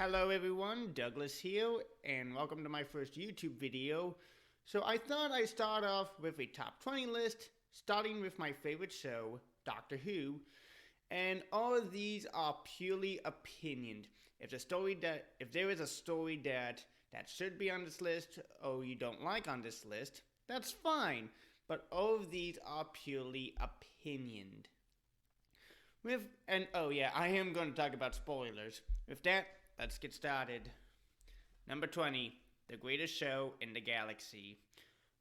Hello everyone, Douglas here, and welcome to my first YouTube video. So I thought I'd start off with a top 20 list, starting with my favorite show, Doctor Who, and all of these are purely opinioned. If there is a story that should be on this list, or you don't like on this list, that's fine, but all of these are purely opinioned. I am going to talk about spoilers. With that, let's get started. Number 20, the greatest show in the galaxy.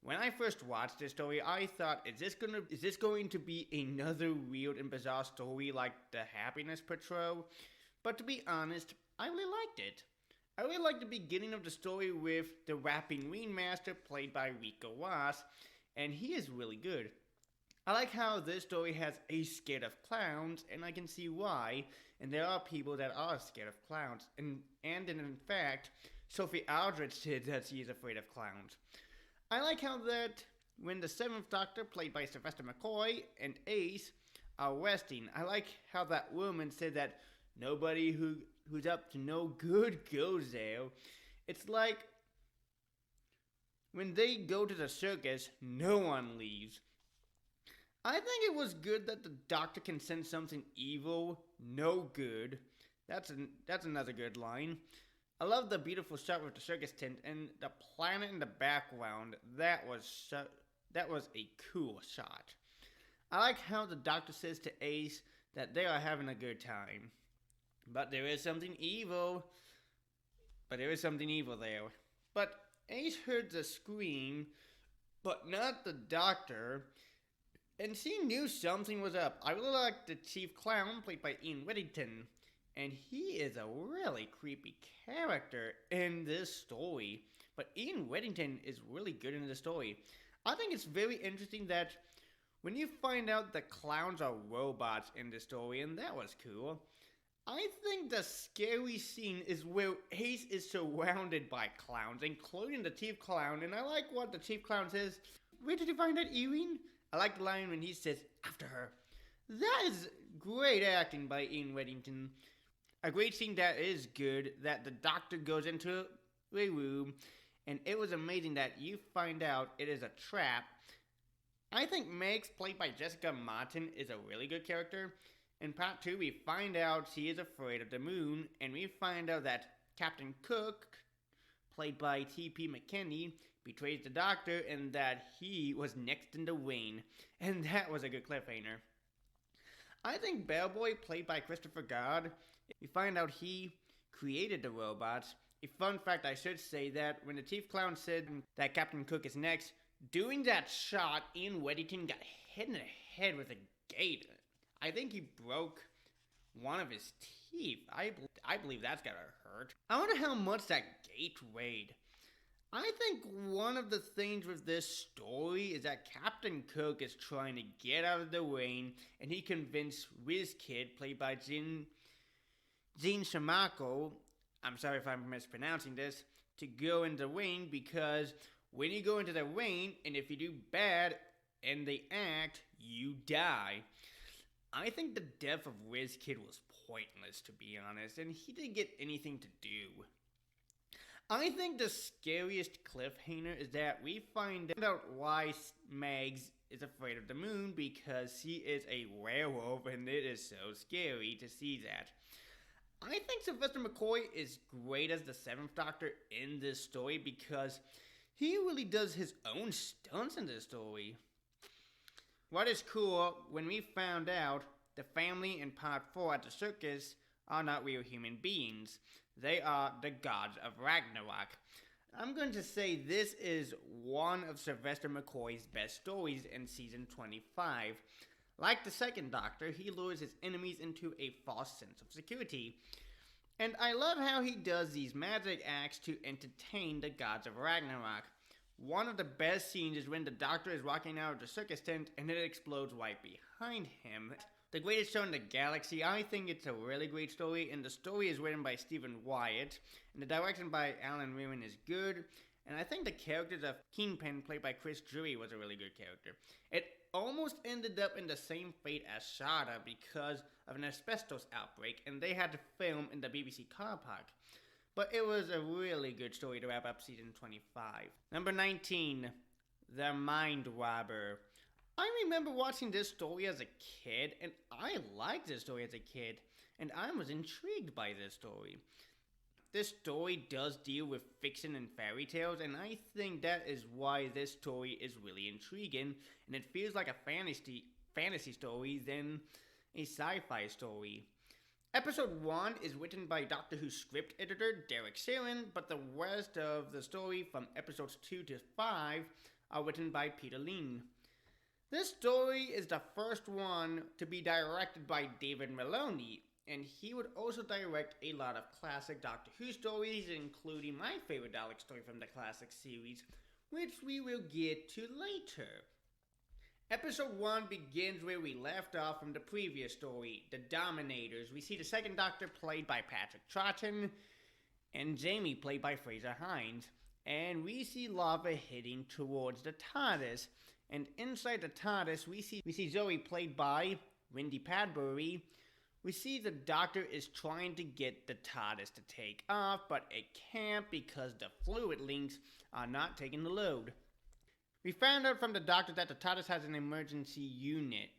When I first watched this story, I thought, is this going to be another weird and bizarre story like the Happiness Patrol? But to be honest, I really liked it. I really liked the beginning of the story with the rapping Ringmaster played by Rico Ross, and he is really good. I like how this story has a scared of clowns, and I can see why. And there are people that are scared of clowns. And in fact, Sophie Aldred said that she is afraid of clowns. I like how that when the 7th Doctor, played by Sylvester McCoy, and Ace are resting, I like how that woman said that nobody who's up to no good goes there. It's like when they go to the circus, no one leaves. I think it was good that the Doctor can send something evil, no good. That's another good line. I love the beautiful shot with the circus tent and the planet in the background. That was a cool shot. I like how the Doctor says to Ace that they are having a good time. But there is something evil. There. But Ace heard the scream, but not the Doctor. And she knew something was up. I really like the Chief Clown, played by Ian Whittington. And he is a really creepy character in this story. But Ian Whittington is really good in the story. I think it's very interesting that when you find out the clowns are robots in this story, and that was cool. I think the scary scene is where Ace is surrounded by clowns, including the Chief Clown. And I like what the Chief Clown says. Where did you find that earring? I like the line when he says, after her. That is great acting by Ian Whittington. A great scene that is good, that the Doctor goes into a room, and it was amazing that you find out it is a trap. I think Meg's, played by Jessica Martin, is a really good character. In part 2, we find out she is afraid of the moon, and we find out that Captain Cook, played by T.P. McKinney, betrays the Doctor and that he was next in the wane. And that was a good cliffhanger. I think Bellboy, played by Christopher Guard, we find out he created the robots. A fun fact I should say that when the Chief Clown said that Captain Cook is next, during that shot, Ian Whittington got hit in the head with a gate. I think he broke one of his teeth. I believe that's gotta hurt. I wonder how much that gate weighed. I think one of the things with this story is that Captain Cook is trying to get out of the rain, and he convinced WizKid, played by Gene Shamako, I'm sorry if I'm mispronouncing this, to go in the rain, because when you go into the rain, and if you do bad in the act, you die. I think the death of WizKid was pointless, to be honest, and he didn't get anything to do. I think the scariest cliffhanger is that we find out why Megs is afraid of the moon, because she is a werewolf, and it is so scary to see that. I think Sylvester McCoy is great as the 7th Doctor in this story, because he really does his own stunts in this story. What is cool, when we found out the family in part 4 at the circus are not real human beings. They are the Gods of Ragnarok. I'm going to say this is one of Sylvester McCoy's best stories in season 25. Like the 2nd Doctor, he lures his enemies into a false sense of security. And I love how he does these magic acts to entertain the Gods of Ragnarok. One of the best scenes is when the Doctor is walking out of the circus tent and it explodes right behind him. The greatest show in the galaxy, I think it's a really great story, and the story is written by Stephen Wyatt, and the direction by Alan Rickman is good, and I think the characters of Kingpin, played by Chris Drury, was a really good character. It almost ended up in the same fate as Shada because of an asbestos outbreak, and they had to film in the BBC car park. but it was a really good story to wrap up season 25. Number 19, The Mind Robber. I remember watching this story as a kid, and I liked this story as a kid, and I was intrigued by this story. This story does deal with fiction and fairy tales, and I think that is why this story is really intriguing, and it feels like a fantasy story than a sci-fi story. Episode 1 is written by Doctor Who script editor Derek Sharon, but the rest of the story from episodes 2 to 5 are written by Peter Lean. This story is the first one to be directed by David Maloney, and he would also direct a lot of classic Doctor Who stories, including my favorite Dalek story from the classic series, which we will get to later. Episode 1 begins where we left off from the previous story, The Dominators. We see the second Doctor played by Patrick Troughton, and Jamie played by Fraser Hines, and we see lava hitting towards the TARDIS, and inside the TARDIS we see Zoe played by Wendy Padbury. We see the Doctor is trying to get the TARDIS to take off, but it can't because the fluid links are not taking the load. We found out from the Doctor that the TARDIS has an emergency unit,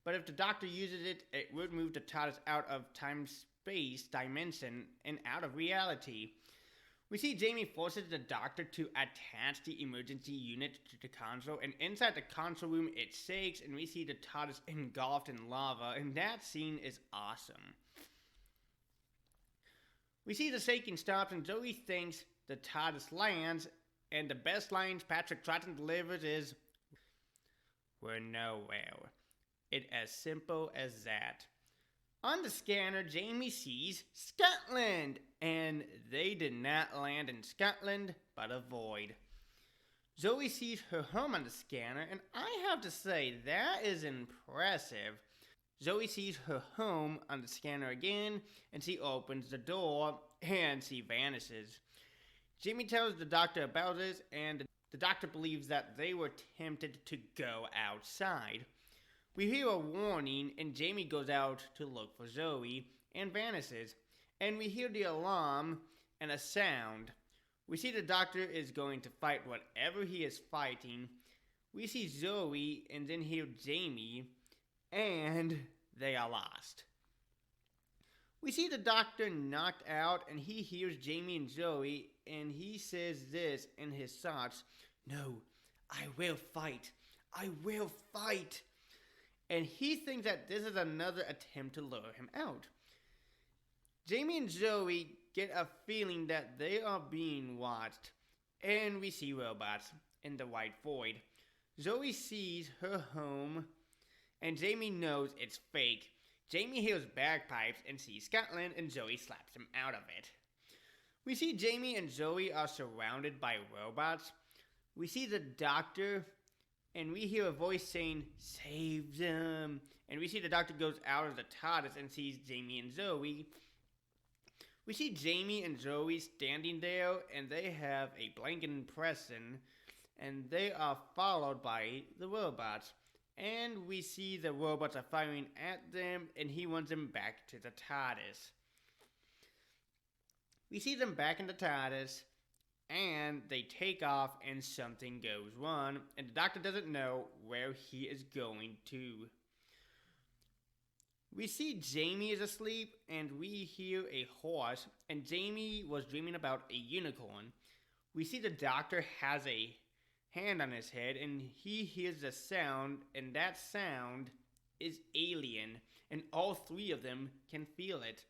but if the Doctor uses it, it would move the TARDIS out of time-space dimension and out of reality. We see Jamie forces the Doctor to attach the emergency unit to the console, and inside the console room it shakes, and we see the TARDIS engulfed in lava, and that scene is awesome. We see the shaking stops, and Zoe thinks the TARDIS lands, and the best lines Patrick Troughton delivers is, "We're nowhere." It's as simple as that. On the scanner, Jamie sees Scotland, and they did not land in Scotland, but a void. Zoe sees her home on the scanner, and I have to say, that is impressive. Zoe sees her home on the scanner again, and she opens the door, and she vanishes. Jamie tells the Doctor about this, and the Doctor believes that they were tempted to go outside. We hear a warning, and Jamie goes out to look for Zoe, and vanishes. And we hear the alarm and a sound. We see the Doctor is going to fight whatever he is fighting. We see Zoe, and then hear Jamie, and they are lost. We see the Doctor knocked out, and he hears Jamie and Zoe, and he says this in his thoughts, "No, I will fight. I will fight." And he thinks that this is another attempt to lure him out. Jamie and Zoe get a feeling that they are being watched, and we see robots in the white void. Zoe sees her home, and Jamie knows it's fake. Jamie hears bagpipes and sees Scotland, and Zoe slaps him out of it. We see Jamie and Zoe are surrounded by robots. We see the Doctor, and we hear a voice saying, "Save them." And we see the Doctor goes out of the TARDIS and sees Jamie and Zoe. We see Jamie and Zoe standing there, and they have a blanket impression, and they are followed by the robots. And we see the robots are firing at them, and he wants them back to the TARDIS. We see them back in the TARDIS, and they take off, and something goes wrong, and the Doctor doesn't know where he is going to. We see Jamie is asleep, and we hear a horse, and Jamie was dreaming about a unicorn. We see the Doctor has a hand on his head, and he hears a sound, and that sound is alien, and all three of them can feel it.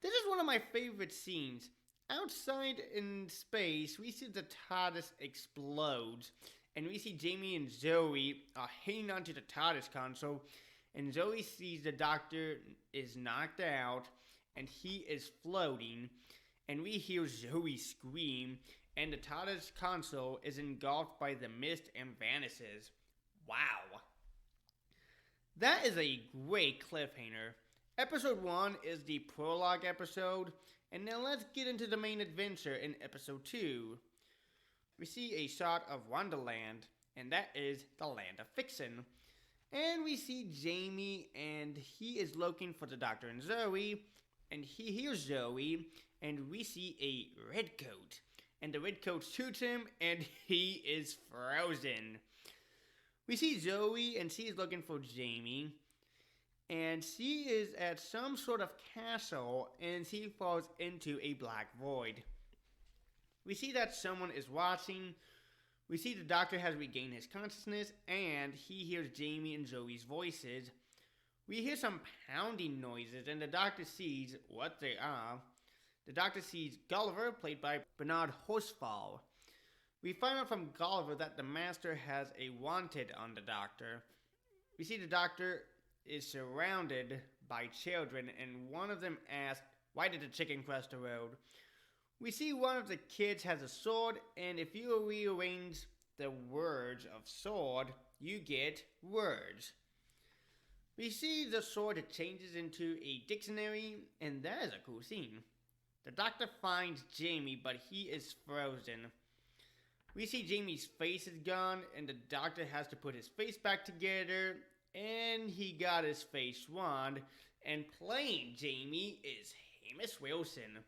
This is one of my favorite scenes. Outside in space, we see the TARDIS explodes, and we see Jamie and Zoe are hanging onto the TARDIS console, and Zoe sees the Doctor is knocked out, and he is floating, and we hear Zoe scream, and the TARDIS console is engulfed by the mist and vanishes. Wow. That is a great cliffhanger. Episode 1 is the prologue episode, and now let's get into the main adventure in episode 2. We see a shot of Wonderland, and that is the land of fiction. And we see Jamie, and he is looking for the Doctor and Zoe, and he hears Zoe, and we see a red coat. And the red coat shoots him, and he is frozen. We see Zoe, and she is looking for Jamie. And she is at some sort of castle, and she falls into a black void. We see that someone is watching. We see the doctor has regained his consciousness, and he hears Jamie and Zoe's voices. We hear some pounding noises, and the doctor sees what they are. The doctor sees Gulliver, played by Bernard Horsfall. We find out from Gulliver that the master has a wanted on the doctor. We see the doctor is surrounded by children, and one of them asks, "Why did the chicken cross the road?" We see one of the kids has a sword, and if you rearrange the words of sword, you get words. We see the sword changes into a dictionary, and that is a cool scene. The doctor finds Jamie, but he is frozen. We see Jamie's face is gone, and the doctor has to put his face back together, and he got his face wand, and playing Jamie is Hamish Wilson.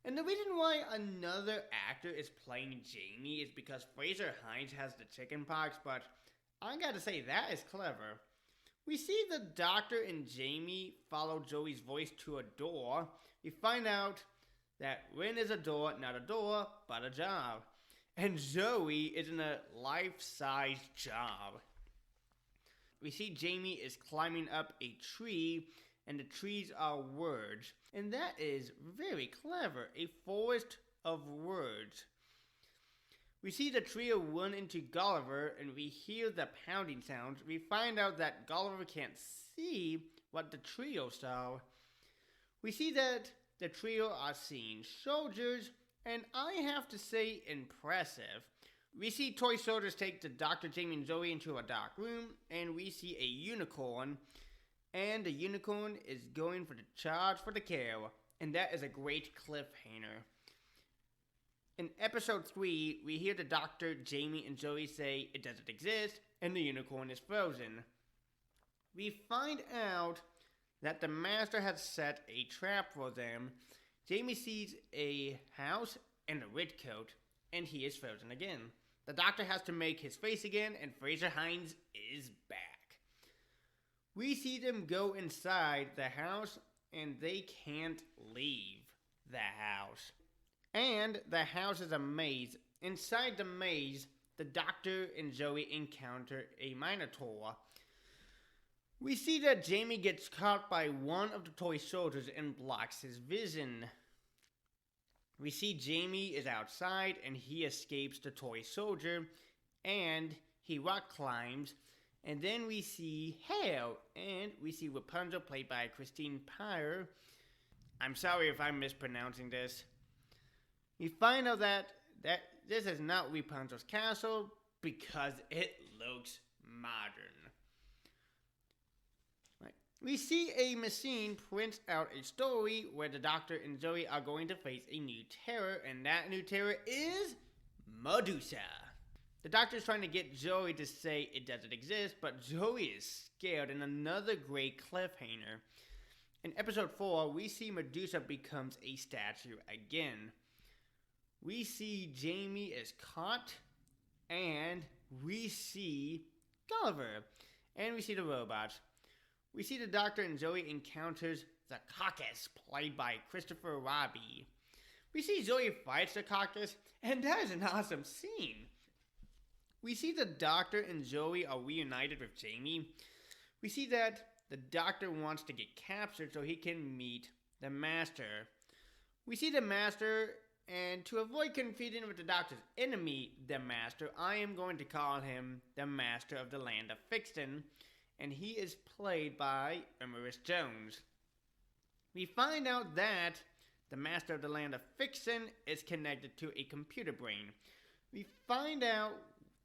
And the reason why another actor is playing Jamie is because Fraser Hines has the chickenpox, but I gotta say, that is clever. We see the doctor and Jamie follow Joey's voice to a door. We find out that when is a door, not a door, but a job. And Zoe is in a life-size job. We see Jamie is climbing up a tree, and the trees are words. And that is very clever, a forest of words. We see the trio run into Gulliver, and we hear the pounding sounds. We find out that Gulliver can't see what the trio saw. We see that the trio are seeing soldiers, and I have to say, impressive. We see toy soldiers take the Dr. Jamie and Zoe into a dark room, and we see a unicorn, and the unicorn is going for the charge for the kill, and that is a great cliffhanger. In episode 3, we hear the Doctor, Jamie, and Zoe say it doesn't exist, and the unicorn is frozen. We find out that the Master has set a trap for them. Jamie sees a house and a red coat, and he is frozen again. The Doctor has to make his face again, and Fraser Hines is back. We see them go inside the house, and they can't leave the house. And the house is a maze. Inside the maze, the Doctor and Zoe encounter a Minotaur. We see that Jamie gets caught by one of the toy soldiers and blocks his vision. We see Jamie is outside and he escapes the toy soldier and he rock climbs. And then we see Hale and we see Rapunzel, played by Christine Pyre. I'm sorry if I'm mispronouncing this. We find out that this is not Rapunzel's castle because it looks modern. We see a machine print out a story where the Doctor and Zoe are going to face a new terror, and that new terror is Medusa. The Doctor is trying to get Zoe to say it doesn't exist, but Zoe is scared, and another great cliffhanger. In episode 4, we see Medusa becomes a statue again. We see Jamie is caught, and we see Gulliver, and we see the robots. We see the Doctor and Zoe encounters the Caucus, played by Christopher Robbie. We see Zoe fights the Caucus, and that is an awesome scene. We see the Doctor and Zoe are reunited with Jamie. We see that the Doctor wants to get captured so he can meet the Master. We see the Master, and to avoid confusing with the Doctor's enemy, the Master, I am going to call him the Master of the Land of Fixton. And he is played by Emerus Jones. We find out that the Master of the Land of Fiction is connected to a computer brain. We find out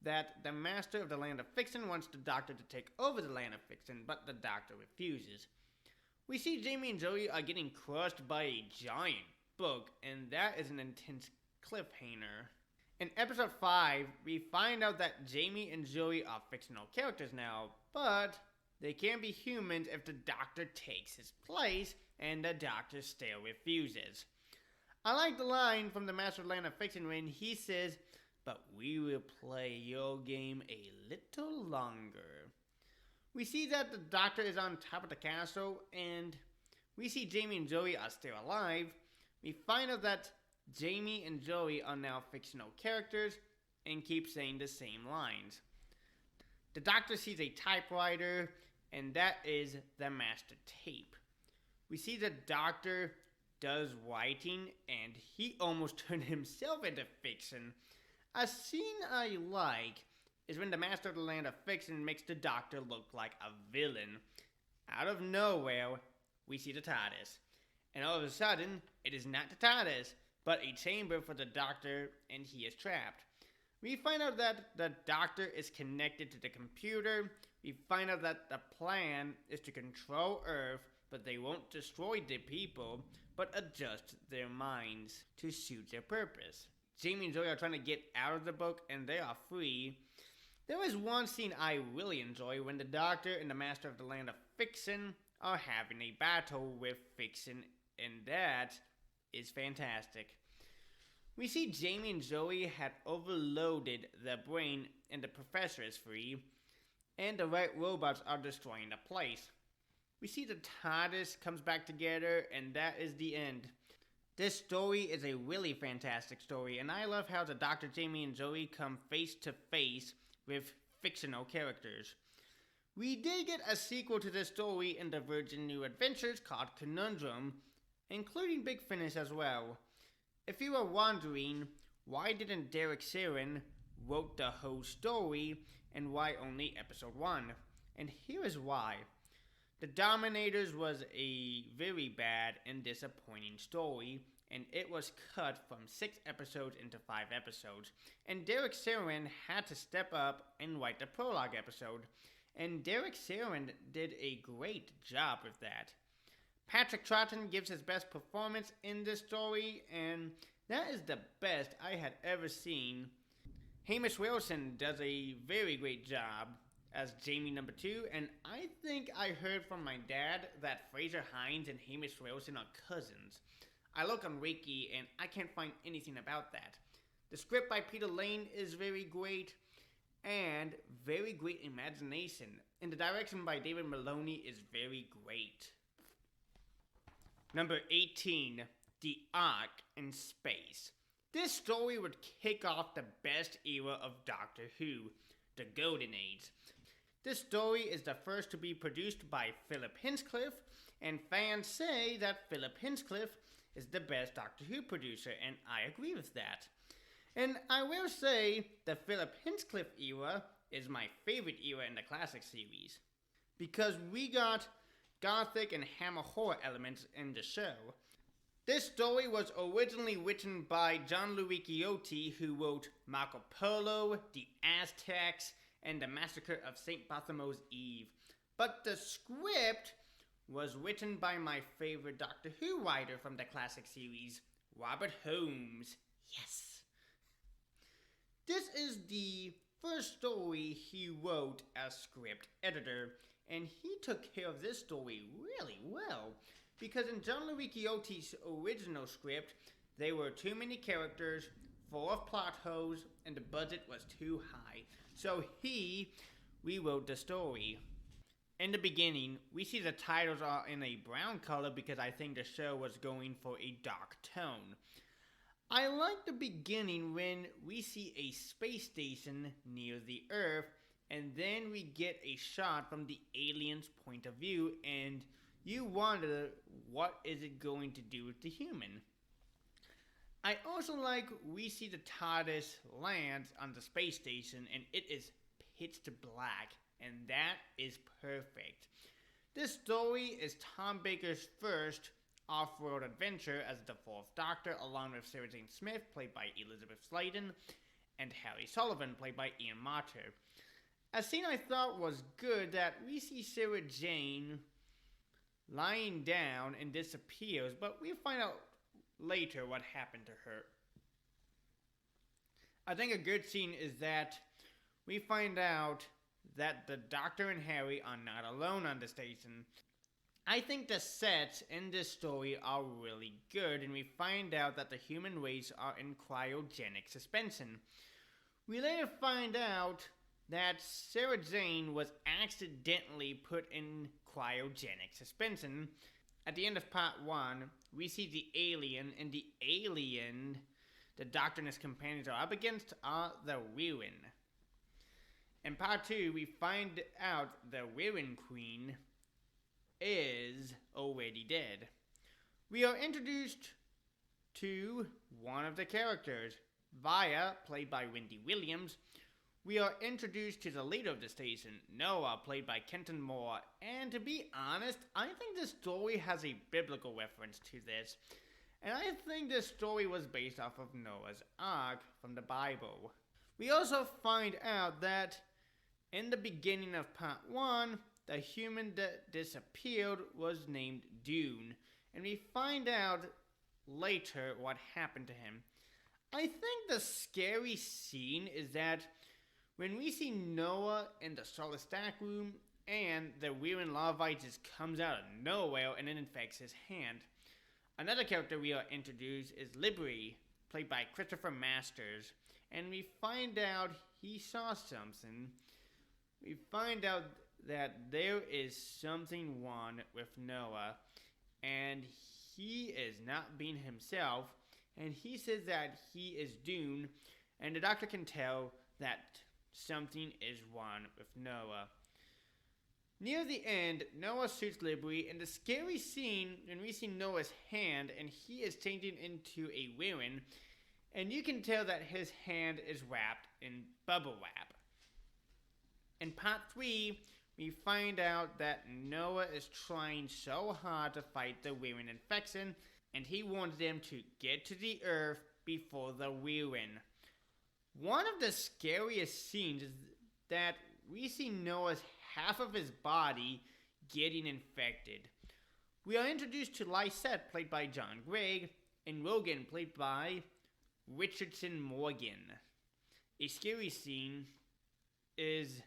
that the Master of the Land of Fiction wants the Doctor to take over the Land of Fiction, but the Doctor refuses. We see Jamie and Zoe are getting crushed by a giant bug, and that is an intense cliffhanger. In episode 5, we find out that Jamie and Zoe are fictional characters now, but they can't be humans if the Doctor takes his place, and the Doctor still refuses. I like the line from the Master of the Land of Fiction when he says, "But we will play your game a little longer." We see that the Doctor is on top of the castle, and we see Jamie and Joey are still alive. We find out that Jamie and Joey are now fictional characters and keep saying the same lines. The Doctor sees a typewriter, and that is the master tape. We see the Doctor does writing, and he almost turned himself into fiction. A scene I like is when the Master of the Land of Fiction makes the Doctor look like a villain. Out of nowhere, we see the TARDIS. And all of a sudden, it is not the TARDIS, but a chamber for the Doctor, and he is trapped. We find out that the Doctor is connected to the computer. We find out that the plan is to control Earth, but they won't destroy the people, but adjust their minds to suit their purpose. Jamie and Joey are trying to get out of the book, and they are free. There is one scene I really enjoy when the Doctor and the Master of the Land of Fiction are having a battle with Fiction, and that is fantastic. We see Jamie and Joey had overloaded their brain, and the professor is free, and the right robots are destroying the place. We see the TARDIS comes back together, and that is the end. This story is a really fantastic story, and I love how the Dr. Jamie and Joey come face to face with fictional characters. We did get a sequel to this story in the Virgin New Adventures called Conundrum, including Big Finish as well. If you are wondering, why didn't Derek Sarin wrote the whole story, and why only episode 1? And here is why. The Dominators was a very bad and disappointing story, and it was cut from 6 episodes into 5 episodes, and Derek Sarin had to step up and write the prologue episode, and Derek Sarin did a great job with that. Patrick Troughton gives his best performance in this story, and that is the best I had ever seen. Hamish Wilson does a very great job as Jamie number 2, and I think I heard from my dad that Fraser Hines and Hamish Wilson are cousins. I look on Wiki and I can't find anything about that. The script by Peter Lane is very great, and very great imagination, and the direction by David Maloney is very great. Number 18, The Ark in Space. This story would kick off the best era of Doctor Who, the Golden Age. This story is the first to be produced by Philip Hinchcliffe, and fans say that Philip Hinchcliffe is the best Doctor Who producer, and I agree with that. And I will say the Philip Hinchcliffe era is my favorite era in the classic series, because we got gothic and hammer horror elements in the show. This story was originally written by John Louis Quixote, who wrote Marco Polo, The Aztecs, and the Massacre of St. Bartholomew's Eve. But the script was written by my favorite Doctor Who writer from the classic series, Robert Holmes. Yes! This is the first story he wrote as script editor, and he took care of this story really well, because in John Louis Quixote's original script, there were too many characters, full of plot holes, and the budget was too high. So he rewrote the story. In the beginning, we see the titles are in a brown color because I think the show was going for a dark tone. I like the beginning when we see a space station near the Earth, and then we get a shot from the alien's point of view, and you wonder, what is it going to do with the human? I also like we see the TARDIS lands on the space station, and it is pitch black, and that is perfect. This story is Tom Baker's first off-world adventure as the Fourth Doctor, along with Sarah Jane Smith, played by Elizabeth Sladen, and Harry Sullivan, played by Ian Marter. A scene I thought was good that we see Sarah Jane lying down and disappears, but we find out later what happened to her. I think a good scene is that we find out that the Doctor and Harry are not alone on the station. I think the sets in this story are really good, and we find out that the human race are in cryogenic suspension. We later find out that Sarah Jane was accidentally put in cryogenic suspension. At the end of part 1, we see the alien, and the alien the Doctor and his companions are up against are the Wirren. In part 2, we find out the Wirren Queen is already dead. We are introduced to one of the characters, Via, played by Wendy Williams. We are introduced to the leader of the station, Noah, played by Kenton Moore. And to be honest, I think this story has a biblical reference to this. And I think this story was based off of Noah's Ark from the Bible. We also find out that in the beginning of part 1, the human that disappeared was named Dune. And we find out later what happened to him. I think the scary scene is that when we see Noah in the solar stack room and the Wirren larvae just comes out of nowhere and then infects his hand. Another character we are introduced is Libri, played by Christopher Masters, and we find out he saw something. We find out that there is something wrong with Noah, and he is not being himself, and he says that he is Dune, and the Doctor can tell that something is wrong with Noah. Near the end, Noah shoots Libri, and the scary scene when we see Noah's hand and he is changing into a Wirren, and you can tell that his hand is wrapped in bubble wrap. In part 3, we find out that Noah is trying so hard to fight the Wirren infection, and he wants them to get to the Earth before the Wirren. One of the scariest scenes is that we see Noah's half of his body getting infected. We are introduced to Lysette, played by John Gregg, and Rogan, played by Richardson Morgan. A scary scene is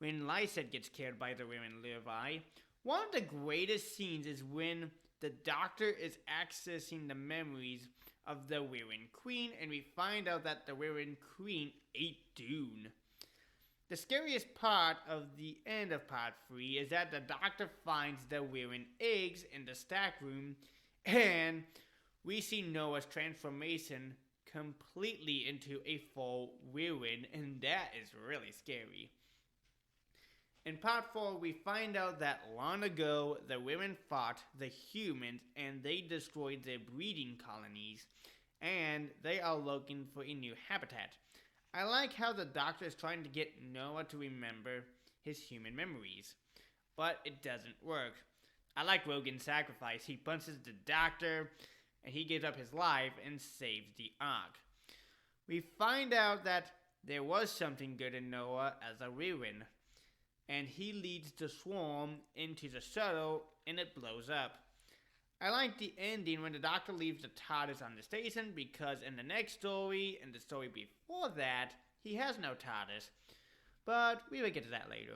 when Lysette gets killed by the Wirren larvae. One of the greatest scenes is when the Doctor is accessing the memories of the Wirren Queen, and we find out that the Wirren Queen ate Dune. The scariest part of the end of part 3 is that the Doctor finds the Wirren eggs in the stack room, and we see Noah's transformation completely into a full Wirren, and that is really scary. In part 4, we find out that long ago, the Wirren fought the humans, and they destroyed their breeding colonies, and they are looking for a new habitat. I like how the Doctor is trying to get Noah to remember his human memories, but it doesn't work. I like Rogan's sacrifice. He punches the Doctor, and he gives up his life and saves the Ark. We find out that there was something good in Noah as a Wirren, and he leads the swarm into the shuttle, and it blows up. I like the ending when the Doctor leaves the TARDIS on the station, because in the next story, and the story before that, he has no TARDIS. But we will get to that later.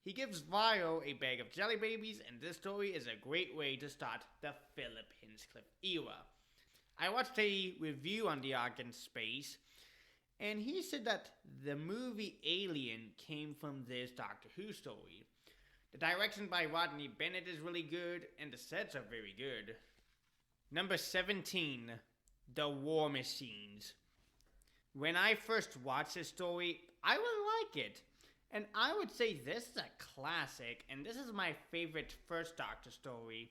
He gives Vio a bag of jelly babies, and this story is a great way to start the Philip Hinchcliffe era. I watched a review on the Ark in Space, and he said that the movie Alien came from this Doctor Who story. The direction by Rodney Bennett is really good, and the sets are very good. Number 17, The War Machines. When I first watched this story, I really like it. And I would say this is a classic, and this is my favorite first Doctor story.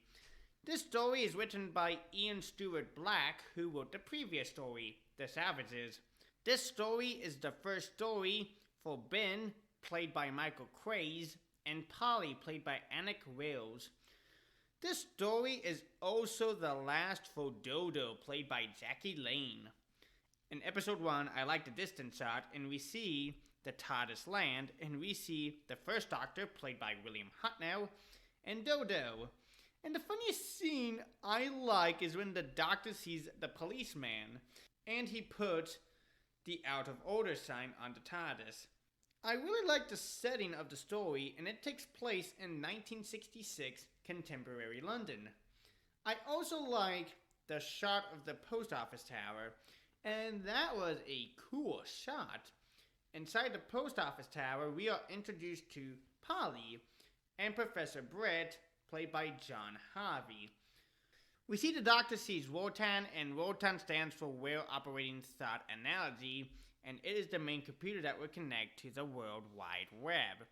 This story is written by Ian Stewart Black, who wrote the previous story, The Savages. This story is the first story for Ben, played by Michael Craze, and Polly, played by Anik Wales. This story is also the last for Dodo, played by Jackie Lane. In episode 1, I like the distance shot, and we see the TARDIS land, and we see the first Doctor, played by William Hartnell, and Dodo. And the funniest scene I like is when the Doctor sees the policeman, and he puts the out of order sign on the TARDIS. I really like the setting of the story, and it takes place in 1966 contemporary London. I also like the shot of the post office tower, and that was a cool shot. Inside the post office tower, we are introduced to Polly and Professor Brett, played by John Harvey. We see the Doctor sees Wotan, and Wotan stands for Well Operating Thought Analogy, and it is the main computer that will connect to the World Wide Web.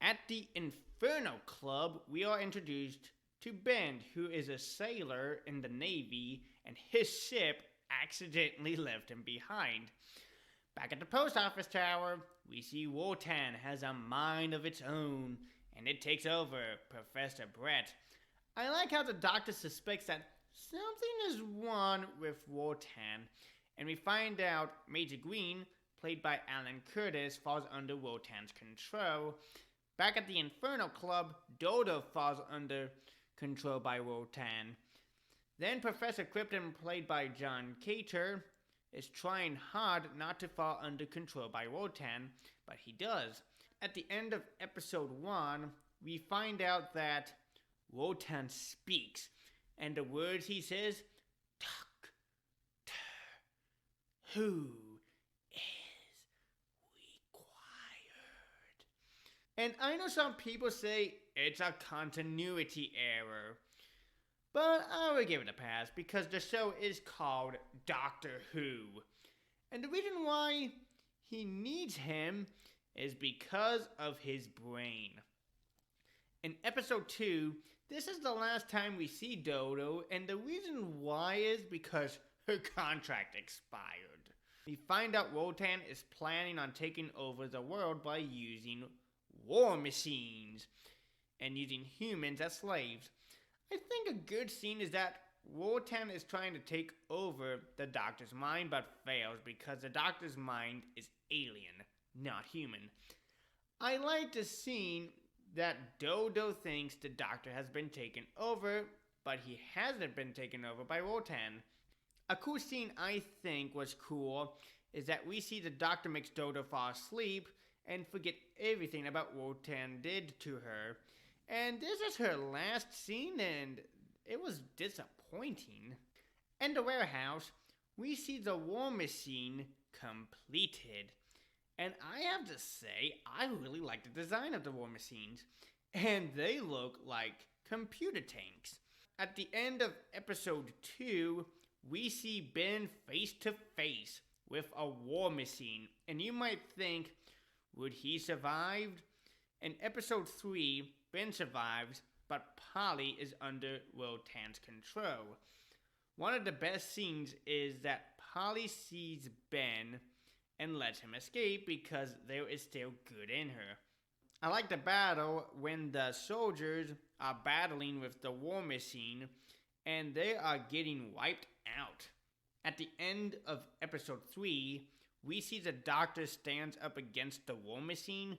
At the Inferno Club, we are introduced to Ben, who is a sailor in the Navy, and his ship accidentally left him behind. Back at the post office tower, we see Wotan has a mind of its own, and it takes over Professor Brett. I like how the Doctor suspects that something is wrong with Wotan, and we find out Major Green, played by Alan Curtis, falls under Wotan's control. Back at the Inferno Club, Dodo falls under control by Wotan. Then Professor Krypton, played by John Cater, is trying hard not to fall under control by Wotan, but he does. At the end of episode 1, we find out that Wotan speaks, and the words he says, Doctor, who is required? And I know some people say it's a continuity error, but I will give it a pass because the show is called Doctor Who. And the reason why he needs him is because of his brain. In episode 2, this is the last time we see Dodo, and the reason why is because her contract expired. We find out Wotan is planning on taking over the world by using war machines and using humans as slaves. I think a good scene is that Wotan is trying to take over the Doctor's mind but fails because the Doctor's mind is alien, not human. I like the scene that Dodo thinks the Doctor has been taken over, but he hasn't been taken over by Wotan. A cool scene I think was cool is that we see the Doctor makes Dodo fall asleep and forget everything about Wotan did to her. And this is her last scene, and it was disappointing. In the warehouse, we see the war machine completed. And I have to say, I really like the design of the war machines. And they look like computer tanks. At the end of episode 2, we see Ben face to face with a war machine. And you might think, would he survive? In episode 3, Ben survives, but Polly is under Wotan's control. One of the best scenes is that Polly sees Ben and lets him escape because there is still good in her. I like the battle when the soldiers are battling with the war machine and they are getting wiped out. At the end of episode 3, we see the Doctor stands up against the war machine,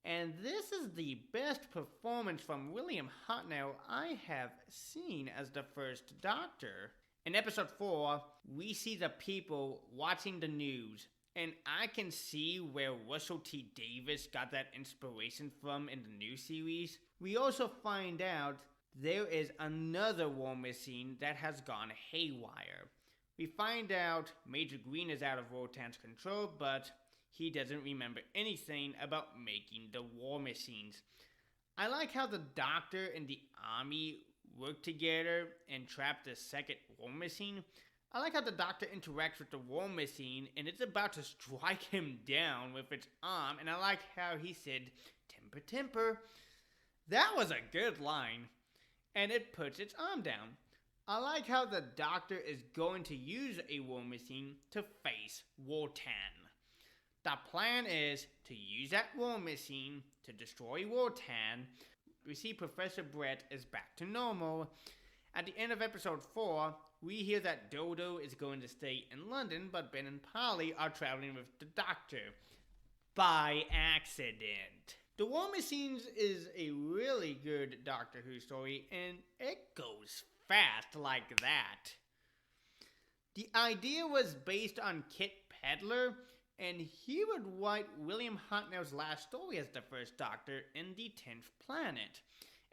and this is the best performance from William Hartnell I have seen as the first Doctor. In episode 4, we see the people watching the news, and I can see where Russell T. Davies got that inspiration from in the new series. We also find out there is another war machine that has gone haywire. We find out Major Green is out of Wotan's control, but he doesn't remember anything about making the war machines. I like how the Doctor and the Army work together and trap the second war machine. I like how the Doctor interacts with the war machine and it's about to strike him down with its arm, and I like how he said, "Temper, temper." That was a good line. And it puts its arm down. I like how the Doctor is going to use a war machine to face Wotan. The plan is to use that war machine to destroy Wotan. We see Professor Brett is back to normal. At the end of episode 4, we hear that Dodo is going to stay in London, but Ben and Polly are traveling with the Doctor. By accident. The War Machines is a really good Doctor Who story, and it goes fast like that. The idea was based on Kit Pedler, and he would write William Hartnell's last story as the first Doctor in the 10th Planet.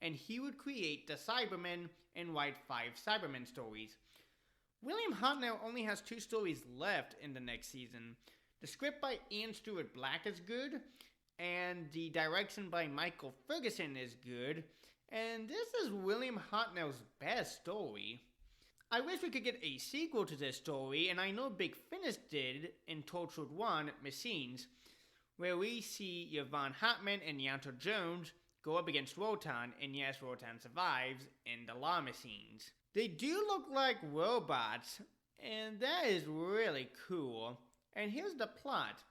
and he would create the Cybermen and write 5 Cybermen stories. William Hartnell only has 2 stories left in the next season. The script by Ian Stewart Black is good, and the direction by Michael Ferguson is good, and this is William Hartnell's best story. I wish we could get a sequel to this story, and I know Big Finish did in Torchwood 1, Machines, where we see Yvonne Hartman and Yanto Jones go up against Rotan, and yes, Rotan survives in the Law Machines. They do look like robots, and that is really cool. And here's the plot.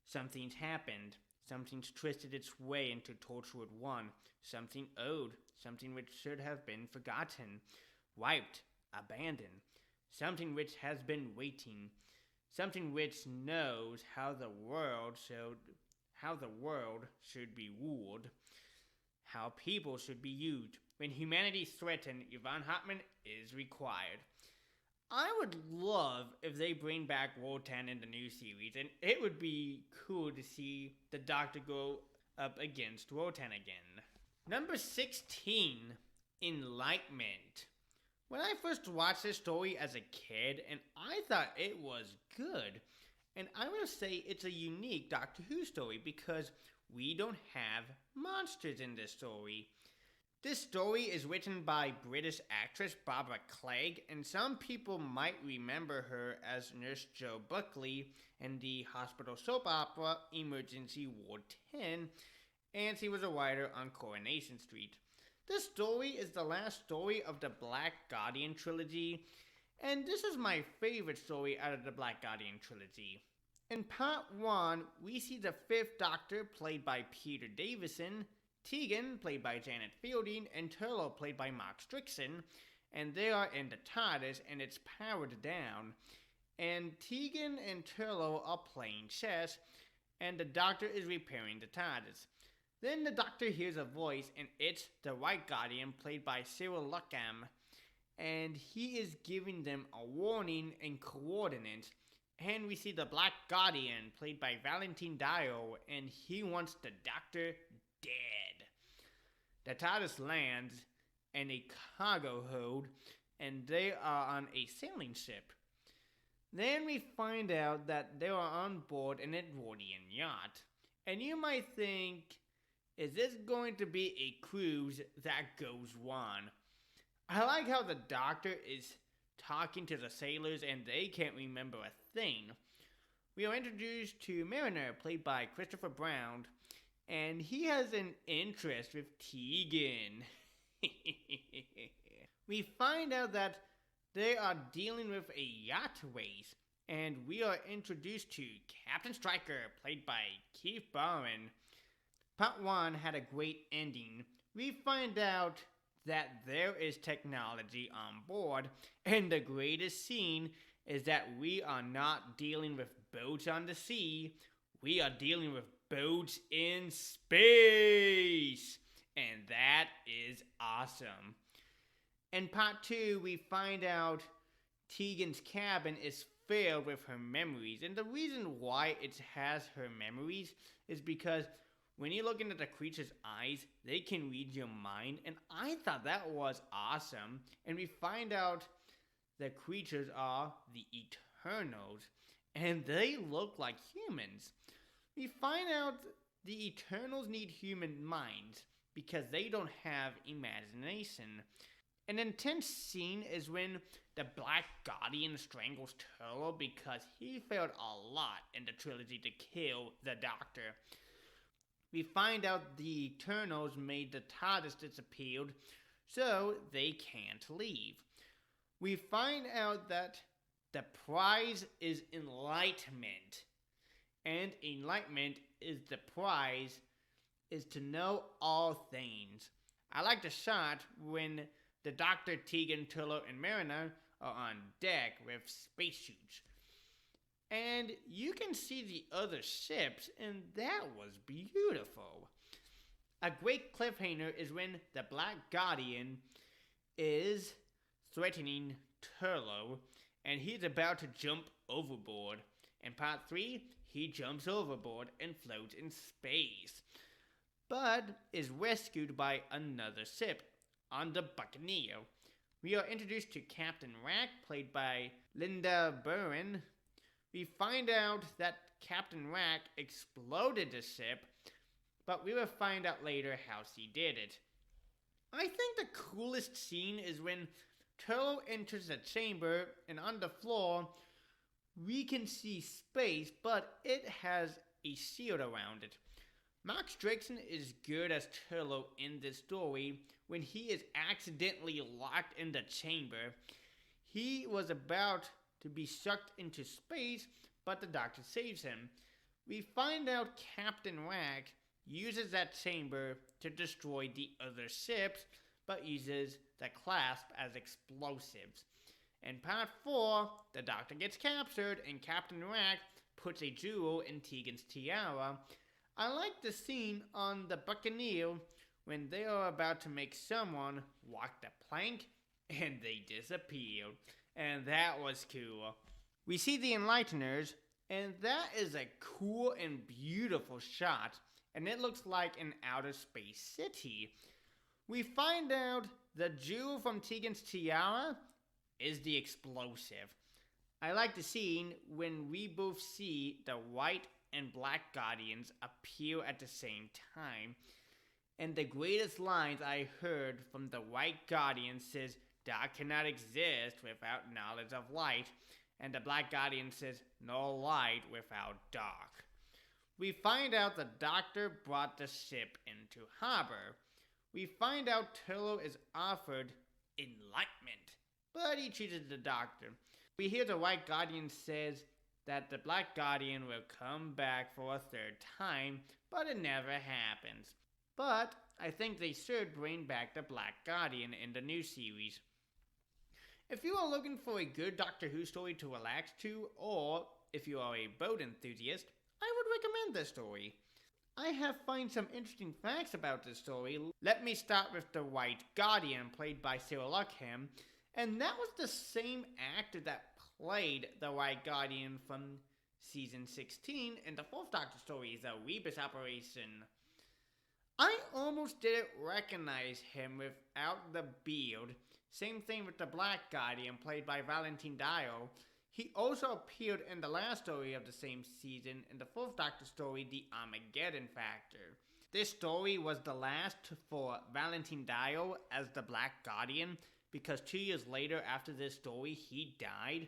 Something's happened. Something's twisted its way into Torchwood 1. Something owed. Something which should have been forgotten. Wiped. Abandoned. Something which has been waiting. Something which knows how the world should be ruled. How people should be used. When humanity is threatened, Yvonne Hartman is required. I would love if they bring back Wotan in the new series, and it would be cool to see the Doctor go up against Wotan again. Number 16, Enlightenment. When I first watched this story as a kid, and I thought it was good, and I will say it's a unique Doctor Who story because we don't have monsters in this story. This story is written by British actress Barbara Clegg, and some people might remember her as Nurse Jo Buckley in the hospital soap opera Emergency Ward 10, and she was a writer on Coronation Street. This story is the last story of the Black Guardian trilogy, and this is my favorite story out of the Black Guardian trilogy. In part 1, we see the 5th Doctor, played by Peter Davison, Tegan, played by Janet Fielding, and Turlough, played by Mark Strickson, and they are in the TARDIS, and it's powered down. And Tegan and Turlough are playing chess, and the Doctor is repairing the TARDIS. Then the Doctor hears a voice, and it's the White Guardian, played by Cyril Luckham, and he is giving them a warning and coordinates. And we see the Black Guardian, played by Valentine Dio, and he wants the Doctor dead. The TARDIS lands in a cargo hold, and they are on a sailing ship. Then we find out that they are on board an Edwardian yacht. And you might think, is this going to be a cruise that goes on? I like how the Doctor is talking to the sailors and they can't remember a thing. We are introduced to Mariner, played by Christopher Brown, and he has an interest with Tegan. We find out that they are dealing with a yacht race, and we are introduced to Captain Stryker, played by Keith Barron. Part 1 had a great ending. We find out that there is technology on board, and the greatest scene is that we are not dealing with boats on the sea, we are dealing with boats in space, and that is awesome. In part 2, we find out Tegan's cabin is filled with her memories, and the reason why it has her memories is because when you look into the creature's eyes, they can read your mind, and I thought that was awesome. And we find out the creatures are the Eternals, and they look like humans. We find out the Eternals need human minds because they don't have imagination. An intense scene is when the Black Guardian strangles Turlough because he failed a lot in the trilogy to kill the Doctor. We find out the Eternals made the TARDIS disappear, so they can't leave. We find out that the prize is Enlightenment, and Enlightenment is the prize is to know all things. I like the shot when the Doctor, Tegan, Turlough, and Mariner are on deck with spacesuits. And you can see the other ships, and that was beautiful. A great cliffhanger is when the Black Guardian is threatening Turlough, and he's about to jump overboard. In part 3, he jumps overboard and floats in space. but is rescued by another ship on the Buccaneer. We are introduced to Captain Rack, played by Linda Burren. We find out that Captain Rack exploded the ship, but we will find out later how she did it. I think the coolest scene is when Turlo enters the chamber, and on the floor, we can see space, but it has a shield around it. Max Drakson is good as Turlo in this story when he is accidentally locked in the chamber. He was about to be sucked into space, but the Doctor saves him. We find out Captain Rack uses that chamber to destroy the other ships, but uses the clasp as explosives. In part 4, the Doctor gets captured and Captain Rack puts a jewel in Tegan's tiara. I like the scene on the Buccaneer when they are about to make someone walk the plank and they disappear. And that was cool. We see the Enlighteners, and that is a cool and beautiful shot, and it looks like an outer space city. We find out the jewel from Tegan's tiara is the explosive. I like the scene when we both see the white and black Guardians appear at the same time. And the greatest lines I heard from the white Guardian says, "Dark cannot exist without knowledge of light." And the black Guardian says, "No light without dark." We find out the Doctor brought the ship into harbor. We find out Turlo is offered Enlightenment, but he chooses the Doctor. We hear the white Guardian says that the black Guardian will come back for a third time, but it never happens. But I think they should bring back the black Guardian in the new series. If you are looking for a good Doctor Who story to relax to, or if you are a boat enthusiast, I would recommend this story. I have found some interesting facts about this story. Let me start with the White Guardian, played by Sarah Luckham, and that was the same actor that played the White Guardian from season 16 in the 4th Doctor story, The Rebus Operation. I almost didn't recognize him without the beard. Same thing with the Black Guardian, played by Valentine Dio. He also appeared in the last story of the same season in the 4th Doctor story, The Armageddon Factor. This story was the last for Valentine Dio as the Black Guardian, because 2 years later after this story, he died.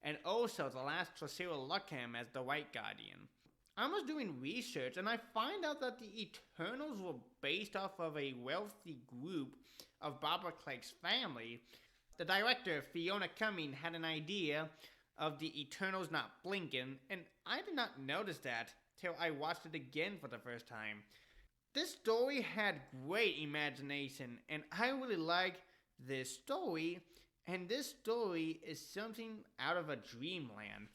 And also the last for Sarah Luckham as the White Guardian. I was doing research and I find out that the Eternals were based off of a wealthy group of Barbara Craig's family. The director, Fiona Cumming, had an idea of the Eternals not blinking, and I did not notice that till I watched it again for the first time. This story had great imagination, and I really like this story, and this story is something out of a dreamland.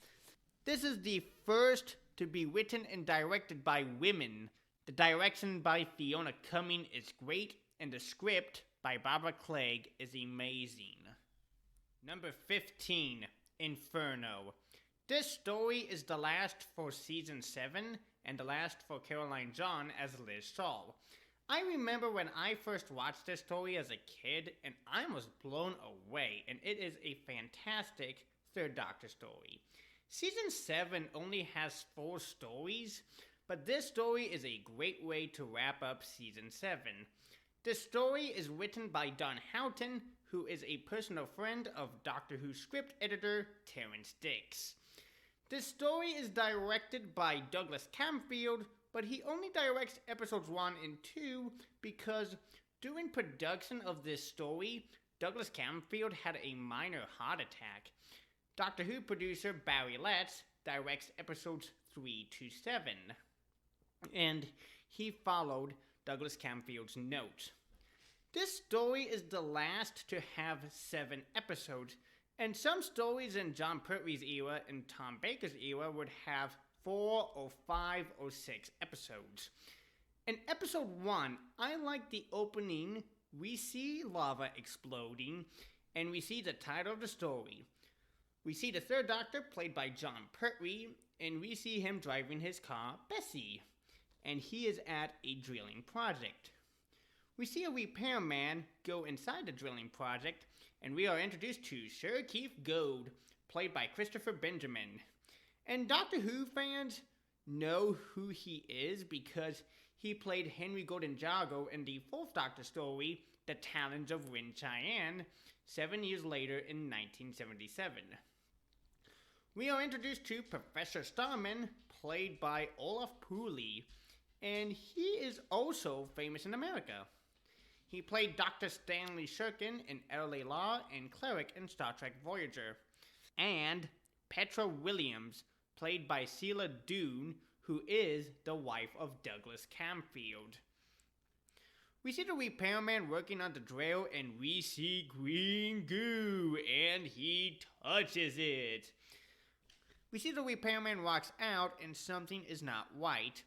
This is the first to be written and directed by women. The direction by Fiona Cumming is great, and the script by Barbara Craig is amazing. Number 15, Inferno. This story is the last for season 7 and the last for Caroline John as Liz Shaw. I remember when I first watched this story as a kid and I was blown away, and it is a fantastic 3rd Doctor story. Season 7 only has 4 stories, but this story is a great way to wrap up season 7. This story is written by Don Houghton, who is a personal friend of Doctor Who script editor Terrence Dicks. This story is directed by Douglas Camfield, but he only directs episodes 1 and 2 because during production of this story, Douglas Camfield had a minor heart attack. Doctor Who producer Barry Letts directs episodes 3 to 7, and he followed Douglas Camfield's notes. This story is the last to have 7 episodes, and some stories in John Pertwee's era and Tom Baker's era would have 4 or 5 or 6 episodes. In episode 1, I like the opening. We see lava exploding, and we see the title of the story. We see the 3rd Doctor, played by John Pertwee, and we see him driving his car, Bessie. and he is at a drilling project. We see a repairman go inside the drilling project, and we are introduced to Sir Keith Gold, played by Christopher Benjamin. And Doctor Who fans know who he is because he played Henry Gordon Jargo in the 4th Doctor story, The Talons of Rin Cheyenne, 7 years later in 1977. We are introduced to Professor Starman, played by Olaf Pooley, and he is also famous in America. He played Dr. Stanley Shirkin in LA Law and Cleric in Star Trek Voyager. And Petra Williams, played by Celia Doon, who is the wife of Douglas Camfield. We see the repairman working on the drill, and we see green goo, and he touches it. We see the repairman walks out, and something is not right,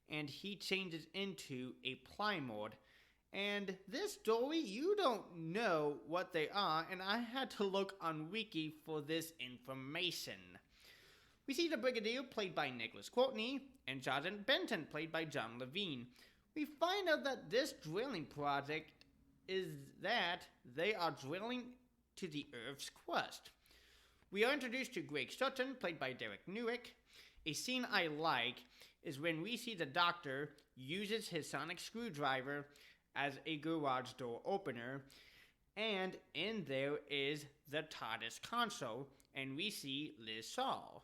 and he changes into a Plymord. And this story, you don't know what they are, and I had to look on Wiki for this information. We see the Brigadier, played by Nicholas Courtney, and Sergeant Benton, played by John Levine. We find out that this drilling project is that they are drilling to the Earth's crust. We are introduced to Greg Sutton, played by Derek Newick. A scene I like is when we see the Doctor uses his sonic screwdriver as a garage door opener, and in there is the TARDIS console, and we see Liz Shaw.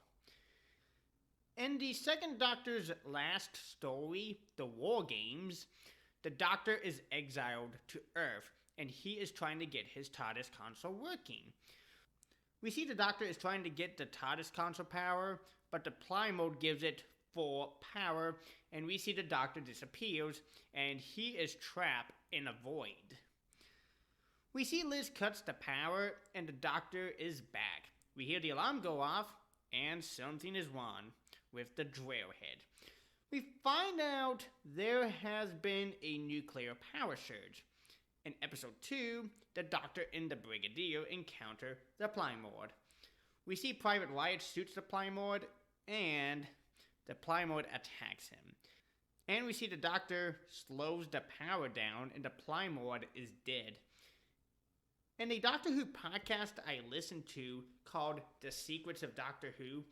In the second Doctor's last story, The War Games, the Doctor is exiled to Earth, and he is trying to get his TARDIS console working. We see the Doctor is trying to get the TARDIS console power, but the Plymode gives it full power, and we see the Doctor disappears, and he is trapped in a void. We see Liz cuts the power, and the Doctor is back. We hear the alarm go off, and something is wrong with the drill head. We find out there has been a nuclear power surge. In episode 2, the Doctor and the Brigadier encounter the Plymord. We see Private Riot shoots the Plymord, and the Plymord attacks him. And we see the Doctor slows the power down, and the Plymord is dead. In a Doctor Who podcast I listened to called The Secrets of Doctor Who,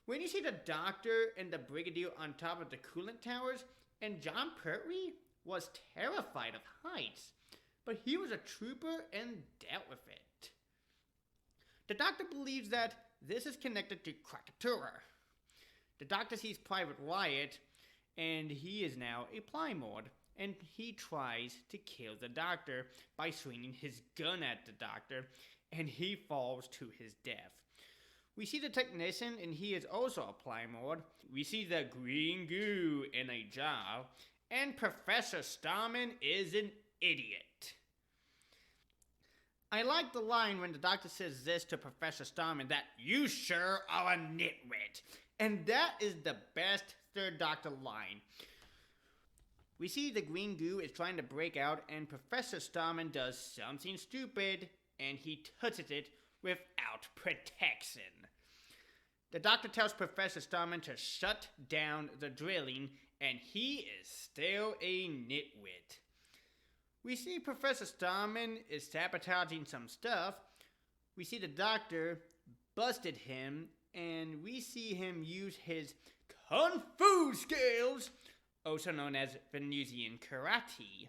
when you see the Doctor and the Brigadier on top of the coolant towers, and John Pertwee was terrified of heights, but he was a trooper and dealt with it. The Doctor believes that this is connected to Krakatoa. The Doctor sees Private Riot, and he is now a Plymord, and he tries to kill the Doctor by swinging his gun at the Doctor, and he falls to his death. We see the technician, and he is also a Plymord. We see the green goo in a jar, and Professor Starman is an idiot. I like the line when the Doctor says this to Professor Starman, that you sure are a nitwit. And that is the best Third Doctor line. We see the green goo is trying to break out, and Professor Starman does something stupid, and he touches it without protection. The Doctor tells Professor Starman to shut down the drilling, and he is still a nitwit. We see Professor Starman is sabotaging some stuff. We see the Doctor busted him, and we see him use his Kung Fu skills, also known as Venusian Karate.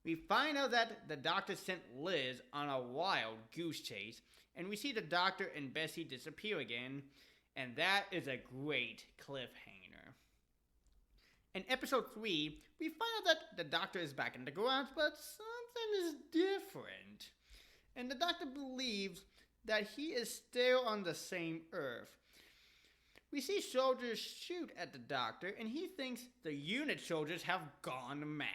We find out that the Doctor sent Liz on a wild goose chase, and we see the Doctor and Bessie disappear again, and that is a great cliffhanger. In episode 3, we find out that the Doctor is back in the garage, but something is different. And the Doctor believes that he is still on the same Earth. We see soldiers shoot at the Doctor, and he thinks the unit soldiers have gone mad.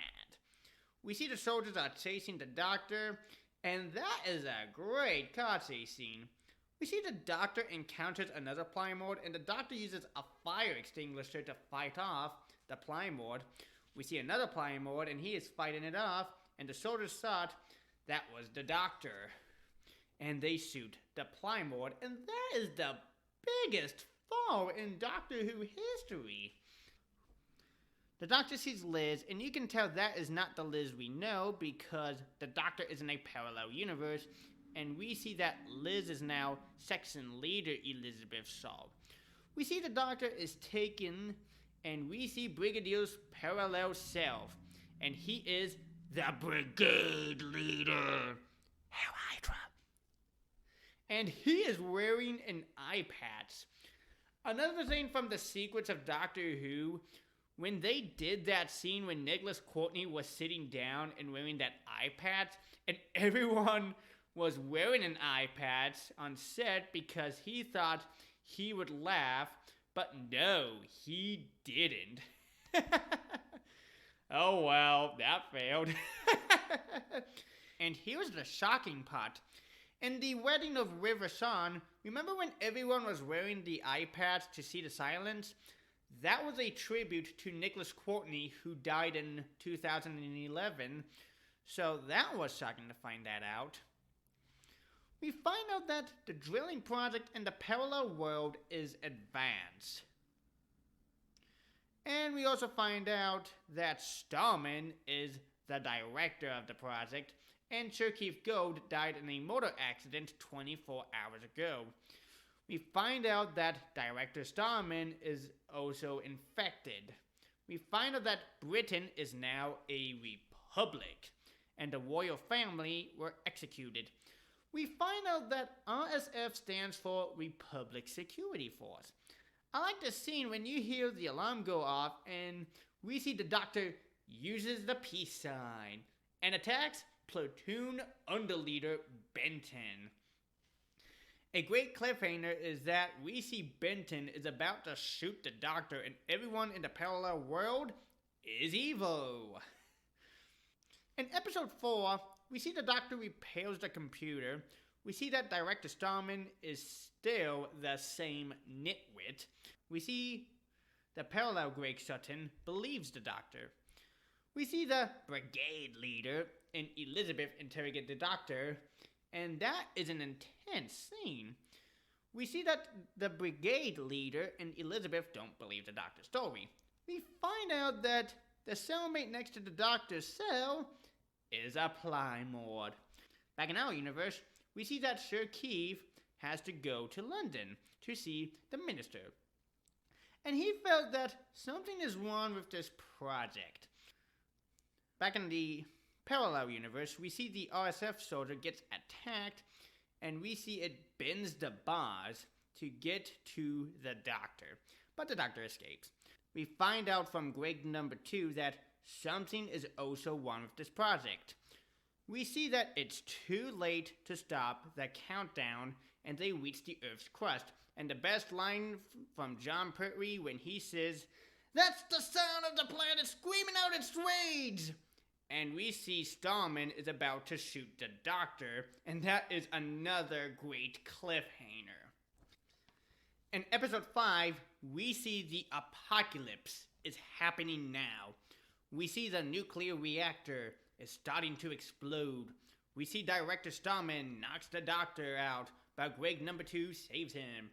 We see the soldiers are chasing the Doctor, and that is a great car chase scene. We see the Doctor encounters another Plymord, and the Doctor uses a fire extinguisher to fight off the Plymord. We see another Plymord, and he is fighting it off, and the soldiers thought that was the Doctor. And they shoot the Plymord, and that is the biggest fall in Doctor Who history. The Doctor sees Liz, and you can tell that is not the Liz we know because the Doctor is in a parallel universe, and we see that Liz is now section leader Elizabeth Shaw. We see the Doctor is taken, and we see Brigadier's parallel self, and he is the Brigade Leader. Hail Hydra. And he is wearing an eye patch. Another thing from the sequence of Doctor Who, when they did that scene when Nicholas Courtney was sitting down and wearing that eye patch, and everyone was wearing an eye patch on set because he thought he would laugh, but no, he didn't. Oh well, that failed. And here's the shocking part. In the wedding of River Song, remember when everyone was wearing the eye patch to see the silence? That was a tribute to Nicholas Courtney, who died in 2011, so that was shocking to find that out. We find out that the drilling project in the parallel world is advanced. And we also find out that Starman is the director of the project, and Sir Keith Gold died in a motor accident 24 hours ago. We find out that Director Starman is also infected. We find out that Britain is now a republic, and the royal family were executed. We find out that RSF stands for Republic Security Force. I like the scene when you hear the alarm go off and we see the Doctor uses the peace sign and attacks Platoon Underleader Benton. A great cliffhanger is that we see Benton is about to shoot the Doctor and everyone in the parallel world is evil. In episode 4, we see the Doctor repairs the computer. We see that Director Starman is still the same nitwit. We see the parallel Greg Sutton believes the Doctor. We see the Brigade Leader and Elizabeth interrogate the Doctor, and that is an intense scene. We see that the Brigade Leader and Elizabeth don't believe the Doctor's story. We find out that the cellmate next to the Doctor's cell is a Plymord. Back in our universe, we see that Sir Keith has to go to London to see the Minister. And he felt that something is wrong with this project. Back in the parallel universe, we see the RSF soldier gets attacked, and we see it bends the bars to get to the Doctor. But the Doctor escapes. We find out from Greg number 2 that something is also wrong with this project. We see that it's too late to stop the countdown, and they reach the Earth's crust. And the best line from John Pertwee when he says, "That's the sound of the planet screaming out its rage!" And we see Starman is about to shoot the Doctor, and that is another great cliffhanger. In episode 5, we see the apocalypse is happening now. We see the nuclear reactor is starting to explode. We see Director Starman knocks the Doctor out, but Greg number 2 saves him.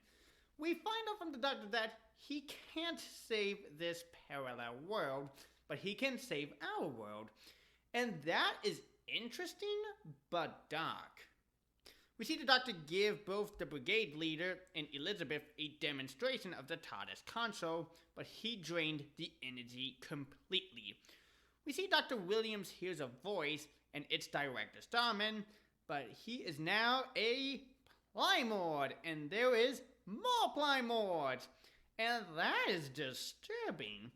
We find out from the Doctor that he can't save this parallel world, but he can save our world. And that is interesting, but dark. We see the Doctor give both the Brigade Leader and Elizabeth a demonstration of the TARDIS console, but he drained the energy completely. We see Dr. Williams hears a voice, and it's Director Starman, but he is now a Plymord, and there is more Plymords, and that is disturbing.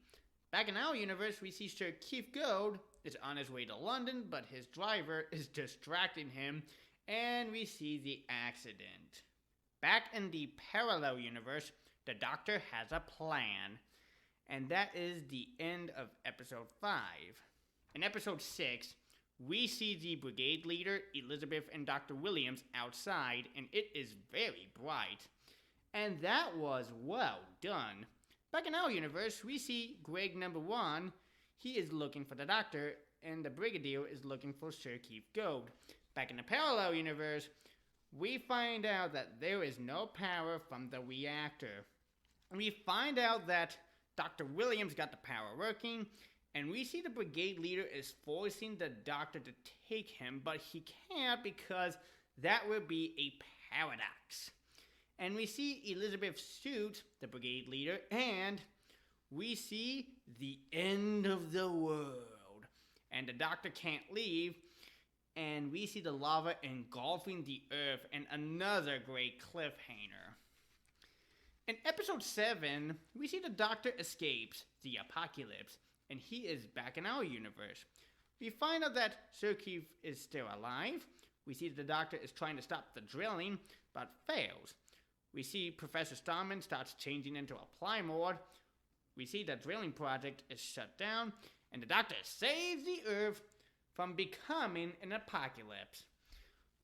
Back in our universe, we see Sir Keith Gold is on his way to London, but his driver is distracting him, and we see the accident. Back in the parallel universe, the Doctor has a plan, and that is the end of episode 5. In episode 6, we see the Brigade Leader, Elizabeth, and Dr. Williams outside, and it is very bright. And that was well done. Back in our universe, we see Greg number 1. He is looking for the Doctor, and the Brigadier is looking for Sir Keith Gold. Back in the parallel universe, we find out that there is no power from the reactor. We find out that Dr. Williams got the power working, and we see the brigade leader is forcing the doctor to take him, but he can't because that would be a paradox. And we see Elizabeth shoot the brigade leader, and we see the end of the world. And the doctor can't leave, and we see the lava engulfing the earth, and another great cliffhanger. In episode 7, we see the doctor escapes the apocalypse, and he is back in our universe. We find out that Sir Keith is still alive. We see the doctor is trying to stop the drilling, but fails. We see Professor Starman starts changing into a Plymord. We see the drilling project is shut down, and the doctor saves the earth from becoming an apocalypse.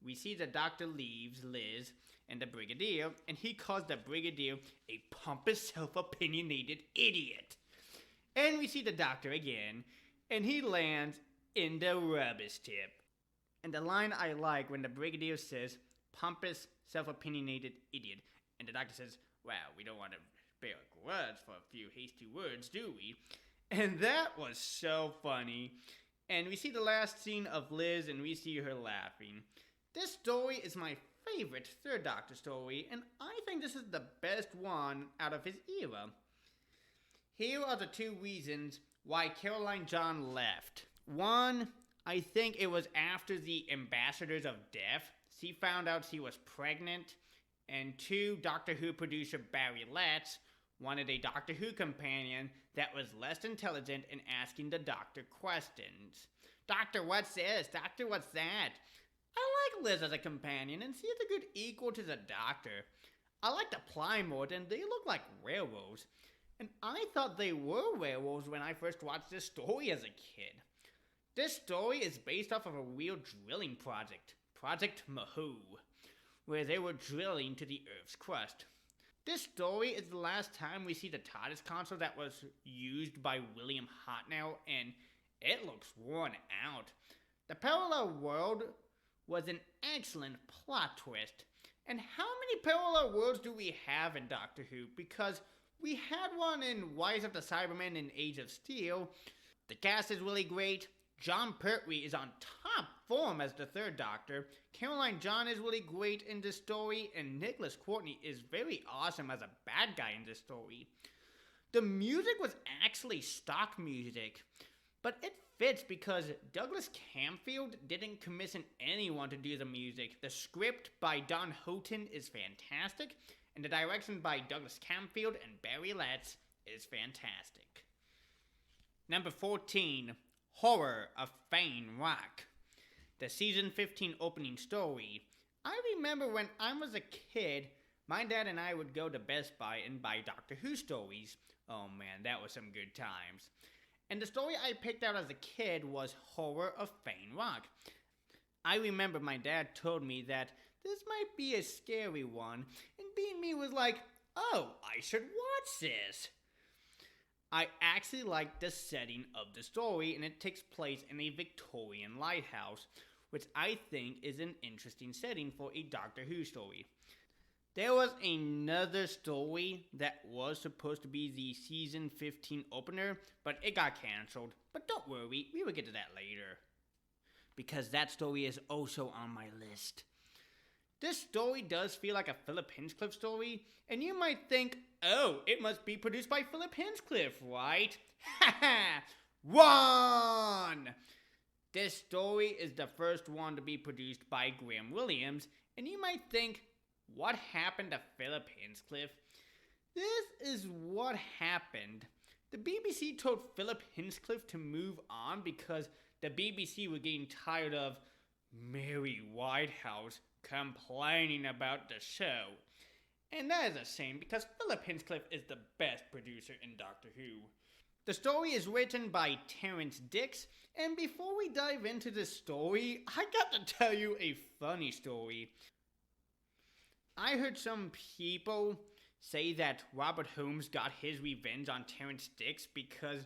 We see the doctor leaves Liz and the brigadier, and he calls the brigadier a pompous, self-opinionated idiot. And we see the doctor again, and he lands in the rubbish tip. And the line I like when the brigadier says, pompous, self-opinionated idiot, and the doctor says, well, we don't want to bear a grudge for a few hasty words, do we? And that was so funny. And we see the last scene of Liz, and we see her laughing. This story is my favorite Third Doctor story, and I think this is the best one out of his era. Here are the 2 reasons why Caroline John left. 1, I think it was after the Ambassadors of Death. She found out she was pregnant. And 2, Doctor Who producer Barry Letts wanted a Doctor Who companion that was less intelligent and asking the Doctor questions. Doctor, what's this? Doctor, what's that? I like Liz as a companion, and she is a good equal to the Doctor. I like the Plymouth, and they look like werewolves. And I thought they were werewolves when I first watched this story as a kid. This story is based off of a real drilling project, Project Mahoo, where they were drilling to the Earth's crust. This story is the last time we see the TARDIS console that was used by William Hartnell, and it looks worn out. The parallel world was an excellent plot twist. And how many parallel worlds do we have in Doctor Who? Because we had one in Rise of the Cybermen and Age of Steel. The cast is really great. John Pertwee is on top form as the Third Doctor. Caroline John is really great in this story, and Nicholas Courtney is very awesome as a bad guy in this story. The music was actually stock music, but it fits because Douglas Camfield didn't commission anyone to do the music. The script by Don Houghton is fantastic, and the direction by Douglas Camfield and Barry Letts is fantastic. Number 14, Horror of Fain Rock. The season 15 opening story. I remember when I was a kid, my dad and I would go to Best Buy and buy Doctor Who stories. Oh man, that was some good times. And the story I picked out as a kid was Horror of Fain Rock. I remember my dad told me that this might be a scary one, and being me was like, oh, I should watch this. I actually like the setting of the story, and it takes place in a Victorian lighthouse, which I think is an interesting setting for a Doctor Who story. There was another story that was supposed to be the season 15 opener, but it got cancelled. But don't worry, we will get to that later, because that story is also on my list. This story does feel like a Philip Hinchcliffe story, and you might think, oh, it must be produced by Philip Hinchcliffe, right? Ha ha! Wrong! This story is the first one to be produced by Graham Williams, and you might think, what happened to Philip Hinchcliffe? This is what happened. The BBC told Philip Hinchcliffe to move on because the BBC were getting tired of Mary Whitehouse complaining about the show. And that is a shame because Philip Hinchcliffe is the best producer in Doctor Who. The story is written by Terrence Dix, and before we dive into this story, I got to tell you a funny story. I heard some people say that Robert Holmes got his revenge on Terrence Dix because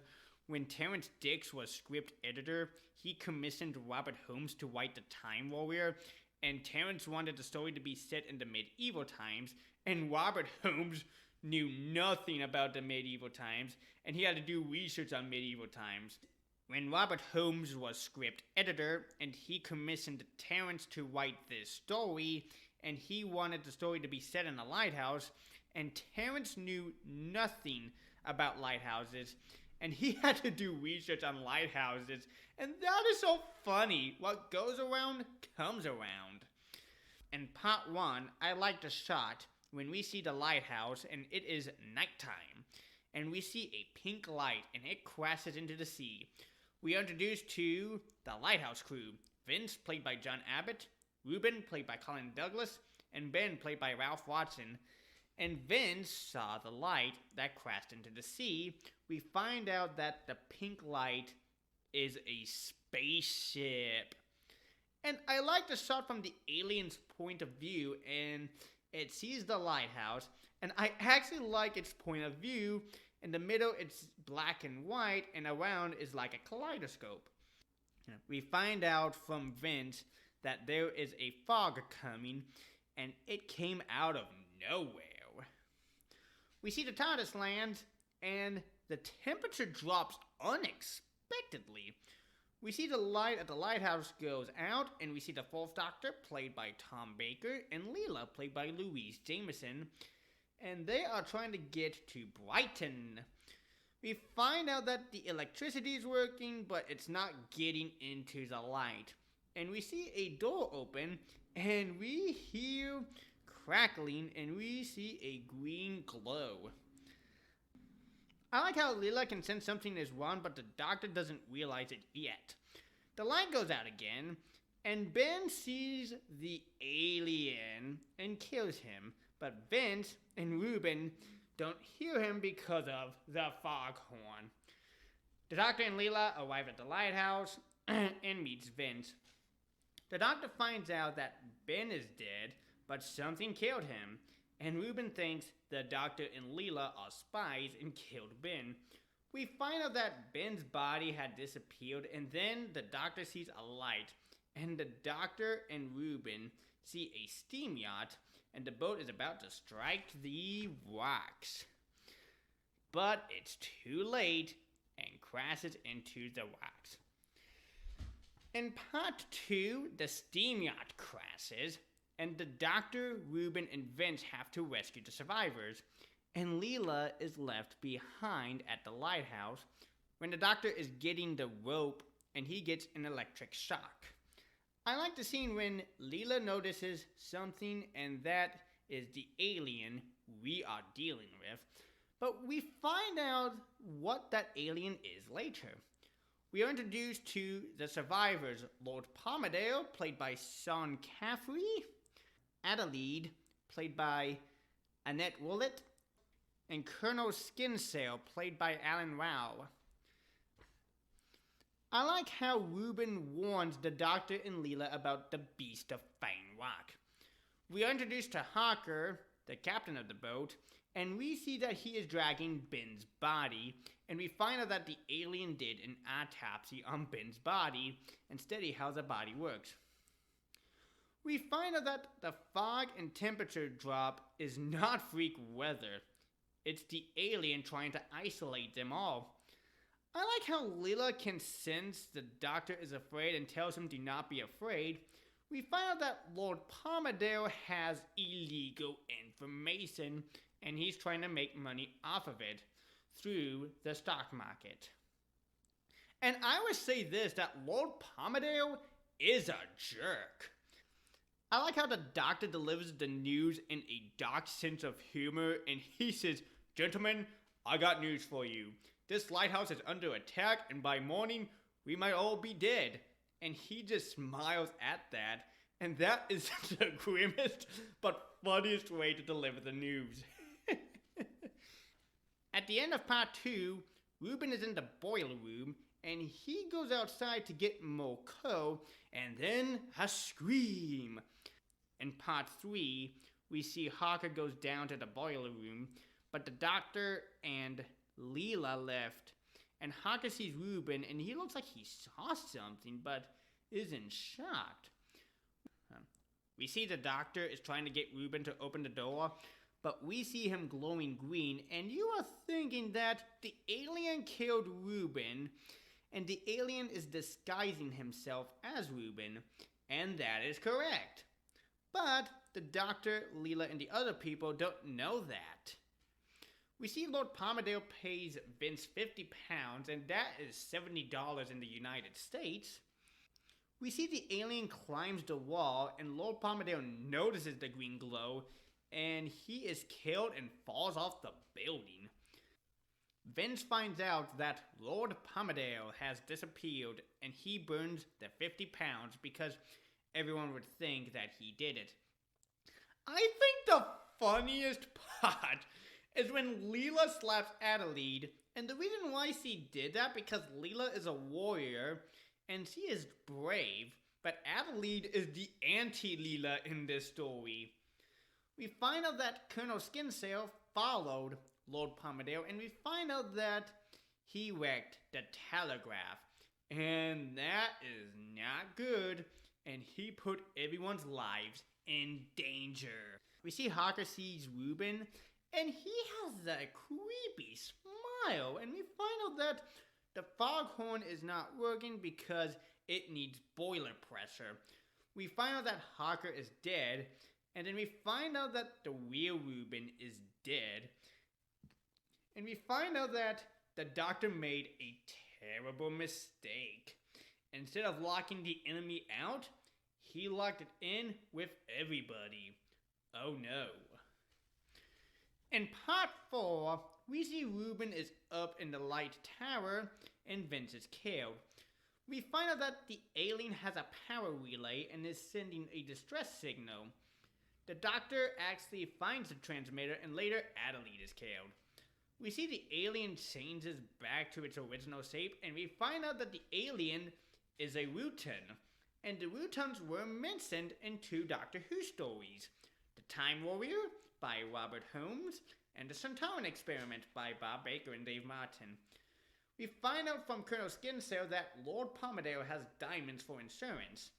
when Terrence Dix was script editor, he commissioned Robert Holmes to write The Time Warrior, and Terrence wanted the story to be set in the medieval times, and Robert Holmes knew nothing about the medieval times, and he had to do research on medieval times. When Robert Holmes was script editor, and he commissioned Terrence to write this story, and he wanted the story to be set in a lighthouse, and Terrence knew nothing about lighthouses, and he had to do research on lighthouses, and that is so funny. What goes around comes around. In part 1, I like the shot when we see the lighthouse and it is nighttime, and we see a pink light and it crashes into the sea. We are introduced to the lighthouse crew: Vince, played by John Abbott, Reuben, played by Colin Douglas, and Ben, played by Ralph Watson. And Vince saw the light that crashed into the sea. We find out that the pink light is a spaceship. And I like the shot from the alien's point of view, and it sees the lighthouse, and I actually like its point of view. In the middle, it's black and white, and around is like a kaleidoscope. We find out from Vince that there is a fog coming, and it came out of nowhere. We see the TARDIS lands, and the temperature drops unexpectedly. We see the light at the lighthouse goes out, and we see the Fourth Doctor, played by Tom Baker, and Leela, played by Louise Jameson, and they are trying to get to Brighton. We find out that the electricity is working, but it's not getting into the light. And we see a door open, and we hear crackling, and we see a green glow. I like how Leela can sense something is wrong, but the Doctor doesn't realize it yet. The light goes out again, and Ben sees the alien and kills him, but Vince and Reuben don't hear him because of the foghorn. The Doctor and Leela arrive at the lighthouse and meets Vince. The Doctor finds out that Ben is dead, but something killed him, and Reuben thinks the Doctor and Leela are spies and killed Ben. We find out that Ben's body had disappeared, and then the Doctor sees a light, and the Doctor and Reuben see a steam yacht, and the boat is about to strike the rocks. But it's too late and crashes into the rocks. In part 2, the steam yacht crashes, and the Doctor, Reuben, and Vince have to rescue the survivors, and Leela is left behind at the lighthouse when the Doctor is getting the rope and he gets an electric shock. I like the scene when Leela notices something, and that is the alien we are dealing with, but we find out what that alien is later. We are introduced to the survivors: Lord Palmerdale, played by Sean Caffrey, Adelaide, played by Annette Willett, and Colonel Skinsale, played by Alan Rao. I like how Reuben warns the Doctor and Leela about the Beast of Feign Rock. We are introduced to Harker, the captain of the boat, and we see that he is dragging Ben's body, and we find out that the alien did an autopsy on Ben's body and study how the body works. We find out that the fog and temperature drop is not freak weather. It's the alien trying to isolate them all. I like how Leela can sense the Doctor is afraid and tells him to not be afraid. We find out that Lord Palmerdale has illegal information, and he's trying to make money off of it through the stock market. And I would say this, that Lord Palmerdale is a jerk. I like how the Doctor delivers the news in a dark sense of humor, and he says, "Gentlemen, I got news for you. This lighthouse is under attack, and by morning, we might all be dead." And he just smiles at that, and that is the grimmest but funniest way to deliver the news. At the end of part 2, Reuben is in the boiler room, and he goes outside to get more coal, and then a scream. In part 3, we see Harker goes down to the boiler room, but the Doctor and Leela left, and Harker sees Reuben, and he looks like he saw something, but isn't shocked. We see the Doctor is trying to get Reuben to open the door, but we see him glowing green, and you are thinking that the alien killed Ruben, and the alien is disguising himself as Ruben, and that is correct. But the Doctor, Leela, and the other people don't know that. We see Lord Palmerdale pays Vince £50, and that is $70 in the United States. We see the alien climbs the wall, and Lord Palmerdale notices the green glow, and he is killed and falls off the building. Vince finds out that Lord Palmerdale has disappeared, and he burns the £50 because everyone would think that he did it. I think the funniest part is when Leela slaps Adelaide, and the reason why she did that because Leela is a warrior, and she is brave, but Adelaide is the anti-Leela in this story. We find out that Colonel Skinsale followed Lord Palmerdale, and we find out that he wrecked the telegraph, and that is not good, and he put everyone's lives in danger. We see Harker sees Ruben, and he has that creepy smile, and we find out that the foghorn is not working because it needs boiler pressure. We find out that Harker is dead, and then we find out that the real Ruben is dead. And we find out that the Doctor made a terrible mistake. Instead of locking the enemy out, he locked it in with everybody. Oh no. In part 4, we see Ruben is up in the light tower and Vince is killed. We find out that the alien has a power relay and is sending a distress signal. The Doctor actually finds the transmitter, and later Adelaide is killed. We see the alien changes back to its original shape, and we find out that the alien is a Mutant. And the Mutants were mentioned in 2 Doctor Who stories. The Time Warrior by Robert Holmes, and The Centauran Experiment by Bob Baker and Dave Martin. We find out from Colonel Skinsale that Lord Palmerdale has diamonds for insurance,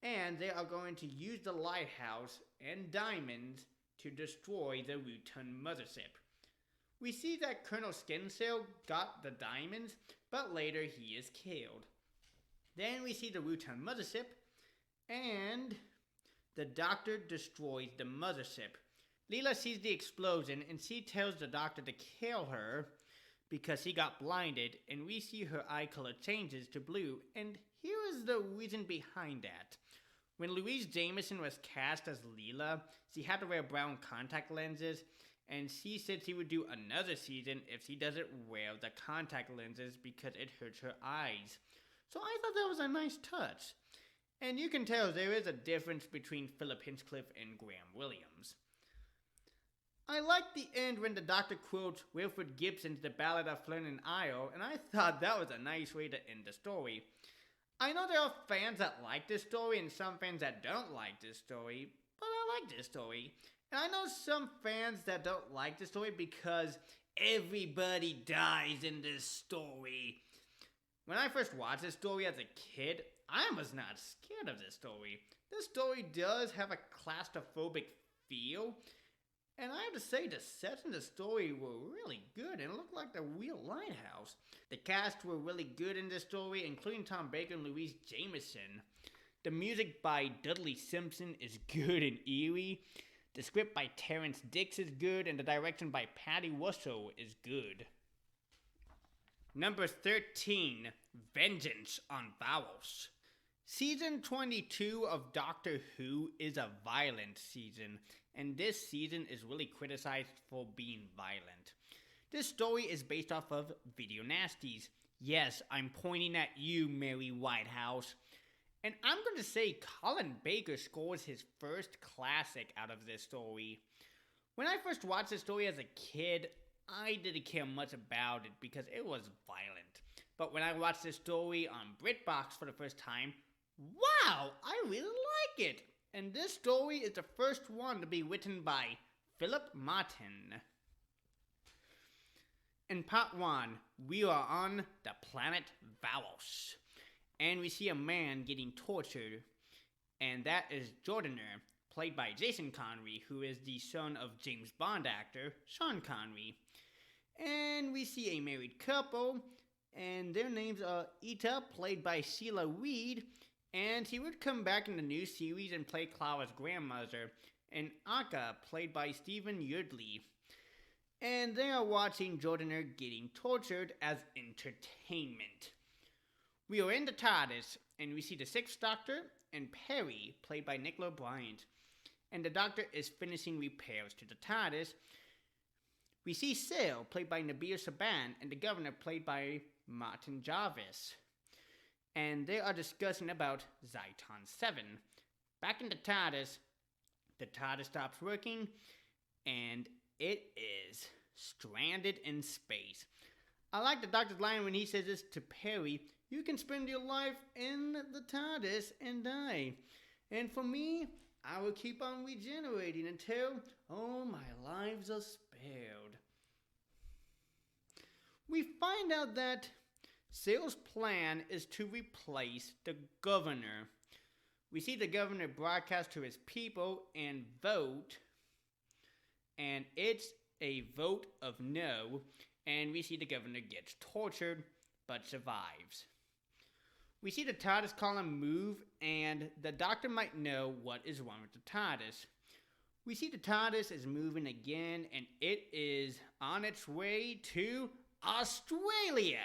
and they are going to use the lighthouse and diamonds to destroy the Mutant mothership. We see that Colonel Skinsale got the diamonds, but later he is killed. Then we see the Mutant mothership, and the Doctor destroys the mothership. Leela sees the explosion, and she tells the Doctor to kill her because she got blinded, and we see her eye color changes to blue, and here is the reason behind that. When Louise Jameson was cast as Leela, she had to wear brown contact lenses, and she said she would do another season if she doesn't wear the contact lenses because it hurts her eyes. So I thought that was a nice touch. And you can tell there is a difference between Philip Hinchcliffe and Graham Williams. I liked the end when the Doctor quotes Wilfred Gibson's The Ballad of Flernen Isle, and I thought that was a nice way to end the story. I know there are fans that like this story and some fans that don't like this story, but I like this story. And I know some fans that don't like this story because everybody dies in this story. When I first watched this story as a kid, I was not scared of this story. This story does have a claustrophobic feel, and I have to say the sets in the story were really good and looked like the real lighthouse. The cast were really good in this story, including Tom Baker and Louise Jameson. The music by Dudley Simpson is good and eerie. The script by Terrence Dix is good, and the direction by Patty Russo is good. Number 13, Vengeance on Vowels. Season 22 of Doctor Who is a violent season, and this season is really criticized for being violent. This story is based off of Video Nasties. Yes, I'm pointing at you, Mary Whitehouse. And I'm going to say Colin Baker scores his first classic out of this story. When I first watched this story as a kid, I didn't care much about it because it was violent. But when I watched this story on BritBox for the first time, wow, I really like it. And this story is the first one to be written by Philip Martin. In part 1, we are on the planet Vowels. And we see a man getting tortured, and that is Jordaner. played by Jason Connery, who is the son of James Bond actor Sean Connery. And we see a married couple, and their names are Ita, played by Sheila Reed, and he would come back in the new series and play Clara's grandmother, and Akka, played by Stephen Yardley. And they are watching Jordana getting tortured as entertainment. We are in the TARDIS, and we see the Sixth Doctor and Perry, played by Nicola Bryant. And the Doctor is finishing repairs to the TARDIS. We see Sale, played by Nabil Saban, and the Governor, played by Martin Jarvis. And they are discussing about Zyton 7. Back in the TARDIS stops working, and it is stranded in space. I like the Doctor's line when he says this to Perry: "You can spend your life in the TARDIS and die. And for me, I will keep on regenerating until all my lives are spared." We find out that Sale's plan is to replace the Governor. We see the Governor broadcast to his people and vote, and it's a vote of no, and we see the Governor gets tortured but survives. We see the TARDIS column move, and the Doctor might know what is wrong with the TARDIS. We see the TARDIS is moving again, and it is on its way to Australia.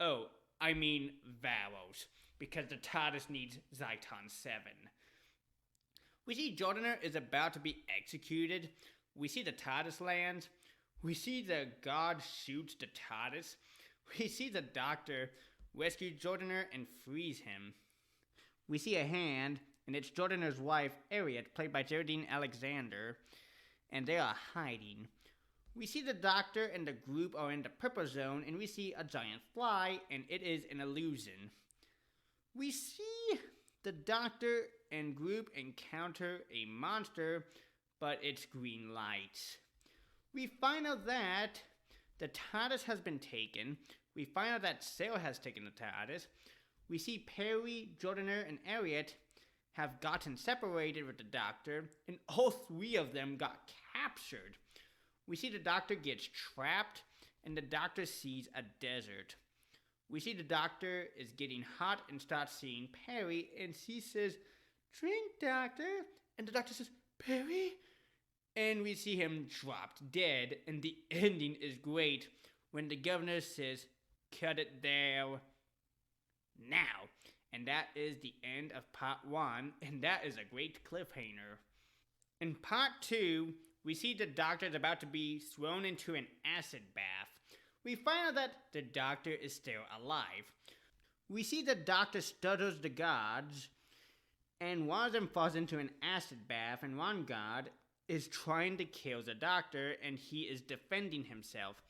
Oh, I mean Vowels, because the TARDIS needs Zyton 7. We see Jordana is about to be executed. We see the TARDIS lands. We see the god shoots the TARDIS. We see the Doctor rescue Jordana and frees him. We see a hand, and it's Jordana's wife, Ariat, played by Geraldine Alexander, and they are hiding. We see the Doctor and the group are in the purple zone, and we see a giant fly, and it is an illusion. We see the Doctor and group encounter a monster, but it's green lights. We find out that the TARDIS has been taken. We find out that Sale has taken the TARDIS. We see Perry, Jordana, and Ariat have gotten separated with the Doctor, and all three of them got captured. We see the Doctor gets trapped, and the Doctor sees a desert. We see the Doctor is getting hot and starts seeing Perry, and she says, "Drink, Doctor," and the Doctor says, "Perry?" And we see him dropped dead, and the ending is great when the Governor says, "Cut it there now." And that is the end of part 1, and that is a great cliffhanger. In part 2, we see the Doctor is about to be thrown into an acid bath. We find out that the Doctor is still alive. We see the Doctor stutters the gods, and one of them falls into an acid bath, and one god is trying to kill the Doctor, and he is defending himself.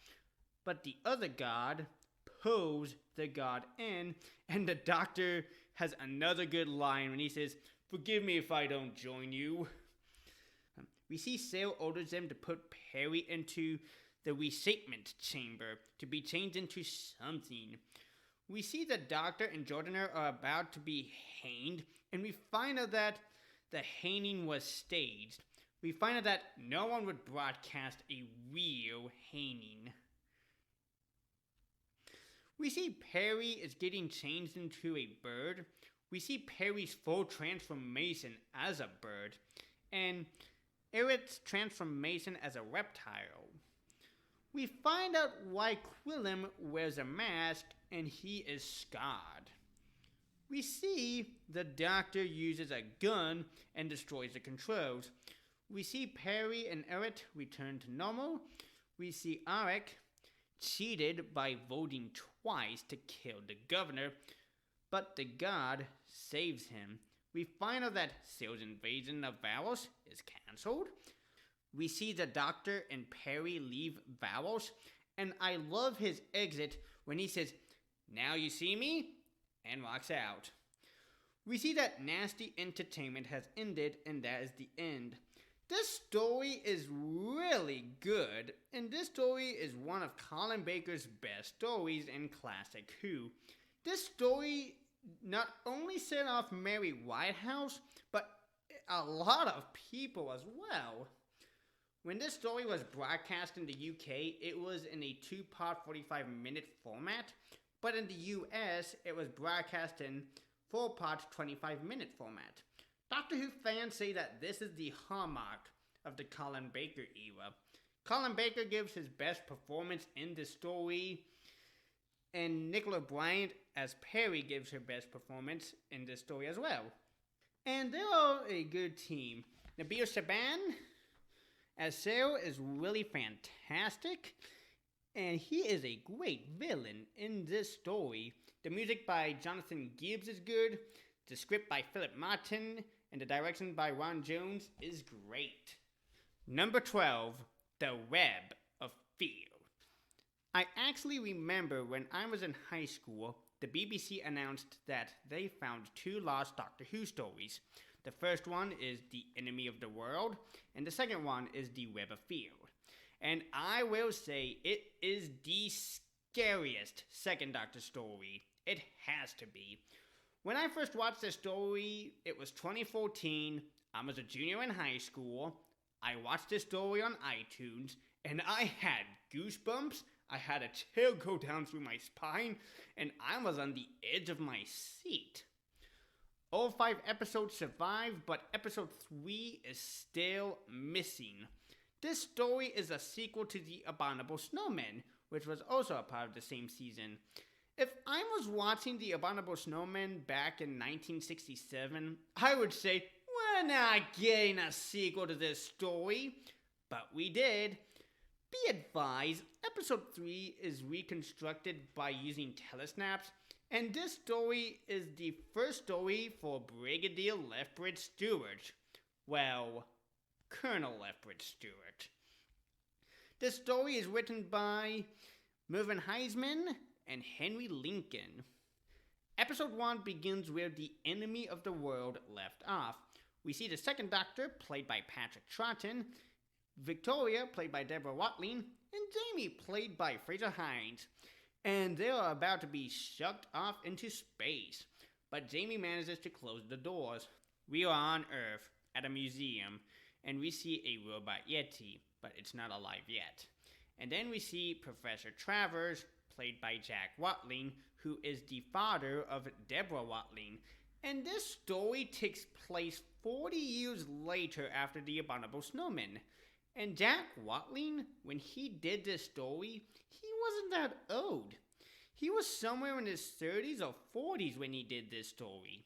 But the other god pulls the god in, and the Doctor has another good line when he says, "Forgive me if I don't join you." We see Sale orders them to put Perry into the reshapement chamber to be changed into something. We see the Doctor and Jordana are about to be hanged, and we find out that the hanging was staged. We find out that no one would broadcast a real hanging. We see Perry is getting changed into a bird. We see Perry's full transformation as a bird, and Eric's transformation as a reptile. We find out why Quillen wears a mask, and he is scarred. We see the Doctor uses a gun and destroys the controls. We see Perry and Eric return to normal. We see Arik cheated by voting twice to kill the Governor, but the god saves him. We find out that Sale's invasion of Vowels is cancelled. We see the Doctor and Perry leave Vowels, and I love his exit when he says, "Now you see me," and walks out. We see that nasty entertainment has ended, and that is the end. This story is really good, and this story is one of Colin Baker's best stories in classic Who. This story not only set off Mary Whitehouse, but a lot of people as well. When this story was broadcast in the UK, it was in a 2-part 45-minute format, but in the US, it was broadcast in 4-part 25-minute format. Doctor Who fans say that this is the hallmark of the Colin Baker era. Colin Baker gives his best performance in the story, and Nicola Bryant as Perry gives her best performance in this story as well. And they are a good team. Nabil Shaban as Cyril is really fantastic, and he is a great villain in this story. The music by Jonathan Gibbs is good, the script by Philip Martin, and the direction by Ron Jones is great. Number 12, The Web of Fear. I actually remember when I was in high school, the BBC announced that they found 2 lost Doctor Who stories. The first one is The Enemy of the World, and the second one is The Web of Fear. And I will say it is the scariest second Doctor story. It has to be. When I first watched this story, it was 2014. I was a junior in high school. I watched this story on iTunes, and I had goosebumps. I had a chill go down through my spine, and I was on the edge of my seat. All 5 episodes survived, but episode 3 is still missing. This story is a sequel to The Abominable Snowmen, which was also a part of the same season. If I was watching The Abominable Snowmen back in 1967, I would say, we're not getting a sequel to this story. But we did. Be advised, episode 3 is reconstructed by using telesnaps, and this story is the first story for Brigadier Lethbridge Stewart. Well, Colonel Lethbridge Stewart. This story is written by Mervyn Heisman and Henry Lincoln. Episode 1 begins where the Enemy of the World left off. We see the second Doctor, played by Patrick Troughton, Victoria, played by Deborah Watling, and Jamie, played by Fraser Hines. And they are about to be shucked off into space. But Jamie manages to close the doors. We are on Earth, at a museum, and we see a robot Yeti, but it's not alive yet. And then we see Professor Travers, played by Jack Watling, who is the father of Deborah Watling. And this story takes place 40 years later after The Abominable Snowmen. And Jack Watling, when he did this story, he wasn't that old. He was somewhere in his 30s or 40s when he did this story.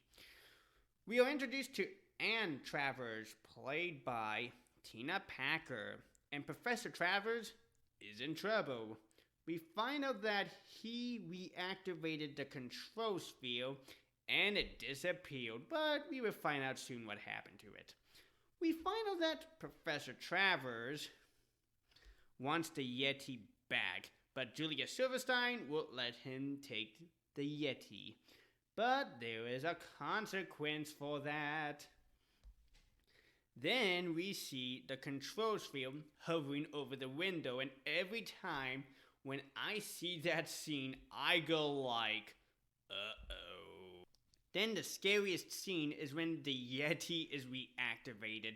We are introduced to Anne Travers, played by Tina Packer. And Professor Travers is in trouble. We find out that he reactivated the control sphere and it disappeared, but we will find out soon what happened to it. We find out that Professor Travers wants the Yeti back, but Julia Silverstein won't let him take the Yeti. But there is a consequence for that. Then we see the control sphere hovering over the window, and every time when I see that scene, I go like, uh-oh. Then the scariest scene is when the Yeti is reactivated,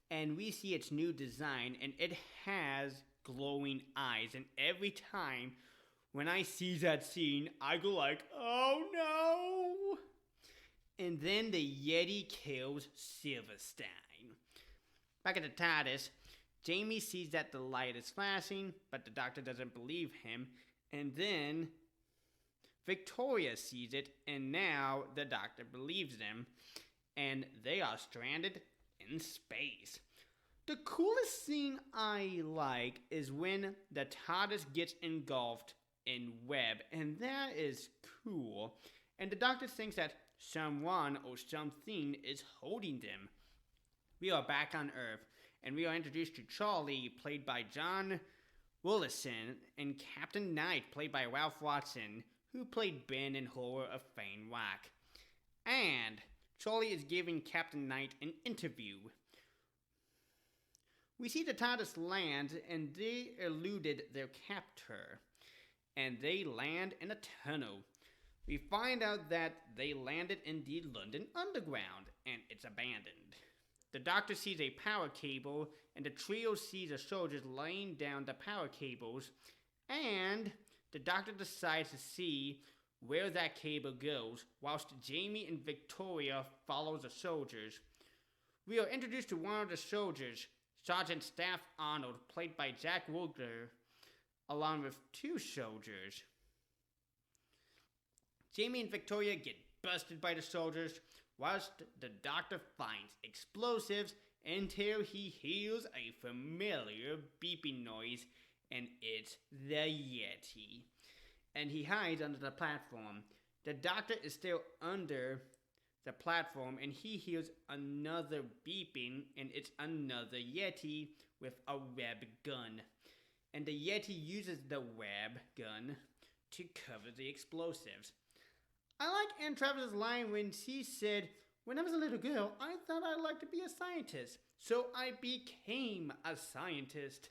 and we see its new design, and it has glowing eyes, and every time when I see that scene, I go like, oh no! And then the Yeti kills Silverstein. Back at the TARDIS, Jamie sees that the light is flashing, but the Doctor doesn't believe him, and then Victoria sees it, and now the Doctor believes them, and they are stranded in space. The coolest scene I like is when the TARDIS gets engulfed in web, and that is cool, and the Doctor thinks that someone or something is holding them. We are back on Earth, and we are introduced to Charlie, played by John Willison, and Captain Knight, played by Ralph Watson, who played Ben in Horror of Fain Whack. And Charlie is giving Captain Knight an interview. We see the TARDIS land, and they eluded their captor, and they land in a tunnel. We find out that they landed in the London Underground, and it's abandoned. the Doctor sees a power cable, and the trio sees the soldiers laying down the power cables, and the Doctor decides to see where that cable goes, whilst Jamie and Victoria follows the soldiers. We are introduced to one of the soldiers, Sergeant Staff Arnold, played by Jack Wogler, along with two soldiers. Jamie and Victoria get busted by the soldiers, whilst the Doctor finds explosives until he hears a familiar beeping noise, and it's the Yeti. And he hides under the platform. The Doctor is still under the platform, and he hears another beeping, and it's another Yeti with a web gun. And the Yeti uses the web gun to cover the explosives. I like Anne Travis's line when she said, "When I was a little girl, I thought I'd like to be a scientist, so I became a scientist."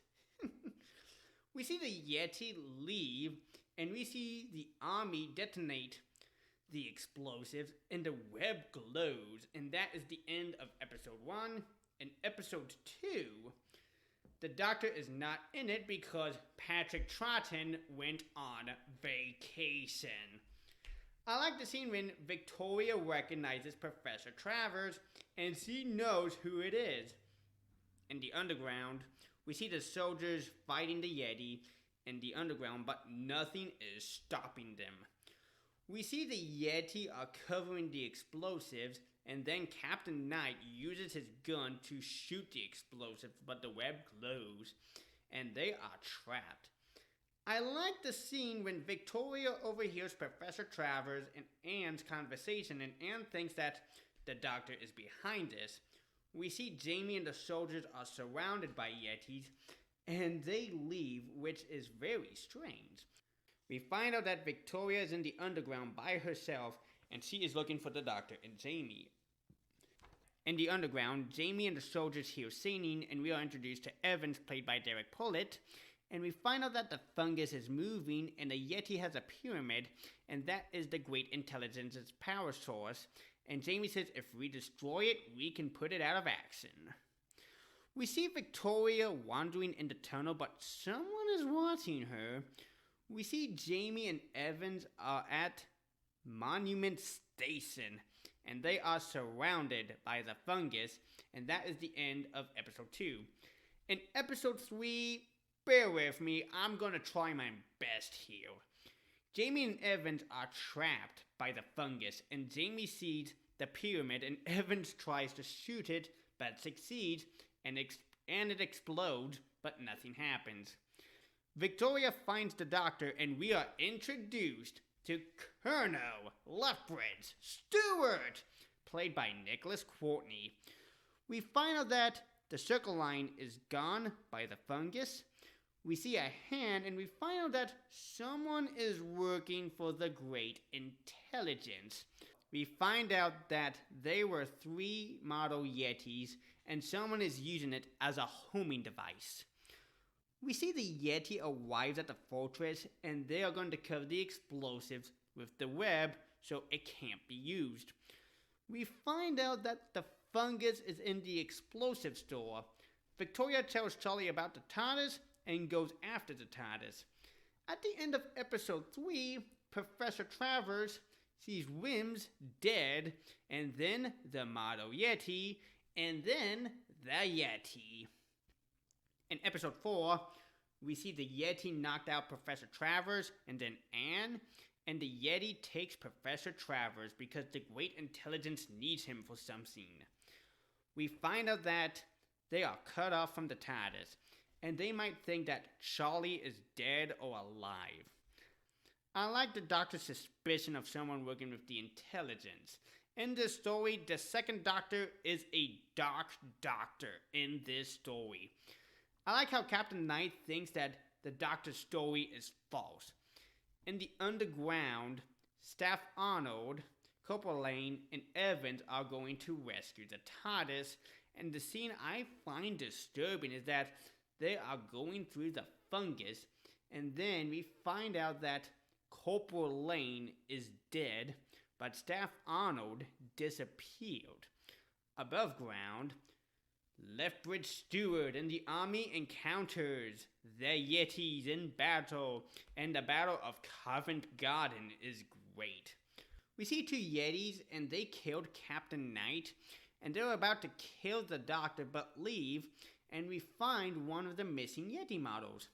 We see the Yeti leave, and we see the army detonate the explosives, and the web glows, and that is the end of episode 1. In episode 2, the Doctor is not in it because Patrick Troughton went on vacation. I like the scene when Victoria recognizes Professor Travers, and she knows who it is. In the underground, we see the soldiers fighting the Yeti in the underground, but nothing is stopping them. We see the Yeti are covering the explosives, and then Captain Knight uses his gun to shoot the explosives, but the web glows, and they are trapped. I like the scene when Victoria overhears Professor Travers and Anne's conversation, and Anne thinks that the Doctor is behind this. We see Jamie and the soldiers are surrounded by Yetis, and they leave, which is very strange. We find out that Victoria is in the underground by herself, and she is looking for the Doctor and Jamie. In the underground, Jamie and the soldiers hear singing, and we are introduced to Evans, played by Derek Pullitt, and we find out that the fungus is moving, and the Yeti has a pyramid, and that is the Great Intelligence's power source, and Jamie says if we destroy it, we can put it out of action. We see Victoria wandering in the tunnel, but someone is watching her. We see Jamie and Evans are at Monument Station, and they are surrounded by the fungus, and that is the end of episode 2. In episode 3, bear with me, I'm gonna try my best here. Jamie and Evans are trapped by the fungus, and Jamie sees the pyramid, and Evans tries to shoot it, but succeeds, and it explodes, but nothing happens. Victoria finds the Doctor, and we are introduced to Colonel Lethbridge Stewart, played by Nicholas Courtney. We find out that the circle line is gone by the fungus. We see a hand, and we find out that someone is working for the Great Intelligence. We find out that they were 3 model Yetis, and someone is using it as a homing device. We see the Yeti arrives at the fortress, and they are going to cover the explosives with the web so it can't be used. We find out that the fungus is in the explosive store. Victoria tells Charlie about the TARDIS and goes after the TARDIS. At the end of episode 3, Professor Travers sees Wims dead, and then the model Yeti, and then the Yeti. In episode 4, we see the Yeti knocked out Professor Travers and then Anne, and the Yeti takes Professor Travers because the Great Intelligence needs him for something. We find out that they are cut off from the TARDIS, and they might think that Charlie is dead or alive. I like the Doctor's suspicion of someone working with the Intelligence. In this story, the second Doctor is a dark Doctor in this story. I like how Captain Knight thinks that the Doctor's story is false. In the underground, Staff Arnold, Corporal Lane, and Evans are going to rescue the TARDIS, and the scene I find disturbing is that they are going through the fungus, and then we find out that Corporal Lane is dead, but Staff Arnold disappeared. Above ground, Lethbridge Steward and the army encounters the Yetis in battle, and the Battle of Covent Garden is great. We see two Yetis, and they killed Captain Knight, and they're about to kill the Doctor but leave, and we find one of the missing Yeti models.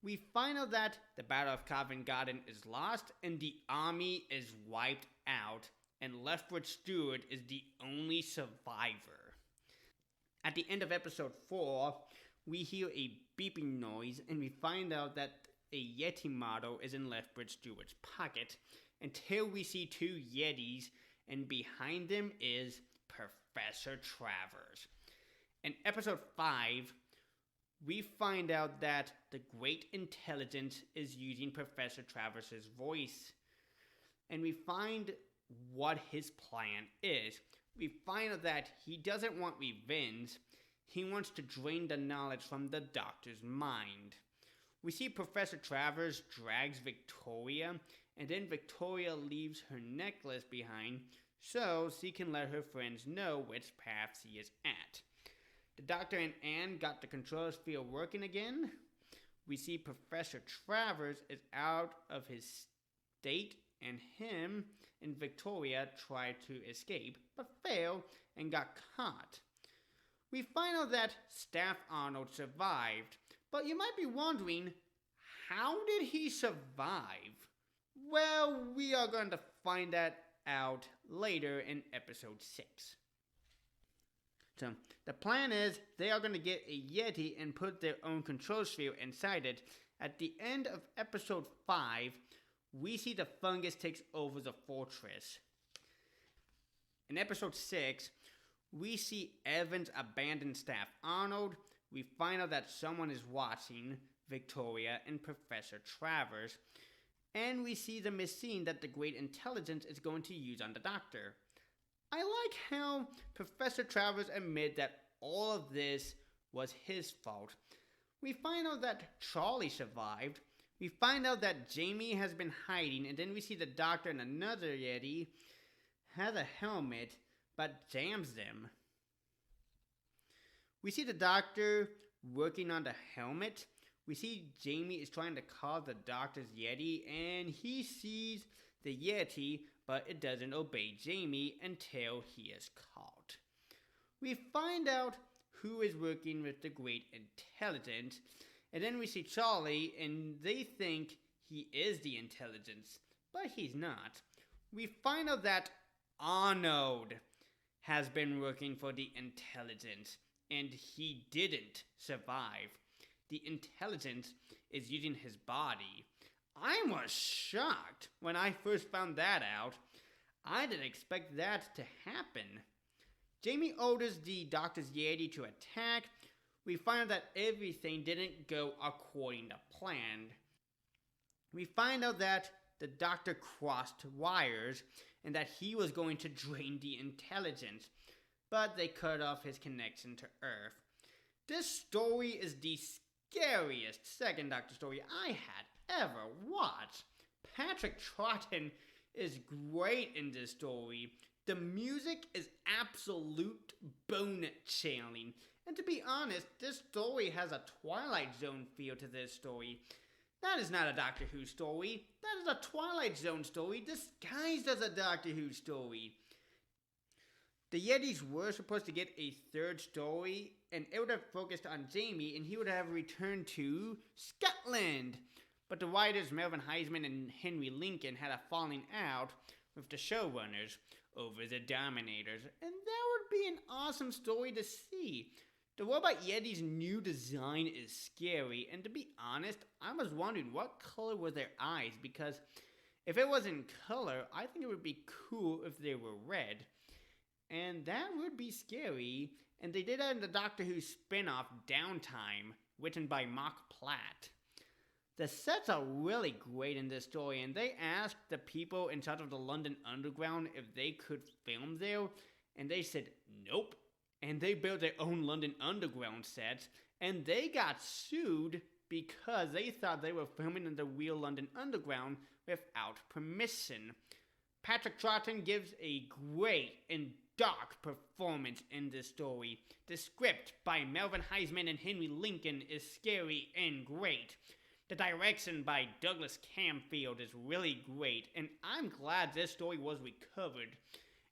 We find out that the Battle of Covent Garden is lost, and the army is wiped out, and Lethbridge Steward is the only survivor. At the end of episode 4, we hear a beeping noise, and we find out that a Yeti model is in Lethbridge Steward's pocket, until we see two Yetis, and behind them is Professor Travers. In episode 5, we find out that the Great Intelligence is using Professor Travers' voice, and we find what his plan is. We find out that he doesn't want revenge. He wants to drain the knowledge from the Doctor's mind. We see Professor Travers drags Victoria, and then Victoria leaves her necklace behind so she can let her friends know which path she is at. The Doctor and Anne got the control sphere working again. We see Professor Travers is out of his state, and him and Victoria try to escape, but fail and got caught. We find out that Staff Arnold survived, but you might be wondering, how did he survive? Well, we are going to find that out later in episode 6. So, the plan is they are going to get a Yeti and put their own control sphere inside it. At the end of episode 5, we see the fungus takes over the fortress. In episode 6, we see Evans abandon Staff Arnold. We find out that someone is watching Victoria and Professor Travers. And we see the machine that the Great Intelligence is going to use on the Doctor. I like how Professor Travers admits that all of this was his fault. We find out that Charlie survived. We find out that Jamie has been hiding, and then we see the Doctor and another Yeti has a helmet, but jams them. We see the Doctor working on the helmet. We see Jamie is trying to call the Doctor's Yeti, and he sees the Yeti, but it doesn't obey Jamie until he is caught. We find out who is working with the Great Intelligence, and then we see Charlie, and they think he is the Intelligence, but he's not. We find out that Arnold has been working for the Intelligence, and he didn't survive. The Intelligence is using his body. I was shocked when I first found that out. I didn't expect that to happen. Jamie orders the Doctor's Yeti to attack. We find out that everything didn't go according to plan. We find out that the Doctor crossed wires and that he was going to drain the Intelligence, but they cut off his connection to Earth. This story is the scariest second Doctor story I had ever watched. Patrick Troughton is great in this story. The music is absolute bone-chilling. And to be honest, this story has a Twilight Zone feel to this story. That is not a Doctor Who story. That is a Twilight Zone story disguised as a Doctor Who story. The Yetis were supposed to get a third story, and it would have focused on Jamie, and he would have returned to Scotland. But the writers Melvin Heisman and Henry Lincoln had a falling out with the showrunners over the Dominators, and that would be an awesome story to see. The Robot Yeti's new design is scary, and to be honest, I was wondering what color were their eyes, because if it was in color, I think it would be cool if they were red. And that would be scary, and they did that in the Doctor Who spin-off Downtime, written by Mark Platt. The sets are really great in this story, and they asked the people in charge of the London Underground if they could film there, and they said nope. And they built their own London Underground sets, and they got sued because they thought they were filming in the real London Underground without permission. Patrick Troughton gives a great and dark performance in this story. The script by Melvin Heisman and Henry Lincoln is scary and great. The direction by Douglas Camfield is really great, and I'm glad this story was recovered.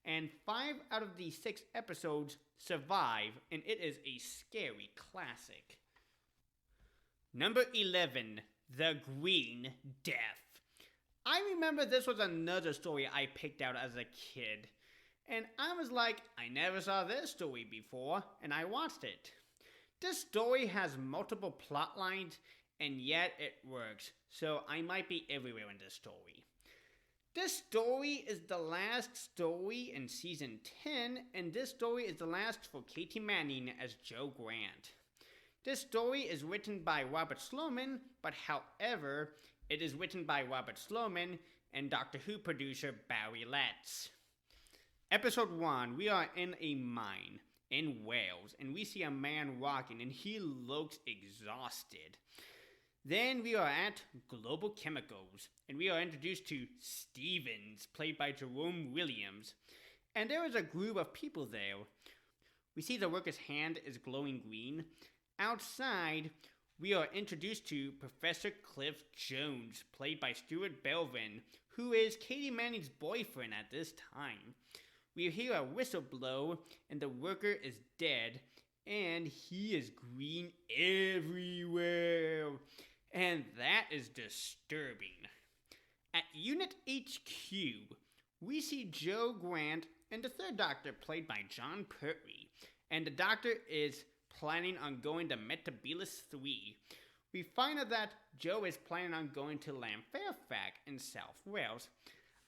And 5 out of the 6 episodes survive, and it is a scary classic. Number 11, The Green Death. I remember this was another story I picked out as a kid, and I was like, I never saw this story before, and I watched it. This story has multiple plot lines, and yet it works, so I might be everywhere in this story. This story is the last story in Season 10, and this story is the last for Katie Manning as Jo Grant. This story is written by Robert Sloman, but however, it is written by Robert Sloman and Doctor Who producer Barry Letts. Episode 1, we are in a mine in Wales, and we see a man walking, and he looks exhausted. Then we are at Global Chemicals, and we are introduced to Stevens, played by Jerome Williams. And there is a group of people there. We see the worker's hand is glowing green. Outside, we are introduced to Professor Cliff Jones, played by Stuart Belvin, who is Katie Manning's boyfriend at this time. We hear a whistle blow, and the worker is dead, and he is green everywhere. And that is disturbing. At Unit HQ, we see Jo Grant and the third Doctor, played by John Pertwee, and the Doctor is planning on going to Metebelis 3. We find out that Jo is planning on going to Llanfairpwllgwyngyllgogerychwraig in South Wales.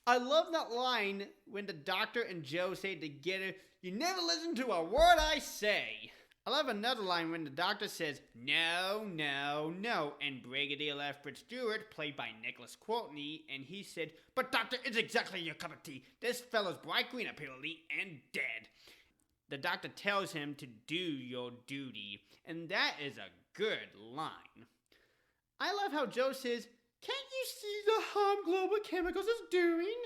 I love that line when the Doctor and Jo say together, "You never listen to a word I say." I love another line when the Doctor says, "No, no, no," and Brigadier Lethbridge Stewart, played by Nicholas Courtney, and he said, "But Doctor, it's exactly your cup of tea. This fellow's bright green apparently and dead." The Doctor tells him to do your duty, and that is a good line. I love how Jo says, "Can't you see the harm Global Chemicals is doing?"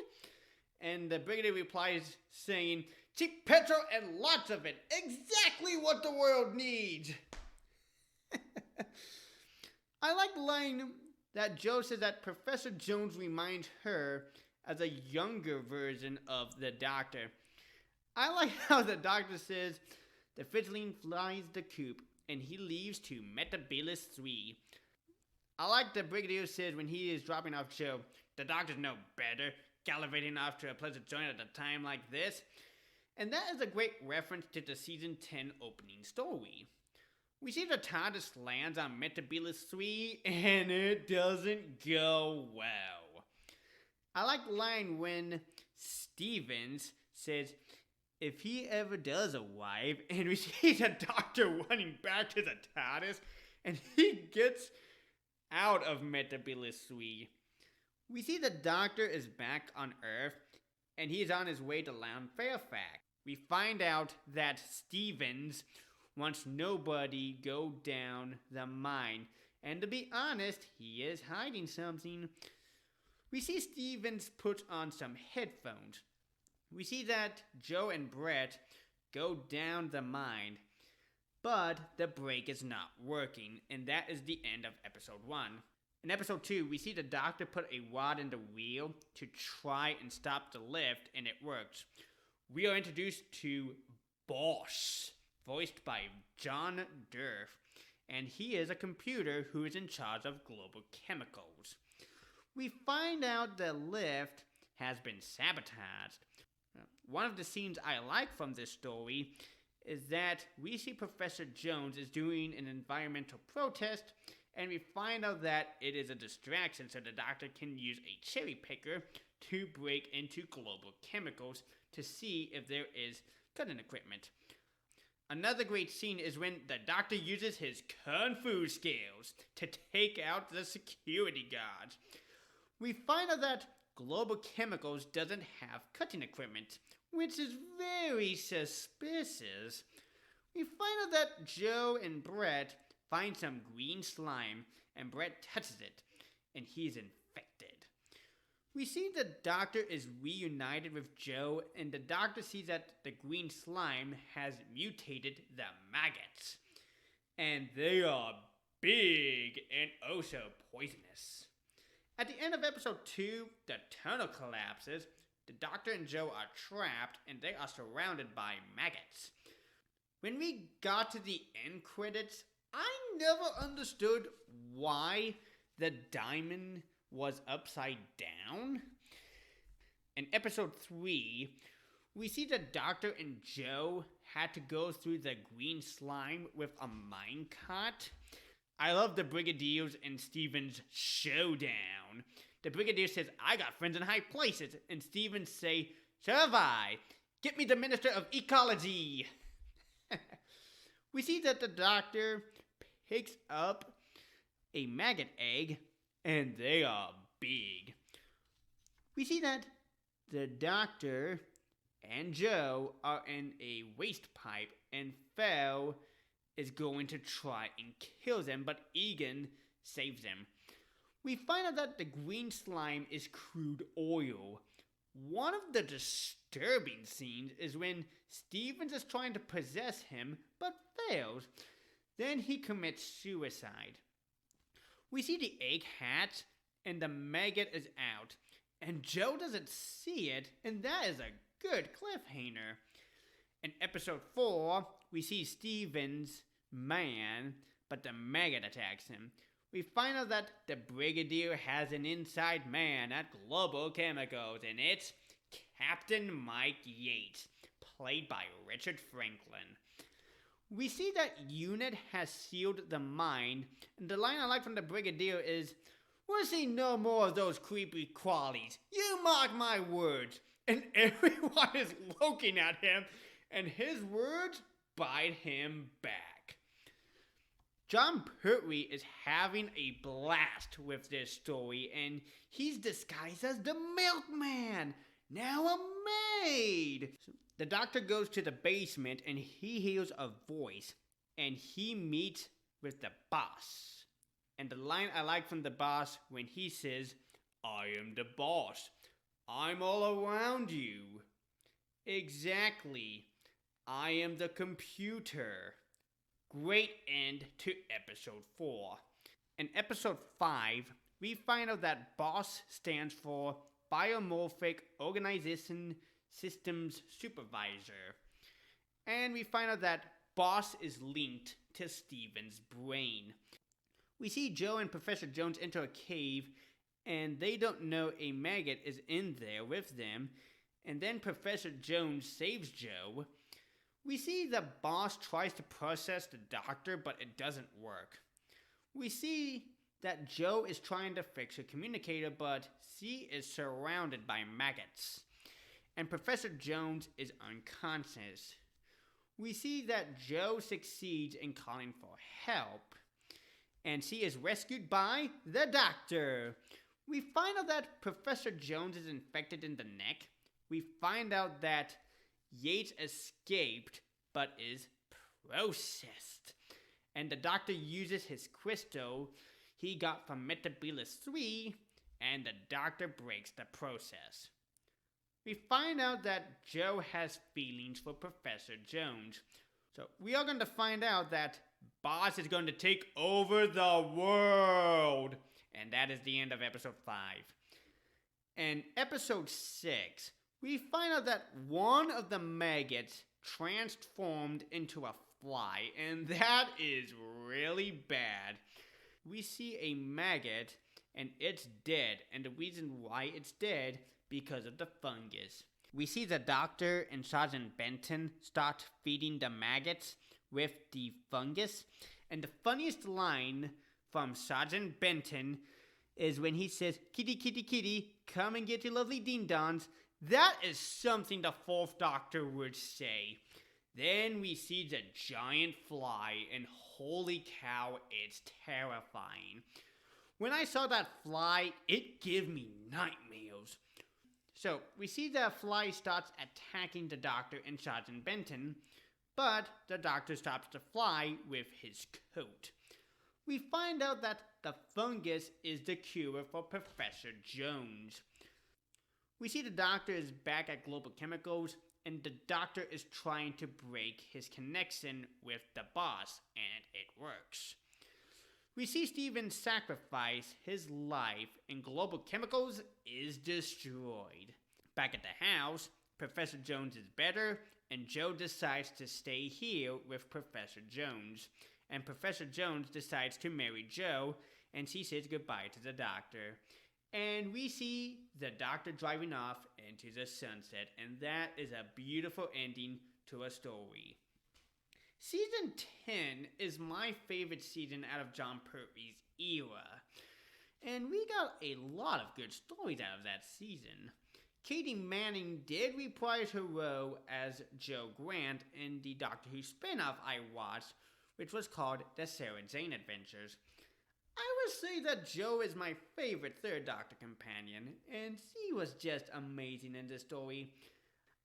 And the Brigadier replies saying, "Cheap petrol and lots of it. Exactly what the world needs." I like the line that Jo says that Professor Jones reminds her as a younger version of the Doctor. I like how the Doctor says the Fledgling flies the coop and he leaves to Metebelis 3. I like the Brigadier says when he is dropping off Jo, "The Doctors know better, gallivanting off to a pleasant joint at a time like this." And that is a great reference to the Season 10 opening story. We see the TARDIS lands on Metebelis 3, and it doesn't go well. I like the line when Stevens says, if he ever does arrive, and we see the Doctor running back to the TARDIS, and he gets out of Metebelis 3. We see the Doctor is back on Earth, and he is on his way to Llanfairpwllgwyngyllgogerychwraig. We find out that Stevens wants nobody go down the mine, and to be honest, he is hiding something. We see Stevens put on some headphones. We see that Jo and Brett go down the mine, but the brake is not working, and that is the end of episode 1. In episode 2, we see the Doctor put a rod in the wheel to try and stop the lift, and it works. We are introduced to Boss, voiced by John Durf, and he is a computer who is in charge of Global Chemicals. We find out the lift has been sabotaged. One of the scenes I like from this story is that we see Professor Jones is doing an environmental protest, and we find out that it is a distraction so the Doctor can use a cherry picker to break into Global Chemicals to see if there is cutting equipment. Another great scene is when the Doctor uses his kung fu skills to take out the security guards. We find out that Global Chemicals doesn't have cutting equipment, which is very suspicious. We find out that Jo and Brett find some green slime, and Brett touches it, and he's infected. We see the Doctor is reunited with Joe, and the Doctor sees that the green slime has mutated the maggots. And they are big and oh so poisonous. At the end of episode 2, the tunnel collapses, the Doctor and Joe are trapped, and they are surrounded by maggots. When we got to the end credits, I never understood why the diamond was upside down. In episode 3, we see the Doctor and Joe had to go through the green slime with a minecart. I love the Brigadiers and Steven's showdown. The Brigadier says, "I got friends in high places," and Stevens say, "So have I. Get me the Minister of Ecology." We see that the Doctor picks up a maggot egg, and they are big. We see that the Doctor and Joe are in a waste pipe, and Phil is going to try and kill them, but Egan saves them. We find out that the green slime is crude oil. One of the disturbing scenes is when Stevens is trying to possess him, but fails. Then he commits suicide. We see the egg hatch, and the maggot is out, and Joe doesn't see it, and that is a good cliffhanger. In episode 4, we see Stevens' man, but the maggot attacks him. We find out that the Brigadier has an inside man at Global Chemicals, and it's Captain Mike Yates, played by Richard Franklin. We see that Unit has sealed the mine, and the line I like from the Brigadier is, "We'll see no more of those creepy crawlies. You mark my words." And everyone is looking at him, and his words bite him back. John Pertwee is having a blast with this story, and he's disguised as the Milkman, now a maid. The Doctor goes to the basement, and he hears a voice, and he meets with the boss. And the line I like from the boss when he says, "I am the boss. I'm all around you." Exactly. I am the computer. Great end to episode 4. In episode 5, we find out that BOSS stands for Biomorphic Organization Systems Supervisor. And we find out that BOSS is linked to Steven's brain. We see Joe and Professor Jones enter a cave, and they don't know a maggot is in there with them, and then Professor Jones saves Joe. We see the boss tries to process the Doctor, but it doesn't work. We see that Joe is trying to fix a communicator, but she is surrounded by maggots, and Professor Jones is unconscious. We see that Joe succeeds in calling for help, and she is rescued by the Doctor. We find out that Professor Jones is infected in the neck. We find out that Yates escaped, but is processed. And the Doctor uses his crystal he got from Metebelis 3, and the Doctor breaks the process. We find out that Joe has feelings for Professor Jones. So we are going to find out that Boss is going to take over the world. And that is the end of episode 5. In episode 6, we find out that one of the maggots transformed into a fly, and that is really bad. We see a maggot, and it's dead, and the reason why it's dead, because of the fungus. We see the Doctor and Sergeant Benton start feeding the maggots with the fungus, and the funniest line from Sergeant Benton is when he says, "Kitty, kitty, kitty, come and get your lovely ding-dongs." That is something the 4th Doctor would say. Then we see the giant fly, and holy cow, it's terrifying. When I saw that fly, it gave me nightmares. So, we see the fly starts attacking the Doctor and Sergeant Benton, but the Doctor stops the fly with his coat. We find out that the fungus is the cure for Professor Jones. We see the Doctor is back at Global Chemicals, and the Doctor is trying to break his connection with the boss, and it works. We see Steven sacrifice his life, and Global Chemicals is destroyed. Back at the house, Professor Jones is better, and Joe decides to stay here with Professor Jones. And Professor Jones decides to marry Joe, and she says goodbye to the Doctor. And we see the Doctor driving off into the sunset, and that is a beautiful ending to a story. Season 10 is my favorite season out of John Pertwee's era, and we got a lot of good stories out of that season. Katie Manning did reprise her role as Jo Grant in the Doctor Who spin-off I watched, which was called The Sarah Jane Adventures. I would say that Jo is my favorite Third Doctor companion, and she was just amazing in this story.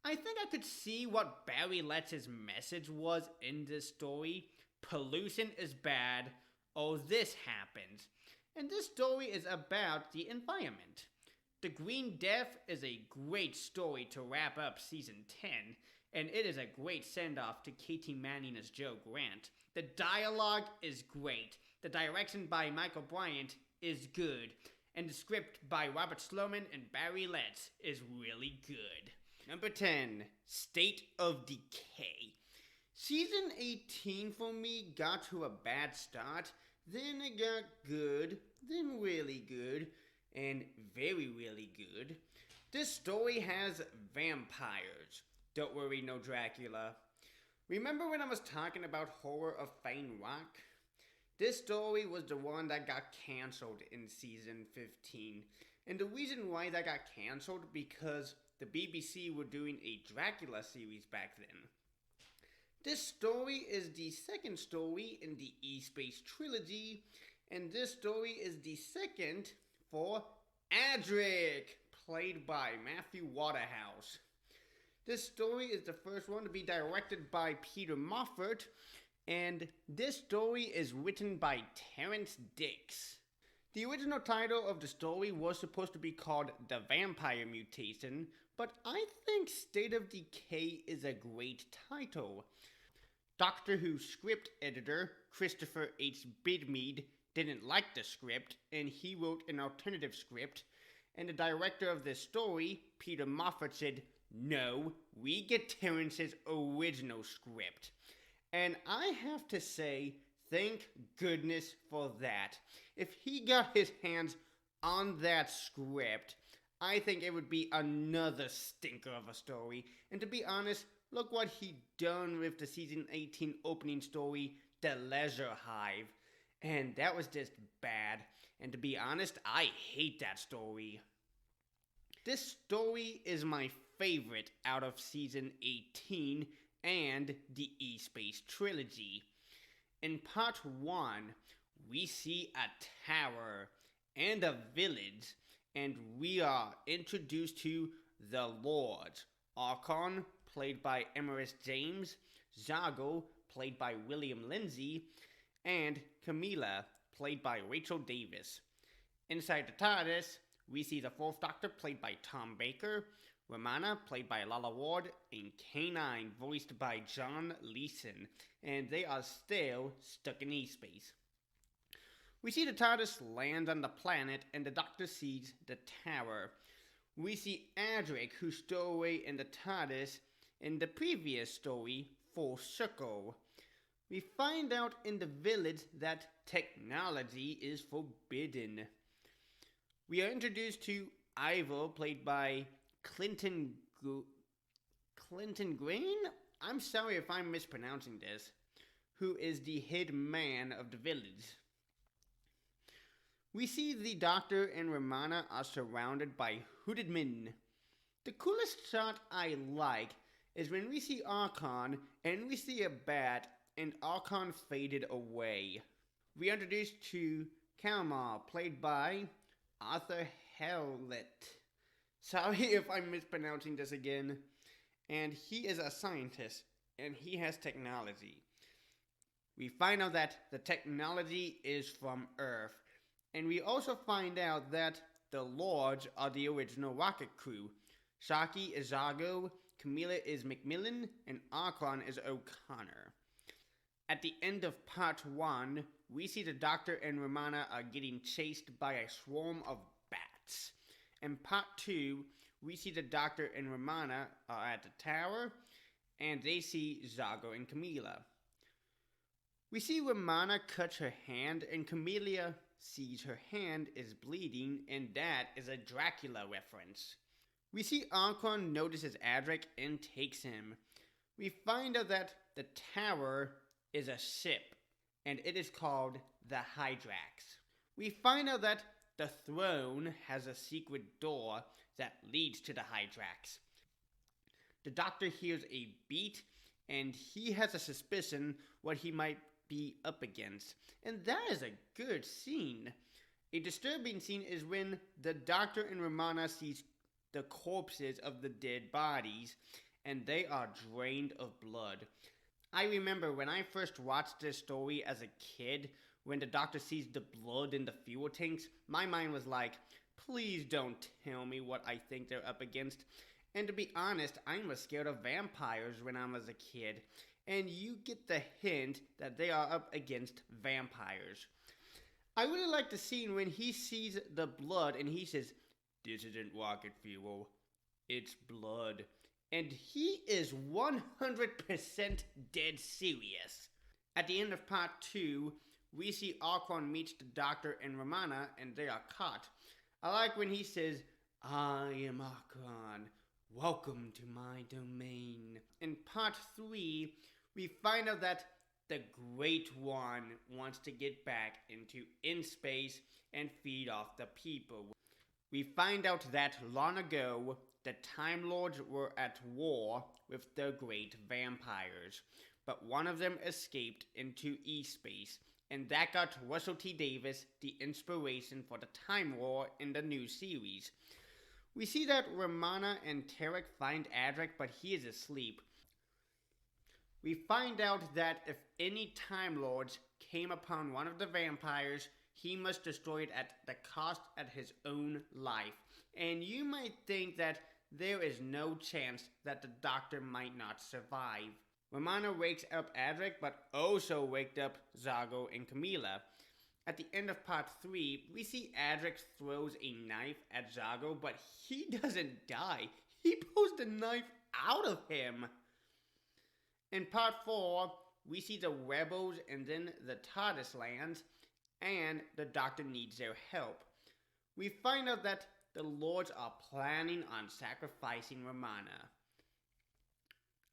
I think I could see what Barry Letts' message was in this story. Pollution is bad. Oh, this happens. And this story is about the environment. The Green Death is a great story to wrap up season 10, and it is a great send-off to Katie Manning as Jo Grant. The dialogue is great. The direction by Michael Bryant is good. And the script by Robert Sloman and Barry Letts is really good. Number 10, State of Decay. Season 18 for me got to a bad start, then it got good, then really good, and very, really good. This story has vampires. Don't worry, no Dracula. Remember when I was talking about Horror of Feign Rock? This story was the one that got cancelled in season 15. And the reason why that got cancelled because the BBC were doing a Dracula series back then. This story is the second story in the E-Space trilogy, and this story is the second for Adric, played by Matthew Waterhouse. This story is the first one to be directed by Peter Moffat, and this story is written by Terrence Dicks. The original title of the story was supposed to be called The Vampire Mutation, but I think State of Decay is a great title. Doctor Who script editor Christopher H. Bidmead didn't like the script, and he wrote an alternative script, and the director of this story, Peter Moffat, said, "No, we get Terrence's original script." And I have to say, thank goodness for that. If he got his hands on that script, I think it would be another stinker of a story. And to be honest, look what he done with the season 18 opening story, The Leisure Hive. And that was just bad. And to be honest, I hate that story. This story is my favorite out of season 18 and the E-Space trilogy. In part 1, we see a tower and a village, and we are introduced to the Lords. Archon, played by Emerus James, Zago, played by William Lindsay, and Camilla, played by Rachel Davis. Inside the TARDIS, we see the Fourth Doctor, played by Tom Baker, Romana, played by Lala Ward, and K9, voiced by John Leeson, and they are still stuck in E-Space. We see the TARDIS land on the planet, and the Doctor sees the tower. We see Adric, who stowed away in the TARDIS in the previous story, Full Circle. We find out in the village that technology is forbidden. We are introduced to Ivor, played by Clinton Green? I'm sorry if I'm mispronouncing this. Who is the head man of the village. We see the Doctor and Romana are surrounded by hooded men. The coolest shot I like is when we see Archon and we see a bat and Archon faded away. We are introduced to Kalmar, played by Arthur Hewlett. Sorry if I'm mispronouncing this again. And he is a scientist, and he has technology. We find out that the technology is from Earth. And we also find out that the Lords are the original rocket crew. Saki is Zago, Camilla is Macmillan, and Archon is O'Connor. At the end of part 1, we see the Doctor and Romana are getting chased by a swarm of bats. In part 2, we see the Doctor and Romana are at the tower, and they see Zago and Camilla. We see Romana cut her hand, and Camilla sees her hand is bleeding, and that is a Dracula reference. We see Archon notices Adric and takes him. We find out that the tower is a ship, and it is called the Hydrax. We find out that the throne has a secret door that leads to the Hydrax. The Doctor hears a beat, and he has a suspicion what he might be up against, and that is a good scene. A disturbing scene is when the Doctor and Romana sees the corpses of the dead bodies, and they are drained of blood. I remember when I first watched this story as a kid, when the Doctor sees the blood in the fuel tanks, my mind was like, please don't tell me what I think they're up against. And to be honest, I was scared of vampires when I was a kid, and you get the hint that they are up against vampires. I really like the scene when he sees the blood and he says, "This isn't rocket fuel, it's blood." And he is 100% dead serious. At the end of part 2, we see Archon meets the Doctor and Romana, and they are caught. I like when he says, "I am Archon. Welcome to my domain." In part 3, we find out that the Great One wants to get back into in-space and feed off the people. We find out that long ago, the Time Lords were at war with the great vampires, but one of them escaped into E-space, and that got Russell T. Davies the inspiration for the Time War in the new series. We see that Romana and Tarek find Adric, but he is asleep. We find out that if any Time Lords came upon one of the vampires, he must destroy it at the cost of his own life. And you might think that there is no chance that the Doctor might not survive. Romana wakes up Adric, but also waked up Zago and Camilla. At the end of part 3, we see Adric throws a knife at Zago, but he doesn't die. He pulls the knife out of him. In part 4, we see the rebels and then the TARDIS lands, and the Doctor needs their help. We find out that the Lords are planning on sacrificing Romana.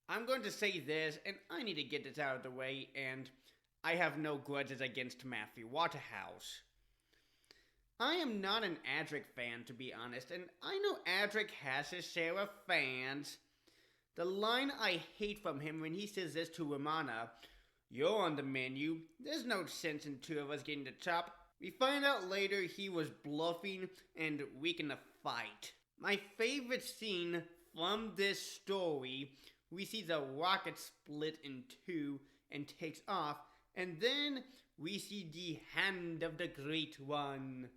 I'm going to say this, and I need to get this out of the way, and I have no grudges against Matthew Waterhouse. I am not an Adric fan, to be honest, and I know Adric has his share of fans. The line I hate from him when he says this to Romana, "You're on the menu, there's no sense in two of us getting the chop." We find out later he was bluffing and weakened the fight. My favorite scene from this story, we see the rocket split in two and takes off, and then we see the hand of the Great One.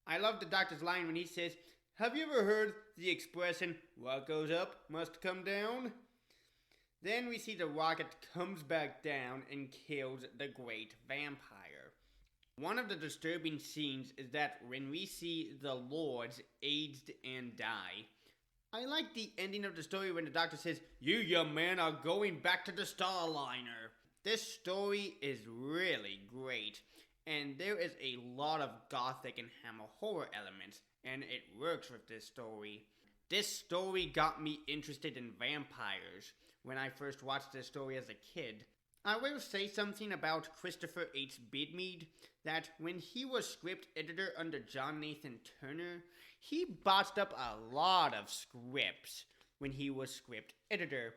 I love the Doctor's line when he says, "Have you ever heard the expression, what goes up must come down?" Then we see the rocket comes back down and kills the great vampire. One of the disturbing scenes is that when we see the Lords aged and die. I like the ending of the story when the Doctor says, "You young man are going back to the Starliner." This story is really great, and there is a lot of gothic and Hammer horror elements, and it works with this story. This story got me interested in vampires when I first watched this story as a kid. I will say something about Christopher H. Bidmead, that when he was script editor under John Nathan Turner, he botched up a lot of scripts when he was script editor.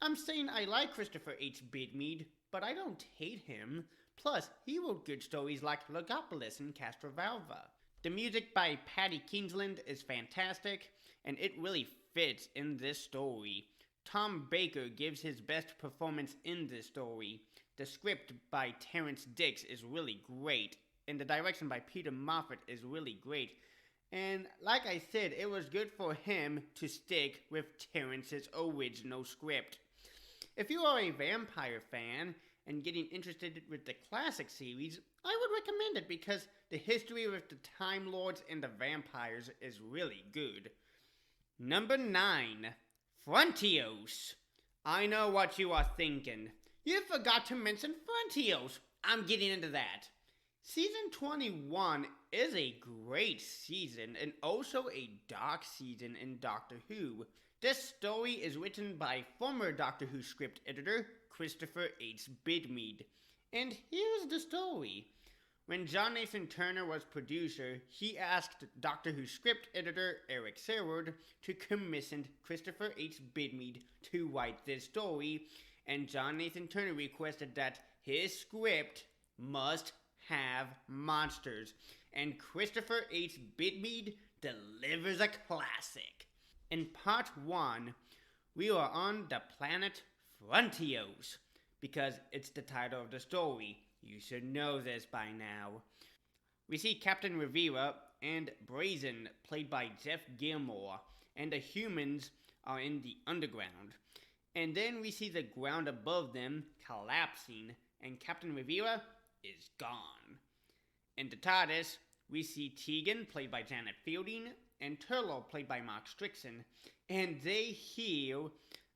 I'm saying I like Christopher H. Bidmead, but I don't hate him. Plus, he wrote good stories like Logopolis and Castrovalva. The music by Paddy Kingsland is fantastic, and it really fits in this story. Tom Baker gives his best performance in this story. The script by Terrence Dix is really great, and the direction by Peter Moffat is really great. And like I said, it was good for him to stick with Terrence's original script. If you are a vampire fan and getting interested with the classic series, I would recommend it because the history with the Time Lords and the vampires is really good. Number 9, Frontios. I know what you are thinking. You forgot to mention Frontios. I'm getting into that. Season 21 is a great season and also a dark season in Doctor Who. This story is written by former Doctor Who script editor Christopher H. Bidmead. And here's the story. When John Nathan Turner was producer, he asked Doctor Who script editor Eric Sherwood to commission Christopher H. Bidmead to write this story, and John Nathan Turner requested that his script must have monsters, and Christopher H. Bidmead delivers a classic. In part 1, we are on the planet Frontios, because it's the title of the story. You should know this by now. We see Captain Rivera and Brazen, played by Jeff Gilmore, and the humans are in the underground. And then we see the ground above them collapsing, and Captain Rivera is gone. In the TARDIS, we see Tegan, played by Janet Fielding, and Turlough, played by Mark Strickson, and they hear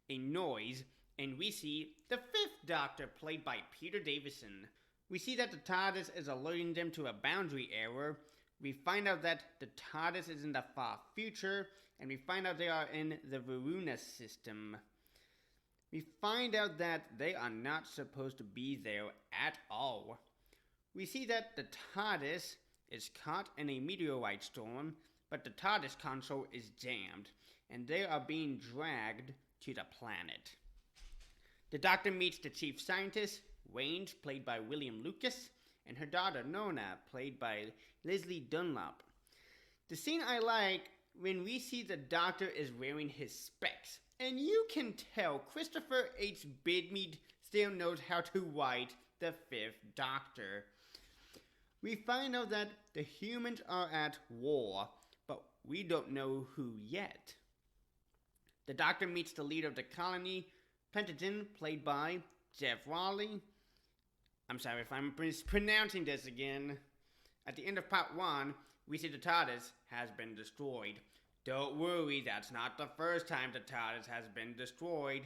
a noise, and we see the Fifth Doctor, played by Peter Davison. We see that the TARDIS is alerting them to a boundary error. We find out that the TARDIS is in the far future, and we find out they are in the Varuna system. We find out that they are not supposed to be there at all. We see that the TARDIS is caught in a meteorite storm, but the TARDIS console is jammed, and they are being dragged to the planet. The Doctor meets the chief scientist, Range, played by William Lucas, and her daughter, Nona, played by Leslie Dunlop. The scene I like when we see the Doctor is wearing his specs, and you can tell Christopher H. Bidmead still knows how to write the Fifth Doctor. We find out that the humans are at war, but we don't know who yet. The Doctor meets the leader of the colony, Pentagon, played by Jeff Raleigh. I'm sorry if I'm mispronouncing this again. At the end of part 1, we see the TARDIS has been destroyed. Don't worry, that's not the first time the TARDIS has been destroyed.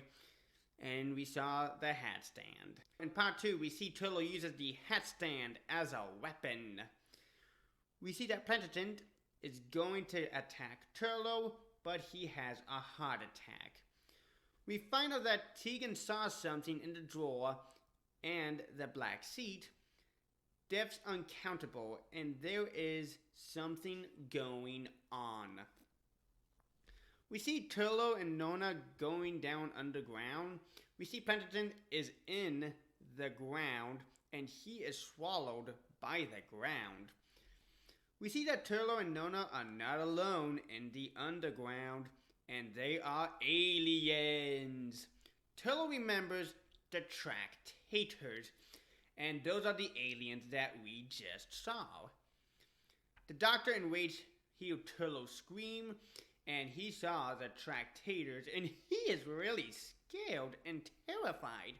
And we saw the hat stand. In part 2, we see Turlough uses the hat stand as a weapon. We see that Pentagon is going to attack Turlough, but he has a heart attack. We find out that Tegan saw something in the drawer and the black seat. Death's uncountable, and there is something going on. We see Turlough and Nona going down underground. We see Pentagon is in the ground, and he is swallowed by the ground. We see that Turlough and Nona are not alone in the underground, and they are aliens. Turlough remembers the Tractators, and those are the aliens that we just saw. The Doctor and Rage hear Turlough scream, and he saw the Tractators, and he is really scared and terrified.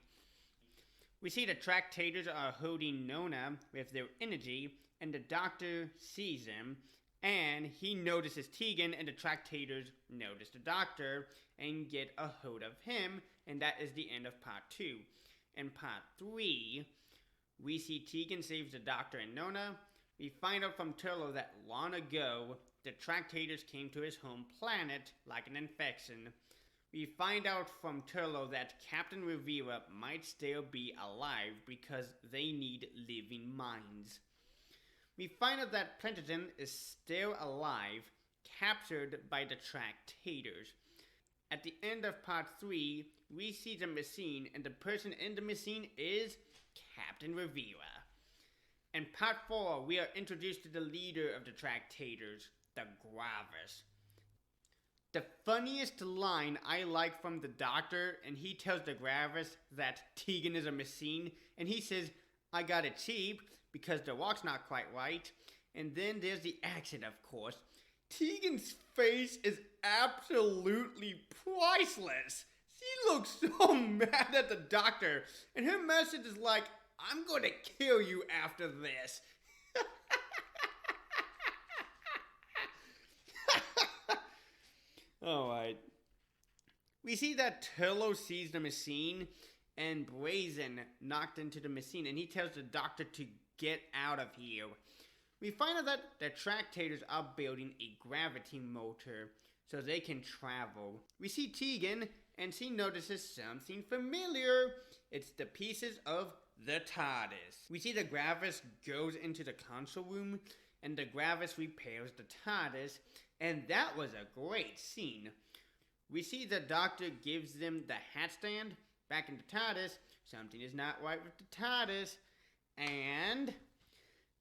We see the Tractators are holding Nona with their energy, and the Doctor sees them, and he notices Tegan, and the Tractators notice the Doctor and get a hold of him, and that is the end of part 2. In part 3, we see Tegan saves the Doctor and Nona. We find out from Turlough that long ago, the Tractators came to his home planet like an infection. We find out from Turlough that Captain Rivera might still be alive because they need living minds. We find out that Pentagon is still alive, captured by the Tractators. At the end of part 3, we see the machine, and the person in the machine is Captain Rivera. In part 4, we are introduced to the leader of the Tractators, the Gravis. The funniest line I like from the Doctor, and he tells the Gravis that Tegan is a machine, and he says, "I got it cheap because the walk's not quite right." And then there's the accent, of course. Tegan's face is absolutely priceless. She looks so mad at the doctor, and her message is like, I'm gonna kill you after this. Alright. We see that Turlo sees the machine and Brazen knocked into the machine, and he tells the doctor to get out of here. We find out that the Tractators are building a gravity motor so they can travel. We see Tegan, and she notices something familiar. It's the pieces of the TARDIS. We see the Gravis goes into the console room, and the Gravis repairs the TARDIS, and that was a great scene. We see the doctor gives them the hat stand back in the TARDIS. Something is not right with the TARDIS, and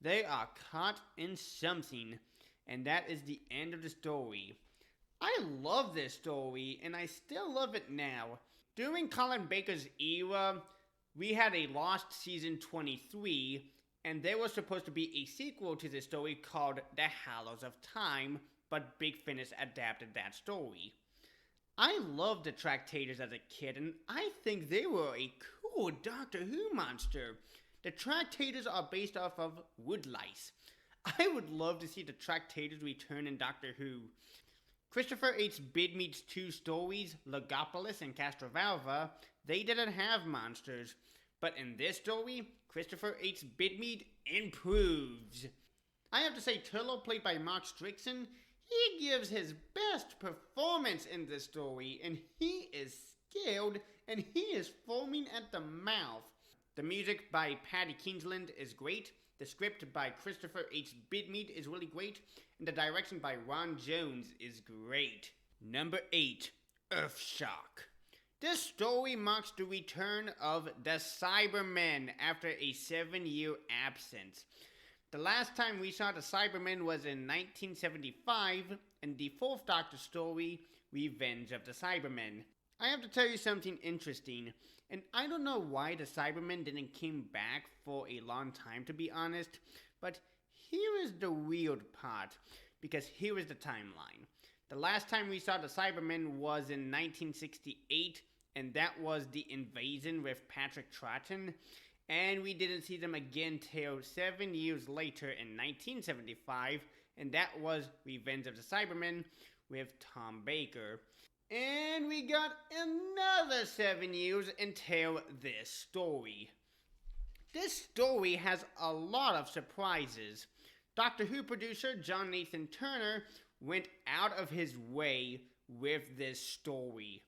they are caught in something, and that is the end of the story. I love this story, and I still love it now. During Colin Baker's era, we had a Lost Season 23, and there was supposed to be a sequel to this story called The Hallows of Time, but Big Finish adapted that story. I loved the Tractators as a kid, and I think they were a cool Doctor Who monster. The Tractators are based off of wood lice. I would love to see the Tractators return in Doctor Who. Christopher H. Bidmead's two stories, Logopolis and Castrovalva, they didn't have monsters. But in this story, Christopher H. Bidmead improves. I have to say, Turlo, played by Mark Strickson, he gives his best performance in this story, and he is skilled, and he is foaming at the mouth. The music by Paddy Kingsland is great, the script by Christopher H. Bidmead is really great, and the direction by Ron Jones is great. Number 8, Earthshock. This story marks the return of the Cybermen after a 7-year absence. The last time we saw the Cybermen was in 1975, in the 4th Doctor story, Revenge of the Cybermen. I have to tell you something interesting, and I don't know why the Cybermen didn't come back for a long time, to be honest, but here is the weird part, because here is the timeline. The last time we saw the Cybermen was in 1968, and that was the invasion with Patrick Troughton, and we didn't see them again till 7 years later in 1975, and that was Revenge of the Cybermen with Tom Baker. And we got another 7 years until this story. This story has a lot of surprises. Doctor Who producer John Nathan Turner went out of his way with this story.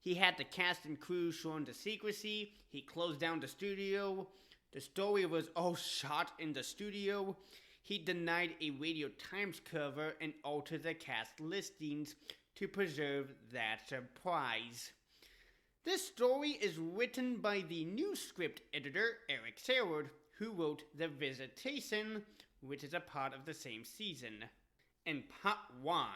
He had the cast and crew sworn to secrecy. He closed down the studio. The story was all shot in the studio. He denied a Radio Times cover and altered the cast listings to preserve that surprise. This story is written by the new script editor, Eric Sayward, who wrote The Visitation, which is a part of the same season. In part 1,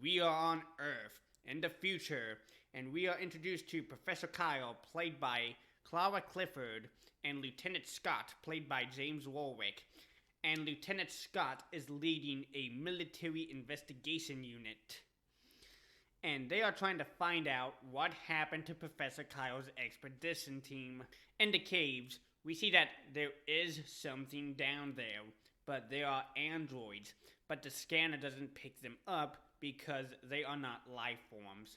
we are on Earth in the future, and we are introduced to Professor Kyle, played by Clara Clifford, and Lieutenant Scott, played by James Warwick. And Lieutenant Scott is leading a military investigation unit. And they are trying to find out what happened to Professor Kyle's expedition team. In the caves, we see that there is something down there, but there are androids, but the scanner doesn't pick them up because they are not life forms.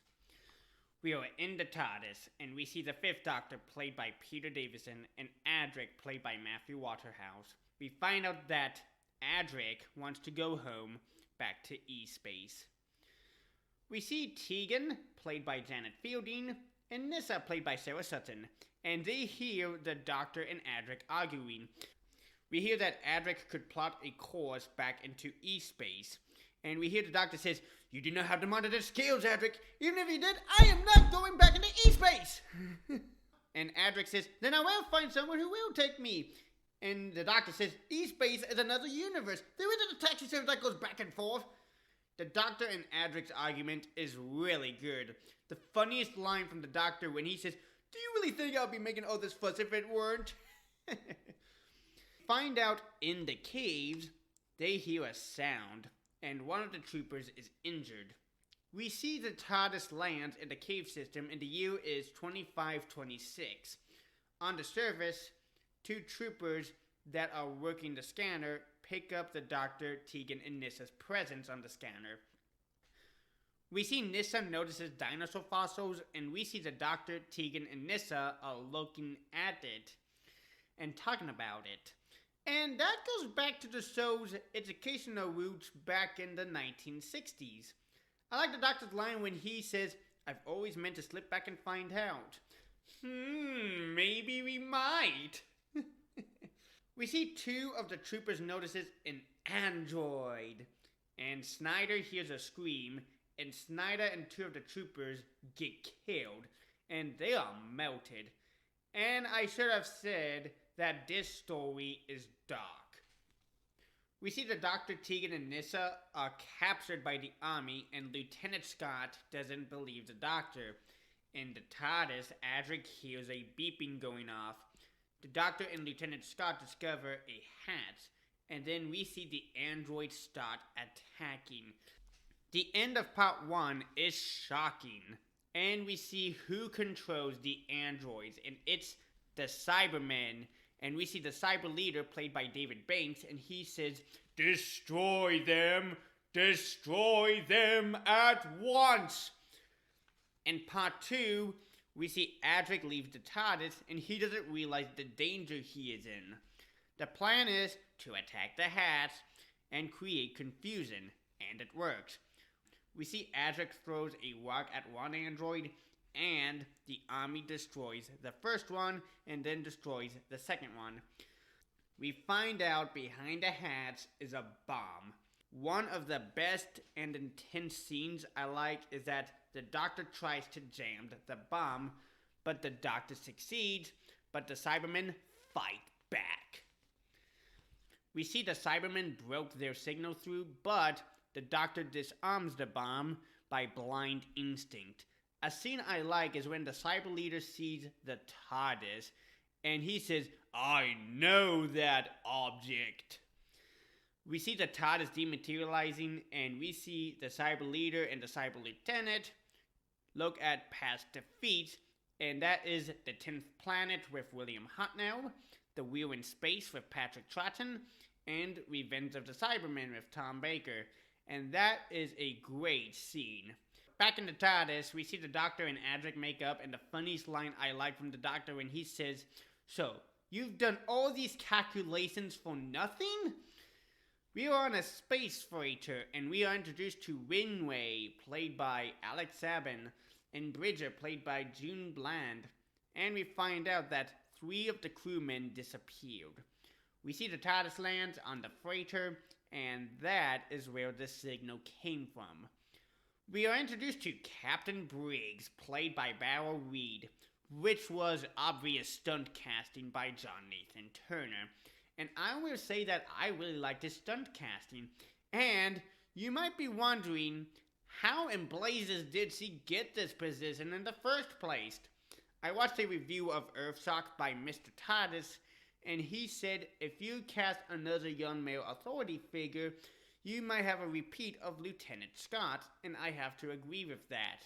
We are in the TARDIS, and we see the 5th Doctor, played by Peter Davison, and Adric, played by Matthew Waterhouse. We find out that Adric wants to go home, back to E-Space. We see Tegan, played by Janet Fielding, and Nyssa, played by Sarah Sutton, and they hear the Doctor and Adric arguing. We hear that Adric could plot a course back into E-Space, and we hear the Doctor says, "You do not have the monitor skills, Adric. Even if you did, I am not going back into E-Space." And Adric says, "Then I will find someone who will take me." And the Doctor says, "E-Space is another universe. There isn't a taxi service that goes back and forth." The Doctor and Adric's argument is really good. The funniest line from the Doctor when he says, "Do you really think I'll be making all this fuss if it weren't?" Find out in the caves, they hear a sound. and one of the troopers is injured. We see the TARDIS lands in the cave system, and the year is 2526. On the surface, two troopers that are working the scanner pick up the Doctor, Tegan, and Nissa's presence on the scanner. We see Nissa notices dinosaur fossils, and we see the Doctor, Tegan, and Nissa are looking at it and talking about it. And that goes back to the show's educational roots back in the 1960s. I like the Doctor's line when he says, "I've always meant to slip back and find out." Maybe we might. We see two of the troopers notices an android, and Snyder hears a scream, and Snyder and two of the troopers get killed, and they are melted. And I should have said that this story is dark. We see the Doctor, Tegan, and Nissa are captured by the army, and Lieutenant Scott doesn't believe the Doctor. In the TARDIS, Adric hears a beeping going off. The Doctor and Lieutenant Scott discover a hatch, and then we see the androids start attacking. The end of part 1 is shocking, and we see who controls the androids, and it's the Cybermen. And we see the cyber leader played by David Banks, and he says, destroy them at once." In part 2, we see Adric leave the TARDIS, and he doesn't realize the danger he is in. The plan is to attack the hatch and create confusion, and it works. We see Adric throws a rock at one android, and the army destroys the first one and then destroys the second one. We find out behind the hatch is a bomb. One of the best and intense scenes I like is that the Doctor tries to jam the bomb, but the Doctor succeeds, but the Cybermen fight back. We see the Cybermen broke their signal through, but the Doctor disarms the bomb by blind instinct. A scene I like is when the cyber leader sees the TARDIS, and he says, "I know that object." We see the TARDIS dematerializing, and we see the cyber leader and the cyber lieutenant look at past defeats, and that is the 10th Planet with William Hartnell, The Wheel in Space with Patrick Troughton, and Revenge of the Cybermen with Tom Baker, and that is a great scene. Back in the TARDIS, we see the Doctor and Adric make up, and the funniest line I like from the Doctor when he says, "So, you've done all these calculations for nothing?" We are on a space freighter, and we are introduced to Winway, played by Alex Sabin, and Bridger, played by June Bland, and we find out that 3 of the crewmen disappeared. We see the TARDIS lands on the freighter, and that is where the signal came from. We are introduced to Captain Briggs, played by Barrow Reed, which was obvious stunt casting by John Nathan Turner. And I will say that I really like this stunt casting. And you might be wondering, how in blazes did she get this position in the first place? I watched a review of Earthshock by Mr. TARDIS, and he said if you cast another young male authority figure, you might have a repeat of Lieutenant Scott, and I have to agree with that.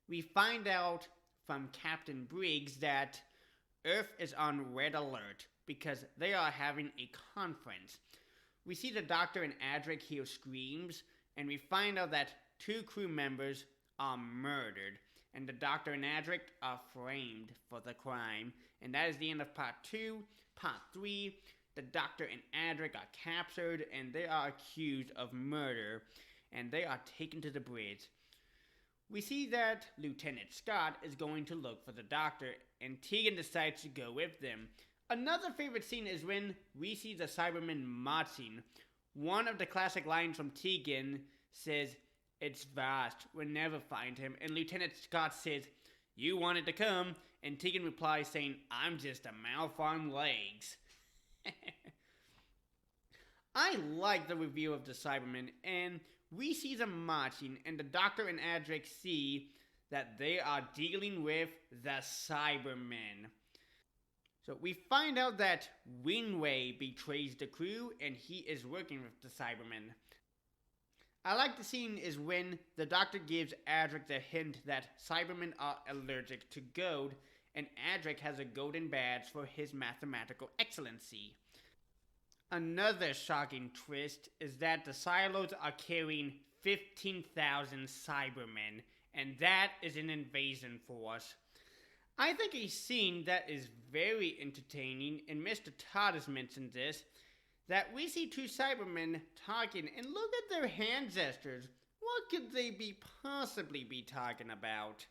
We find out from Captain Briggs that Earth is on red alert because they are having a conference. We see the Doctor and Adric hear screams, and we find out that 2 crew members are murdered, and the Doctor and Adric are framed for the crime. And that is the end of part 2. Part 3, the Doctor and Adric are captured, and they are accused of murder, and they are taken to the bridge. We see that Lieutenant Scott is going to look for the Doctor, and Tegan decides to go with them. Another favorite scene is when we see the Cybermen marching. One of the classic lines from Tegan says, "It's vast, we'll never find him," and Lieutenant Scott says, "You wanted to come," and Tegan replies saying, "I'm just a mouth on legs." I like the review of the Cybermen, and we see them marching, and the Doctor and Adric see that they are dealing with the Cybermen. So we find out that Winway betrays the crew, and he is working with the Cybermen. I like the scene is when the Doctor gives Adric the hint that Cybermen are allergic to gold, and Adric has a golden badge for his mathematical excellency. Another shocking twist is that the silos are carrying 15,000 Cybermen, and that is an invasion force. I think a scene that is very entertaining, and Mr. Todd mentioned this, that we see two Cybermen talking, and look at their hand gestures. What could they possibly be talking about?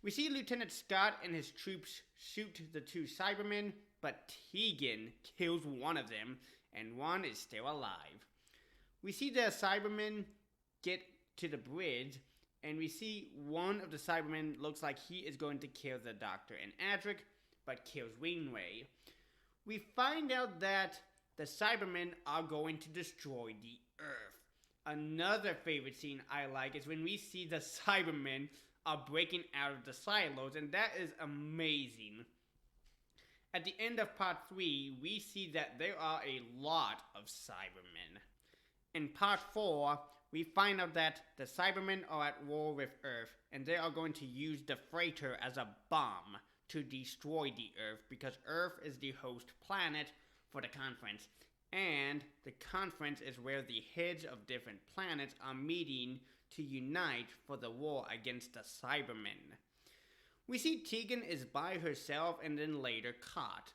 We see Lieutenant Scott and his troops shoot the two Cybermen, but Tegan kills one of them, and one is still alive. We see the Cybermen get to the bridge, and we see one of the Cybermen looks like he is going to kill the Doctor and Adric, but kills Wingway. We find out that the Cybermen are going to destroy the Earth. Another favorite scene I like is when we see the Cybermen are breaking out of the silos, and that is amazing. At the end of part 3, we see that there are a lot of Cybermen. In part 4, we find out that the Cybermen are at war with Earth, and they are going to use the freighter as a bomb to destroy the Earth, because Earth is the host planet for the conference, and the conference is where the heads of different planets are meeting to unite for the war against the Cybermen. We see Tegan is by herself and then later caught.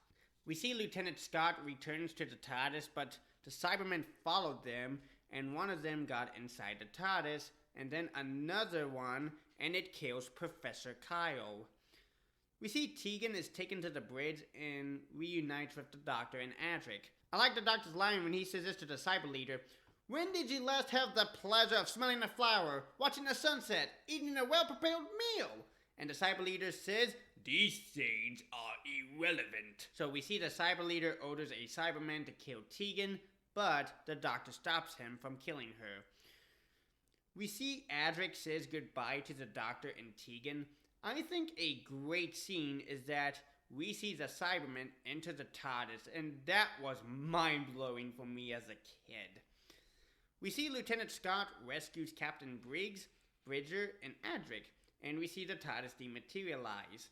We see Lieutenant Scott returns to the TARDIS, but the Cybermen followed them, and one of them got inside the TARDIS, and then another one, and it kills Professor Kyle. We see Tegan is taken to the bridge and reunites with the Doctor and Adric. I like the Doctor's line when he says this to the Cyber Leader. When did you last have the pleasure of smelling a flower, watching the sunset, eating a well-prepared meal? And the Cyber Leader says, these things are irrelevant. So we see the Cyber Leader orders a Cyberman to kill Tegan, but the Doctor stops him from killing her. We see Adric says goodbye to the Doctor and Tegan. I think a great scene is that we see the Cybermen enter the TARDIS, and that was mind-blowing for me as a kid. We see Lieutenant Scott rescues Captain Briggs, Bridger, and Adric, and we see the TARDIS dematerialize.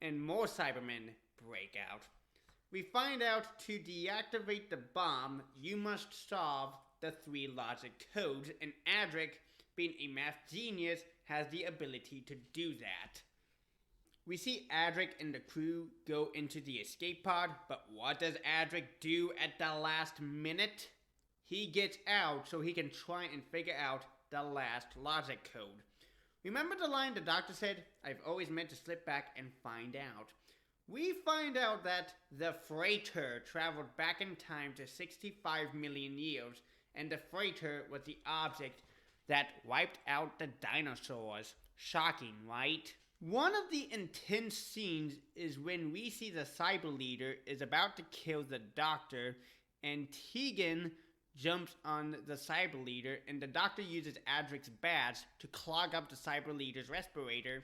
And more Cybermen break out. We find out to deactivate the bomb, you must solve the 3 logic codes, and Adric, being a math genius, has the ability to do that. We see Adric and the crew go into the escape pod, but what does Adric do at the last minute? He gets out so he can try and figure out the last logic code. Remember the line the Doctor said, I've always meant to slip back and find out. We find out that the freighter traveled back in time to 65 million years, and the freighter was the object that wiped out the dinosaurs. Shocking, right? One of the intense scenes is when we see the Cyber Leader is about to kill the Doctor, and Tegan jumps on the Cyber Leader, and the Doctor uses Adric's badge to clog up the Cyber Leader's respirator,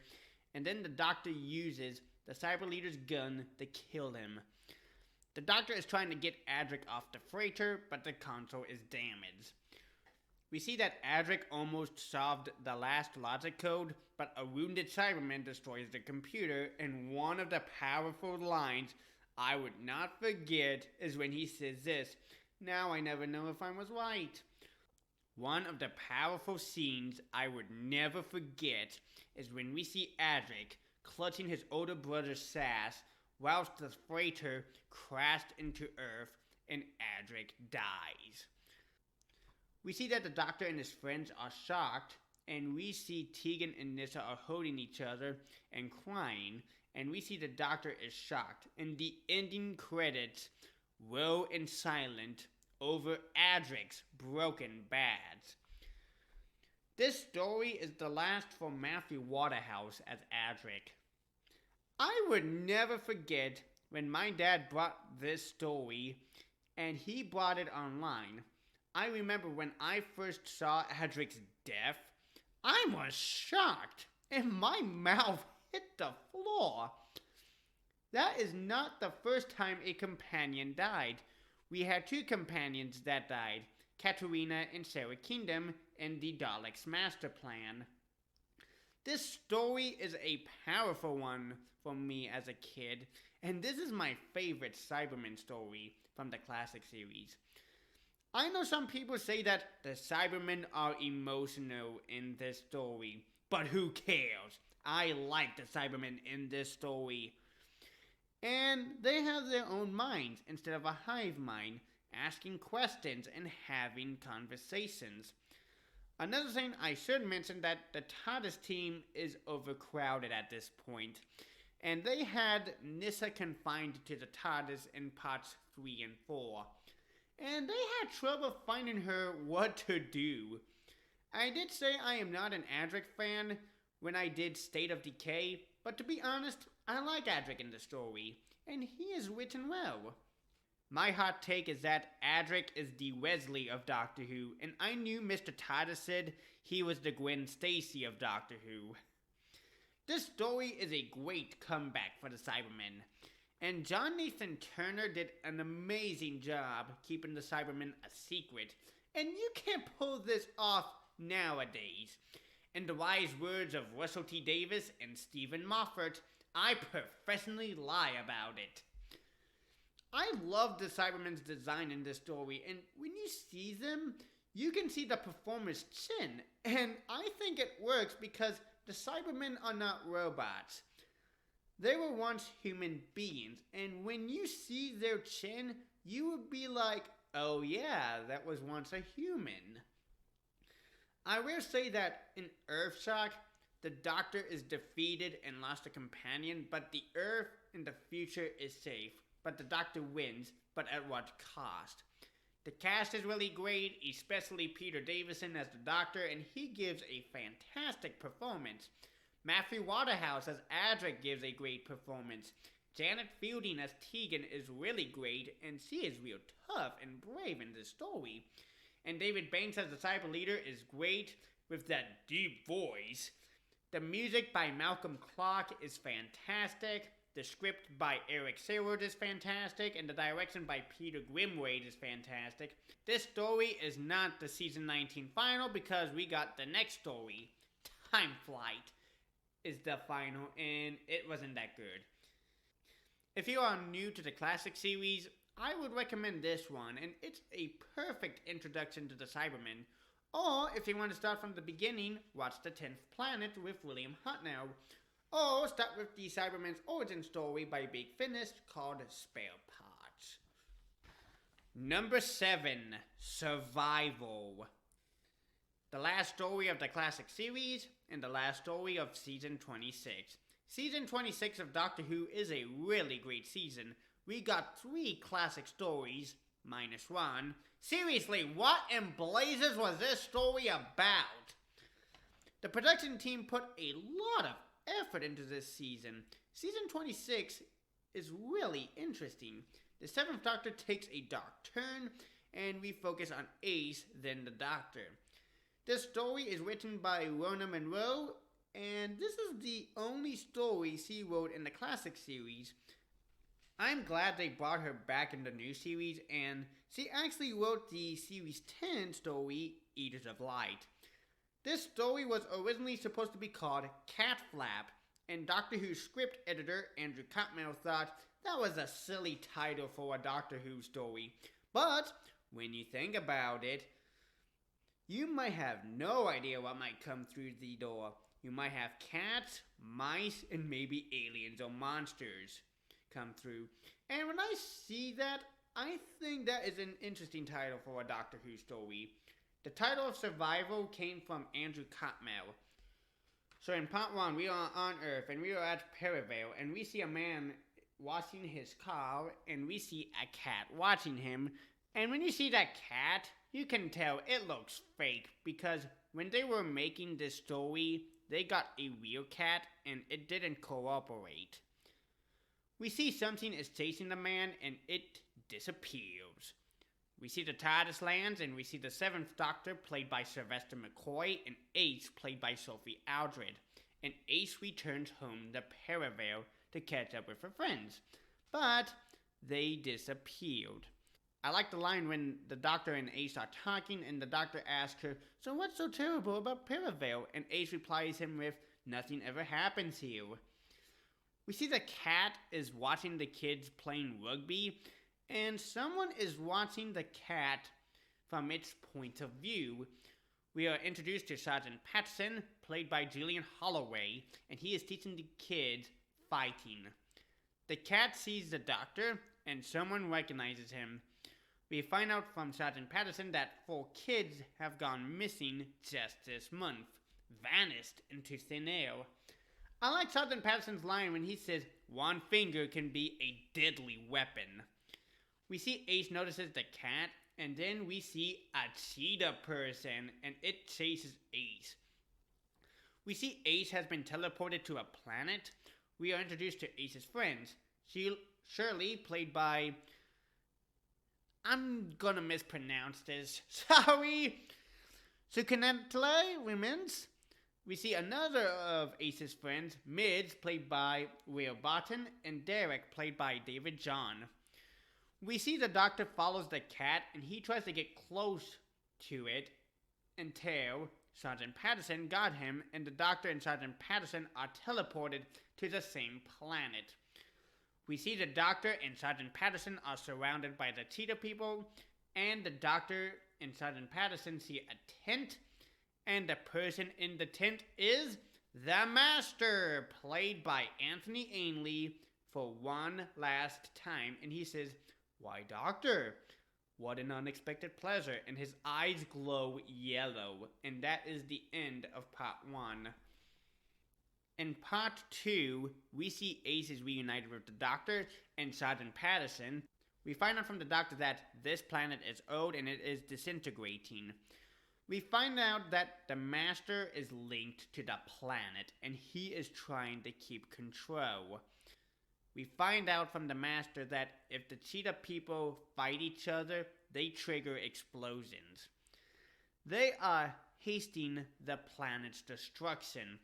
and then the Doctor uses the Cyber Leader's gun to kill him. The Doctor is trying to get Adric off the freighter, but the console is damaged. We see that Adric almost solved the last logic code, but a wounded Cyberman destroys the computer, and one of the powerful lines I would not forget is when he says this, now I never know if I was right. One of the powerful scenes I would never forget is when we see Adric clutching his older brother Sass whilst the freighter crashed into Earth and Adric dies. We see that the Doctor and his friends are shocked, and we see Tegan and Nyssa are holding each other and crying, and we see the Doctor is shocked, and the ending credits roll in silent over Adric's broken badge. This story is the last for Matthew Waterhouse as Adric. I would never forget when my dad brought this story, and he brought it online. I remember when I first saw Adric's death, I was shocked, and my mouth hit the floor. That is not the first time a companion died. We had 2 companions that died. Katarina and Sarah Kingdom, and the Daleks' master plan. This story is a powerful one for me as a kid, and this is my favorite Cybermen story from the classic series. I know some people say that the Cybermen are emotional in this story, but who cares? I like the Cybermen in this story. And they have their own minds instead of a hive mind, asking questions and having conversations. Another thing I should mention that the TARDIS team is overcrowded at this point, and they had Nyssa confined to the TARDIS in parts 3 and 4, and they had trouble finding her what to do. I did say I am not an Adric fan when I did State of Decay, but to be honest, I like Adric in the story, and he is written well. My hot take is that Adric is the Wesley of Doctor Who, and I knew Mr. TARDIS said he was the Gwen Stacy of Doctor Who. This story is a great comeback for the Cybermen, and John Nathan Turner did an amazing job keeping the Cybermen a secret, and you can't pull this off nowadays. In the wise words of Russell T. Davies and Stephen Moffat, I professionally lie about it. I love the Cybermen's design in this story, and when you see them, you can see the performer's chin, and I think it works because the Cybermen are not robots. They were once human beings, and when you see their chin, you would be like, oh yeah, that was once a human. I will say that in Earthshock, the Doctor is defeated and lost a companion, but the Earth in the future is safe. But the Doctor wins, but at what cost? The cast is really great, especially Peter Davison as the Doctor, and he gives a fantastic performance. Matthew Waterhouse as Adric gives a great performance. Janet Fielding as Tegan is really great, and she is real tough and brave in this story. And David Banks as the Cyber Leader is great, with that deep voice. The music by Malcolm Clarke is fantastic. The script by Eric Saward is fantastic, and the direction by Peter Grimwade is fantastic. This story is not the season 19 final because we got the next story. Time Flight is the final, and it wasn't that good. If you are new to the classic series, I would recommend this one, and it's a perfect introduction to the Cybermen. Or, if you want to start from the beginning, watch The 10th Planet with William Hartnell. Or start with the Cybermen's origin story by Big Finish called Spare Parts. Number 7. Survival. The last story of the classic series, and the last story of season 26. Season 26 of Doctor Who is a really great season. We got 3 classic stories, minus 1. Seriously, what in blazes was this story about? The production team put a lot of effort into this season. Season 26 is really interesting. The 7th Doctor takes a dark turn, and we focus on Ace, then the Doctor. This story is written by Rona Munro, and this is the only story she wrote in the classic series. I'm glad they brought her back in the new series, and she actually wrote the series 10 story, Eaters of Light. This story was originally supposed to be called Cat Flap, and Doctor Who's script editor Andrew Cotmel thought that was a silly title for a Doctor Who story. But when you think about it, you might have no idea what might come through the door. You might have cats, mice, and maybe aliens or monsters come through. And when I see that, I think that is an interesting title for a Doctor Who story. The title of Survival came from Andrew Cotmel. So in part 1, we are on Earth, and we are at Perivale, and we see a man washing his car, and we see a cat watching him. And when you see that cat, you can tell it looks fake, because when they were making this story, they got a real cat, and it didn't cooperate. We see something is chasing the man, and it disappears. We see the TARDIS lands, and we see the 7th Doctor, played by Sylvester McCoy, and Ace, played by Sophie Aldred. And Ace returns home to Perivale to catch up with her friends. But they disappeared. I like the line when the Doctor and Ace are talking and the Doctor asks her, "So what's so terrible about Paravel?" And Ace replies him with, "Nothing ever happens here." We see the cat is watching the kids playing rugby, and someone is watching the cat from its point of view. We are introduced to Sergeant Patterson, played by Julian Holloway, and he is teaching the kids fighting. The cat sees the Doctor, and someone recognizes him. We find out from Sergeant Patterson that 4 kids have gone missing just this month, vanished into thin air. I like Sergeant Patterson's line when he says, "One finger can be a deadly weapon." We see Ace notices the cat, and then we see a cheetah person, and it chases Ace. We see Ace has been teleported to a planet. We are introduced to Ace's friends. Shirley, played by... I'm gonna mispronounce this. Sorry! Sukanantle Women's. We see another of Ace's friends, Mids, played by Will Barton, and Derek, played by David John. We see the Doctor follows the cat, and he tries to get close to it until Sergeant Patterson got him, and the Doctor and Sergeant Patterson are teleported to the same planet. We see the Doctor and Sergeant Patterson are surrounded by the cheetah people, and the Doctor and Sergeant Patterson see a tent, and the person in the tent is the Master, played by Anthony Ainley for one last time, and he says, "Why, Doctor? What an unexpected pleasure," and his eyes glow yellow, and that is the end of part 1. In part 2, we see Ace is reunited with the Doctor and Sergeant Patterson. We find out from the Doctor that this planet is old and it is disintegrating. We find out that the Master is linked to the planet and he is trying to keep control. We find out from the Master that if the cheetah people fight each other, they trigger explosions. They are hasting the planet's destruction.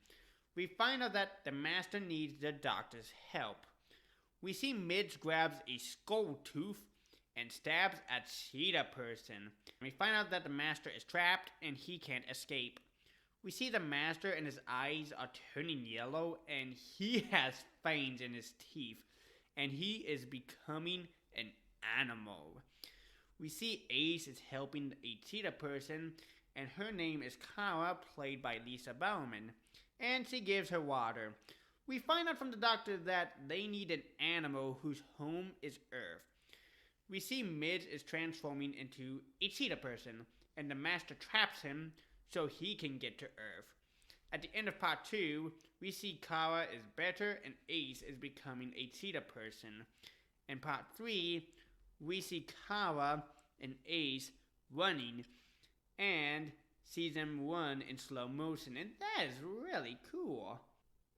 We find out that the Master needs the Doctor's help. We see Mids grabs a skull tooth and stabs a cheetah person. We find out that the Master is trapped and he can't escape. We see the Master and his eyes are turning yellow and he has fangs in his teeth and he is becoming an animal. We see Ace is helping a cheetah person and her name is Kara, played by Lisa Bauman, and she gives her water. We find out from the Doctor that they need an animal whose home is Earth. We see Mids is transforming into a cheetah person, and the Master traps him so he can get to Earth. At the end of part 2, we see Kara is better and Ace is becoming a cheetah person. In part 3, we see Kara and Ace running and see them run in slow motion, and that is really cool.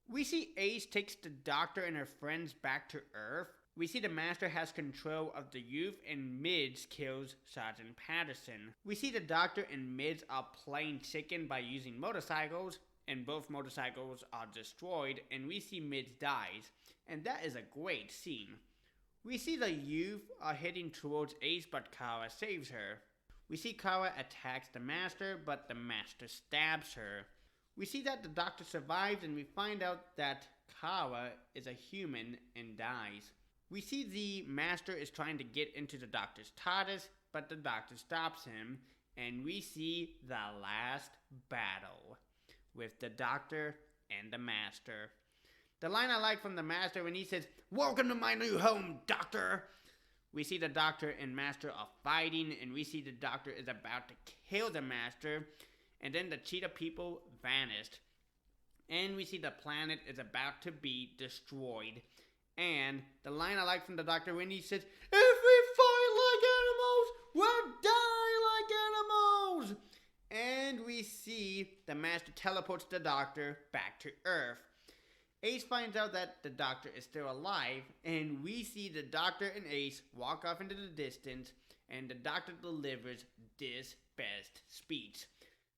We see Ace takes the Doctor and her friends back to Earth. We see the Master has control of the youth and Mids kills Sergeant Patterson. We see the Doctor and Mids are playing chicken by using motorcycles, and both motorcycles are destroyed, and we see Mids dies, and that is a great scene. We see the youth are heading towards Ace, but Kara saves her. We see Kara attacks the Master, but the Master stabs her. We see that the Doctor survives, and we find out that Kara is a human and dies. We see the Master is trying to get into the Doctor's TARDIS, but the Doctor stops him, and we see the last battle with the Doctor and the Master. The line I like from the Master when he says, "Welcome to my new home, Doctor!" We see the Doctor and Master are fighting, and we see the Doctor is about to kill the Master, and then the cheetah people vanished. And we see the planet is about to be destroyed. And the line I like from the Doctor when he says, "If we fight like animals, we'll die like animals!" And we see the Master teleports the Doctor back to Earth. Ace finds out that the Doctor is still alive, and we see the Doctor and Ace walk off into the distance, and the Doctor delivers this best speech.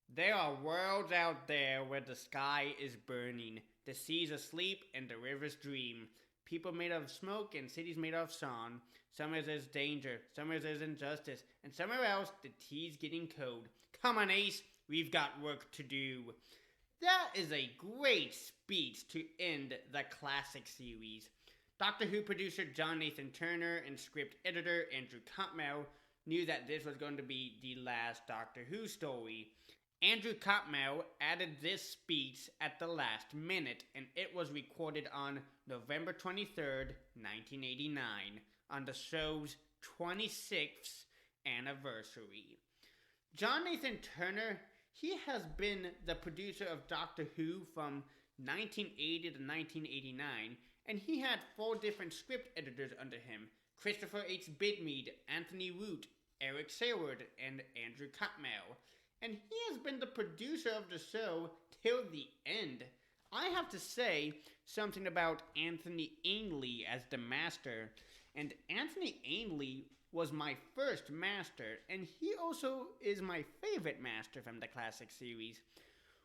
"There are worlds out there where the sky is burning, the seas asleep, and the rivers dream. people made of smoke and cities made of sun. Somewhere there's danger, somewhere there's injustice, and somewhere else the tea's getting cold. Come on, Ace, we've got work to do. That is a great speech to end the classic series. Doctor Who producer John Nathan Turner and script editor Andrew Cotmel knew that this was going to be the last Doctor Who story. Andrew Cotmel added this speech at the last minute, and it was recorded on November 23rd, 1989, on the show's 26th anniversary. John Nathan Turner, he has been the producer of Doctor Who from 1980 to 1989, and he had 4 different script editors under him: Christopher H. Bidmead, Anthony Root, Eric Sayward, and Andrew Cotmel. And he has been the producer of the show till the end. I have to say something about Anthony Ainley as the Master. And Anthony Ainley was my first Master, and he also is my favorite Master from the classic series.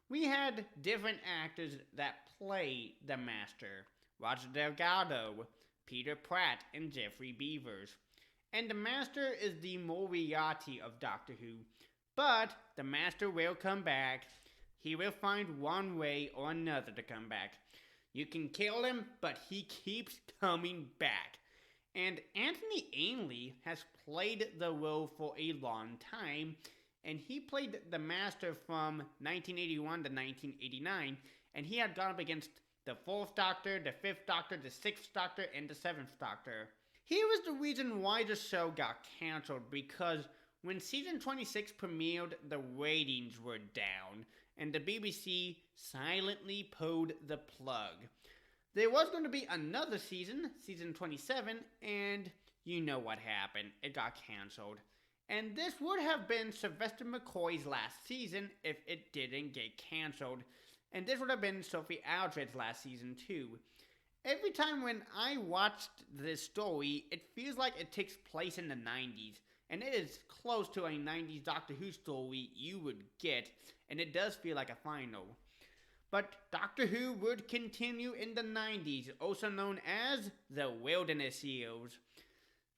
We had different actors that play the Master: Roger Delgado, Peter Pratt, and Jeffrey Beavers. And the Master is the Moriarty of Doctor Who. But the Master will come back. He will find one way or another to come back. You can kill him, but he keeps coming back. And Anthony Ainley has played the role for a long time, and he played the Master from 1981 to 1989, and he had gone up against the 4th Doctor, the 5th Doctor, the 6th Doctor, and the 7th Doctor. Here was the reason why the show got cancelled, because when season 26 premiered, the ratings were down, and the BBC silently pulled the plug. There was going to be another season, season 27, and you know what happened. It got cancelled. And this would have been Sylvester McCoy's last season if it didn't get cancelled. And this would have been Sophie Aldred's last season too. Every time when I watched this story, it feels like it takes place in the 90s. And it is close to a 90s Doctor Who story you would get, and it does feel like a final. But Doctor Who would continue in the 90s, also known as the Wilderness Years.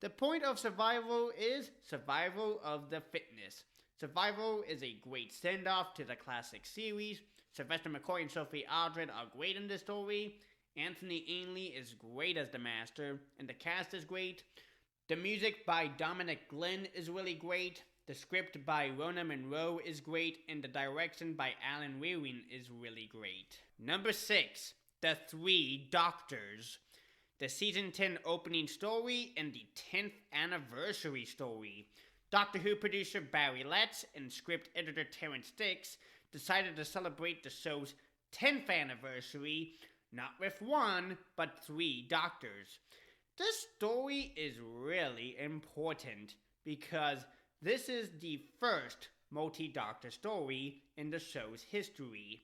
The point of survival is survival of the fittest. Survival is a great send-off to the classic series. Sylvester McCoy and Sophie Aldred are great in this story. Anthony Ainley is great as the Master, and the cast is great. The music by Dominic Glenn is really great. The script by Rona Munro is great, and the direction by Alan Weirwin is really great. Number 6, The 3 Doctors. The season 10 opening story and the 10th anniversary story. Doctor Who producer Barry Letts and script editor Terrence Dicks decided to celebrate the show's 10th anniversary, not with 1, but 3 Doctors. This story is really important because this is the first multi-Doctor story in the show's history.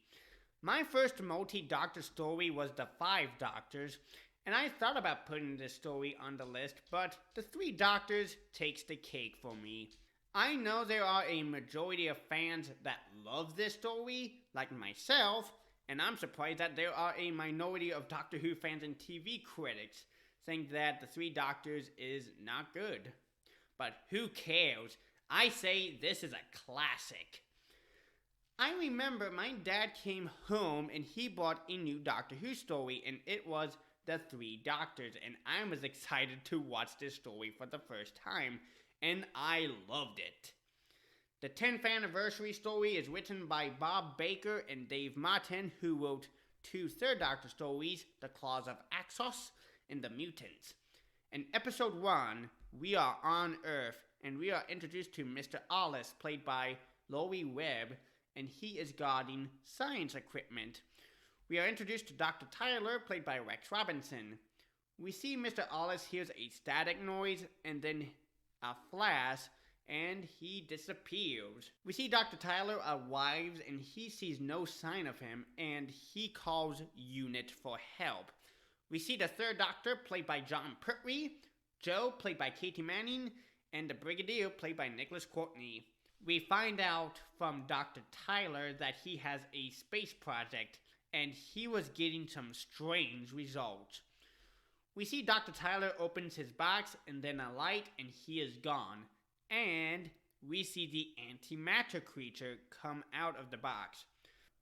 My first multi-Doctor story was the 5 Doctors, and I thought about putting this story on the list, but the 3 Doctors takes the cake for me. I know there are a majority of fans that love this story, like myself, and I'm surprised that there are a minority of Doctor Who fans and TV critics saying that the 3 Doctors is not good. But who cares? I say this is a classic. I remember my dad came home and he bought a new Doctor Who story, and it was the 3 Doctors, and I was excited to watch this story for the first time, and I loved it. The 10th anniversary story is written by Bob Baker and Dave Martin, who wrote 2 Third Doctor stories, The Claws of Axos and The Mutants. In episode 1, we are on Earth, and we are introduced to Mr. Alice, played by Laurie Webb, and he is guarding science equipment. We are introduced to Dr. Tyler, played by Rex Robinson. We see Mr. Alice hears a static noise, and then a flash, and he disappears. We see Dr. Tyler arrives, and he sees no sign of him, and he calls Unit for help. We see the 3rd Doctor, played by John Pertwee, Joe, played by Katie Manning, and the Brigadier, played by Nicholas Courtney. We find out from Dr. Tyler that he has a space project, and he was getting some strange results. We see Dr. Tyler opens his box and then a light and he is gone. And we see the antimatter creature come out of the box.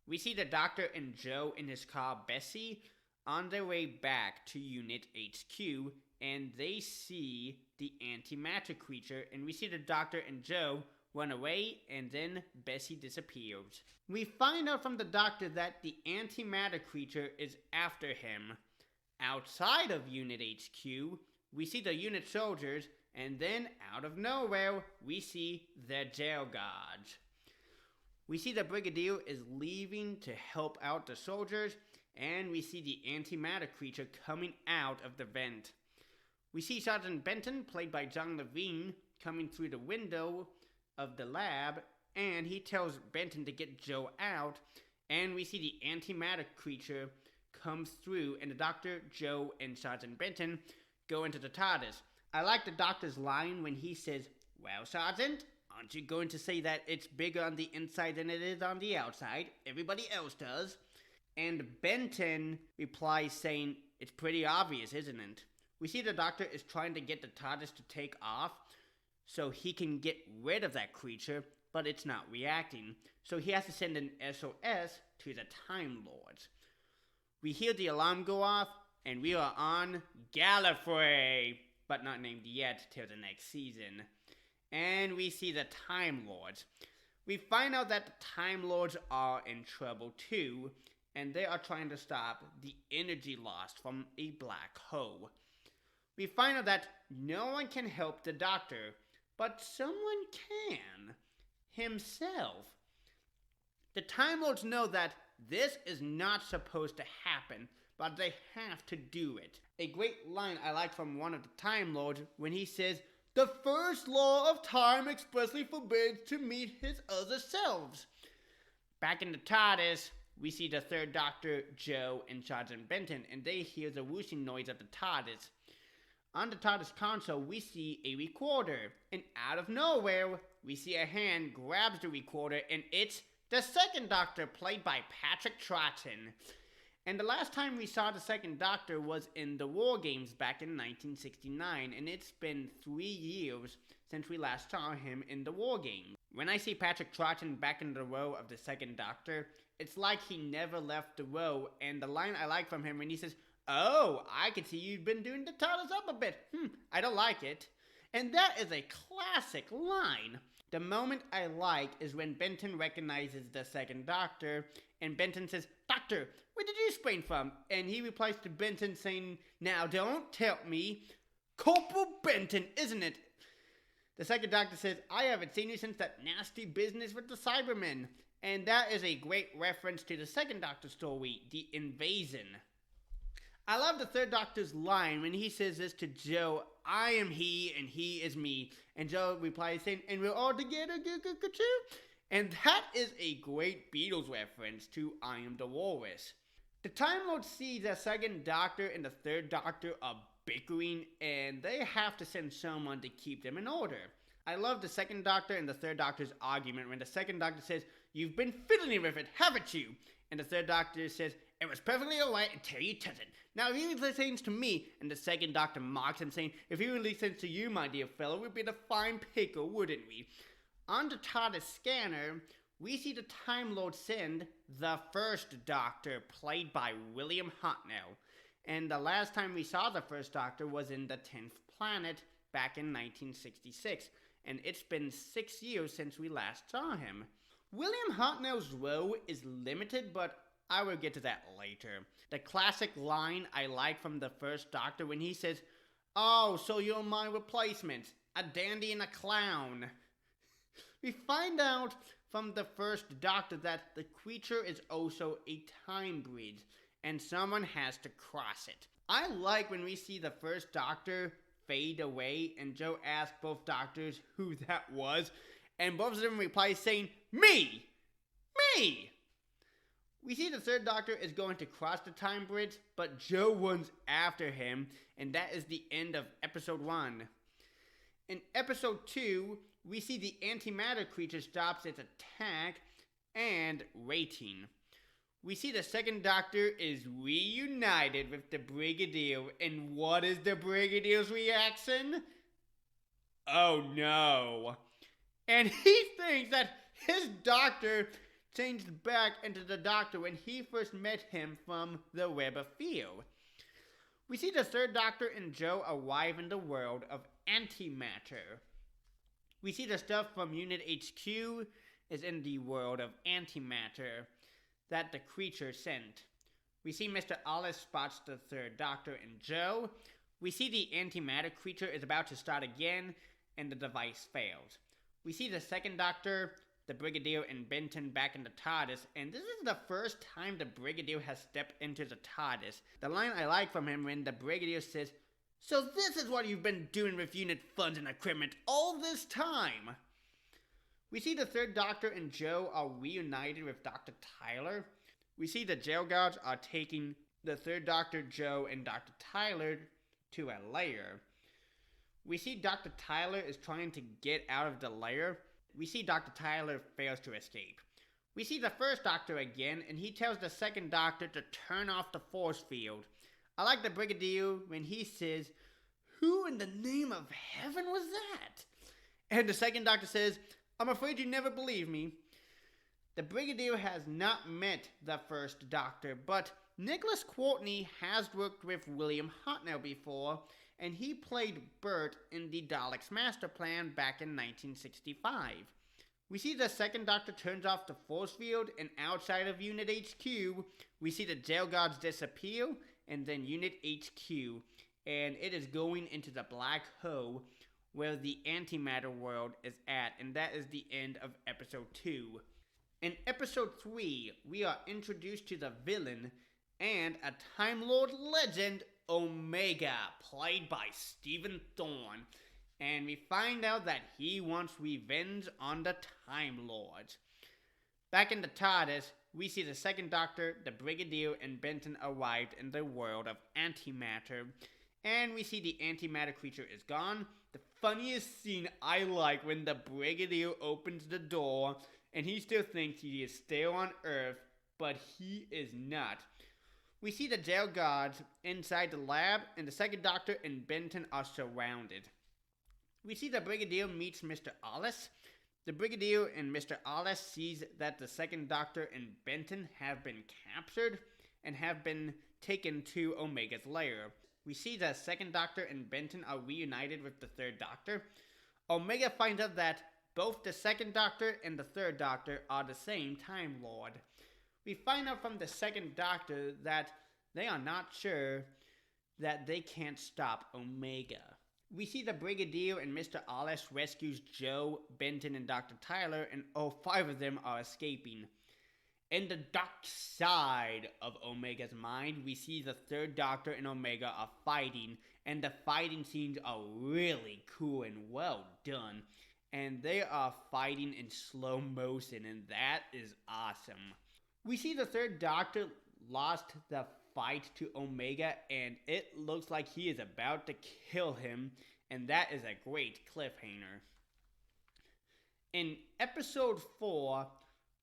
We see the Doctor and Joe in his car Bessie on their way back to Unit HQ, and they see the antimatter creature, and we see the Doctor and Joe run away, and then Bessie disappears. We find out from the Doctor that the antimatter creature is after him. Outside of Unit HQ, we see the unit soldiers, and then out of nowhere, we see the jail guards. We see the Brigadier is leaving to help out the soldiers, and we see the antimatter creature coming out of the vent. We see Sergeant Benton, played by John Levine, coming through the window of the lab, and he tells Benton to get Joe out, and we see the antimatter creature comes through, and the Doctor, Joe, and Sergeant Benton go into the TARDIS. I like the Doctor's line when he says, "Well, Sergeant, aren't you going to say that it's bigger on the inside than it is on the outside? Everybody else does." And Benton replies saying, "It's pretty obvious, isn't it?" We see the Doctor is trying to get the TARDIS to take off so he can get rid of that creature, but it's not reacting. So he has to send an SOS to the Time Lords. We hear the alarm go off, and we are on Gallifrey, but not named yet till the next season. And we see the Time Lords. We find out that the Time Lords are in trouble too, and they are trying to stop the energy lost from a black hole. We find out that no one can help the Doctor, but someone can. Himself. The Time Lords know that this is not supposed to happen, but they have to do it. A great line I like from one of the Time Lords when he says, "The first law of time expressly forbids to meet his other selves." Back in the TARDIS, we see the Third Doctor, Joe, and Sergeant Benton, and they hear the whooshing noise of the TARDIS. On the TARDIS console, we see a recorder, and out of nowhere, we see a hand grabs the recorder, and it's the Second Doctor, played by Patrick Troughton. And the last time we saw the Second Doctor was in the War Games back in 1969, and it's been 3 years since we last saw him in the War Games. When I see Patrick Troughton back in the role of the Second Doctor, it's like he never left the role, and the line I like from him when he says, "Oh, I can see you've been doing the TARDIS up a bit. I don't like it." And that is a classic line. The moment I like is when Benton recognizes the Second Doctor, and Benton says, "Doctor, where did you sprain from?" And he replies to Benton saying, "Now don't tell me. Corporal Benton, isn't it?" The Second Doctor says, "I haven't seen you since that nasty business with the Cybermen." And that is a great reference to the Second Doctor story, The Invasion. I love the Third Doctor's line when he says this to Joe, "I am he and he is me." And Joe replies saying, "And we're all together, too." And that is a great Beatles reference to I Am the Walrus. The Time Lords see the Second Doctor and the Third Doctor are bickering, and they have to send someone to keep them in order. I love the Second Doctor and the Third Doctor's argument when the Second Doctor says, "You've been fiddling with it, haven't you?" And the Third Doctor says, "It was perfectly alright until you touched it. Now if he listens to me," and the Second Doctor mocks him saying, "If he listens to you, my dear fellow, we'd be in a fine pickle, wouldn't we?" On the TARDIS scanner, we see the Time Lord send the First Doctor, played by William Hartnell. And the last time we saw the First Doctor was in The 10th Planet back in 1966. And it's been 6 years since we last saw him. William Hartnell's role is limited, but I will get to that later. The classic line I like from the First Doctor when he says, "Oh, so you're my replacement, a dandy and a clown." We find out from the First Doctor that the creature is also a time bridge, and someone has to cross it. I like when we see the First Doctor fade away, and Joe asks both doctors who that was, and both of them reply saying, "Me! Me!" We see the Third Doctor is going to cross the time bridge, but Joe runs after him, and that is the end of episode 1. In episode 2, we see the antimatter creature stops its attack and rating. We see the second Doctor is reunited with the Brigadier, and what is the Brigadier's reaction? Oh no. And he thinks that his Doctor changed back into the Doctor when he first met him from the web of field. We see the third Doctor and Joe arrive in the world of antimatter. We see the stuff from Unit HQ is in the world of antimatter that the creature sent. We see Mr. Alice spots the third Doctor and Joe. We see the antimatter creature is about to start again, and the device fails. We see the second Doctor, the Brigadier, and Benton back in the TARDIS, and this is the first time the Brigadier has stepped into the TARDIS. The line I like from him when the Brigadier says, "So this is what you've been doing with unit funds and equipment all this time." We see the third Doctor and Joe are reunited with Dr. Tyler. We see the jail guards are taking the third Doctor, Joe, and Dr. Tyler to a lair. We see Dr. Tyler is trying to get out of the lair. We see Dr. Tyler fails to escape. We see the first Doctor again, and he tells the second Doctor to turn off the force field. I like the Brigadier when he says, "Who in the name of heaven was that?" And the second Doctor says, "I'm afraid you never believe me." The Brigadier has not met the first Doctor, but Nicholas Courtney has worked with William Hartnell before, and he played Bert in the Daleks' Master Plan back in 1965. We see the second Doctor turns off the force field, and outside of Unit HQ, we see the jail guards disappear, and then Unit HQ, and it is going into the black hole where the antimatter world is at, and that is the end of episode 2. In episode 3, we are introduced to the villain and a Time Lord legend, Omega, played by Stephen Thorne, and we find out that he wants revenge on the Time Lords. Back in the TARDIS, we see the second Doctor, the Brigadier, and Benton arrived in the world of antimatter, and we see the antimatter creature is gone. The funniest scene I like when the Brigadier opens the door and he still thinks he is still on Earth, but he is not. We see the jail guards inside the lab, and the second Doctor and Benton are surrounded. We see the Brigadier meets Mr. Alice. The Brigadier and Mr. Alice sees that the second Doctor and Benton have been captured and have been taken to Omega's lair. We see the second Doctor and Benton are reunited with the third Doctor. Omega finds out that both the second Doctor and the third Doctor are the same Time Lord. We find out from the second Doctor that they are not sure that they can't stop Omega. We see the Brigadier and Mr. Alice rescues Joe, Benton, and Dr. Tyler, and all 5 of them are escaping. In the dark side of Omega's mind, we see the third Doctor and Omega are fighting, and the fighting scenes are really cool and well done. And they are fighting in slow motion, and that is awesome. We see the third Doctor lost the fight to Omega, and it looks like he is about to kill him, and that is a great cliffhanger. In episode 4,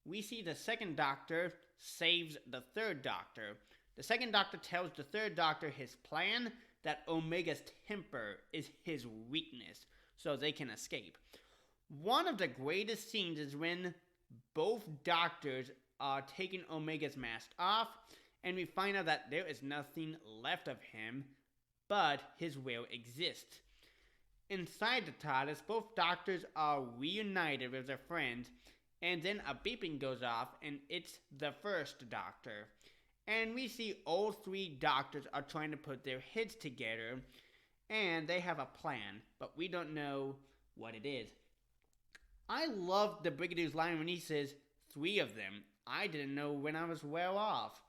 we see the second Doctor saves the third Doctor. The second Doctor tells the third Doctor his plan, that Omega's temper is his weakness, so they can escape. One of the greatest scenes is when both Doctors are taking Omega's mask off, and we find out that there is nothing left of him, but his will exists. Inside the TARDIS, both Doctors are reunited with their friends, and then a beeping goes off, and it's the first Doctor. And we see all 3 Doctors are trying to put their heads together, and they have a plan, but we don't know what it is. I love the Brigadier's line when he says, 3 of them. I didn't know when I was well off.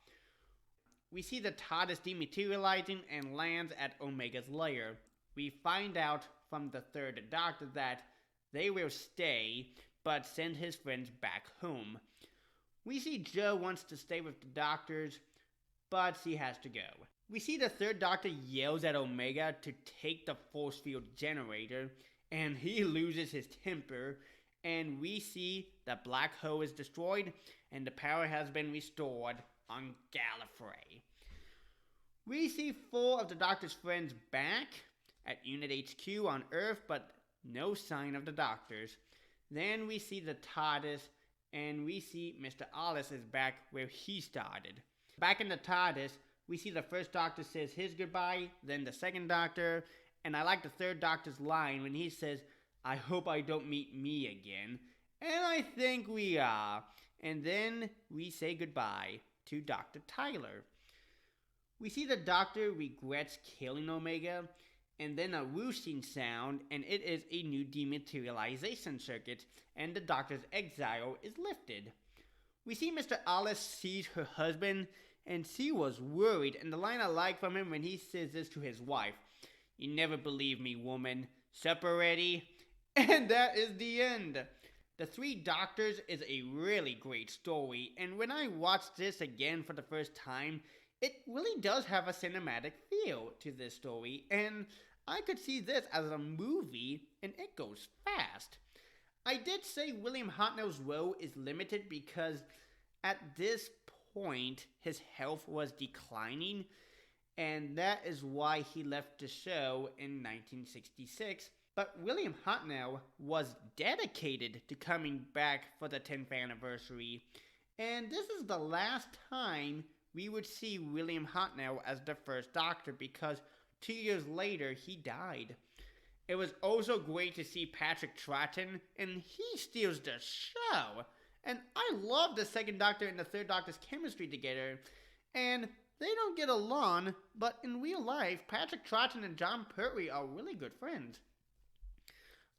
We see the TARDIS dematerializing and lands at Omega's lair. We find out from the third Doctor that they will stay, but send his friends back home. We see Joe wants to stay with the Doctors, but she has to go. We see the third Doctor yells at Omega to take the force field generator, and he loses his temper, and we see the black hole is destroyed and the power has been restored on Gallifrey. We see 4 of the Doctor's friends back at Unit HQ on Earth, but no sign of the Doctors. Then we see the TARDIS, and we see Mr. Alice is back where he started. Back in the TARDIS, we see the first Doctor says his goodbye, then the second Doctor, and I like the third Doctor's line when he says, "I hope I don't meet me again." And I think we are. And then we say goodbye to Dr. Tyler. We see the Doctor regrets killing Omega, and then a whooshing sound, and it is a new dematerialization circuit, and the Doctor's exile is lifted. We see Mr. Alice sees her husband, and she was worried, and the line I like from him when he says this to his wife, "You never believe me, woman. Supper ready?" And that is the end. The 3 Doctors is a really great story, and when I watched this again for the first time, it really does have a cinematic feel to this story, and I could see this as a movie, and it goes fast. I did say William Hartnell's role is limited because at this point his health was declining, and that is why he left the show in 1966. But William Hartnell was dedicated to coming back for the 10th anniversary, and this is the last time we would see William Hartnell as the first Doctor because 2 years later he died. It was also great to see Patrick Troughton, and he steals the show. And I love the second Doctor and the third Doctor's chemistry together, and they don't get along, but in real life, Patrick Troughton and John Pertwee are really good friends.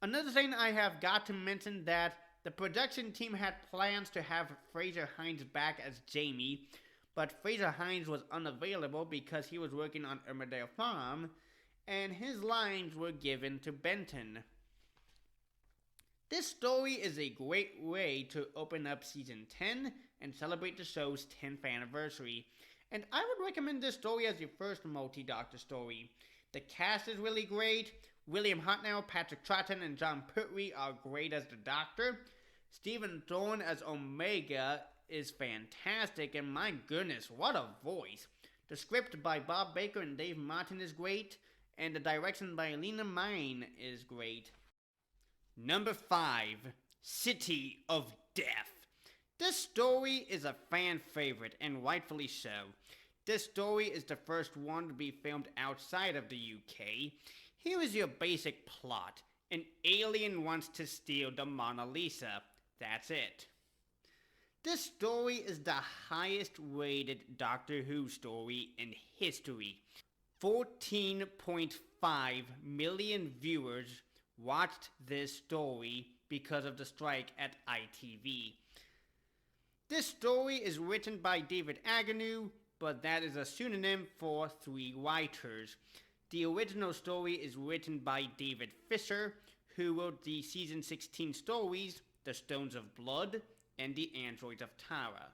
Another thing I have got to mention that the production team had plans to have Fraser Hines back as Jamie, but Fraser Hines was unavailable because he was working on Emmerdale Farm, and his lines were given to Benton. This story is a great way to open up season 10 and celebrate the show's 10th anniversary, and I would recommend this story as your first multi-Doctor story. The cast is really great. William Hartnell, Patrick Troughton, and John Pertwee are great as the Doctor. Stephen Thorne as Omega is fantastic, and my goodness, what a voice. The script by Bob Baker and Dave Martin is great, and the direction by Lena Mine is great. Number 5, City of Death. This story is a fan favorite, and rightfully so. This story is the first one to be filmed outside of the UK. Here is your basic plot. An alien wants to steal the Mona Lisa. That's it. This story is the highest rated Doctor Who story in history. 14.5 million viewers watched this story because of the strike at ITV. This story is written by David Agnew, but that is a pseudonym for 3 writers. The original story is written by David Fisher, who wrote the season 16 stories, The Stones of Blood, and The Androids of Tara.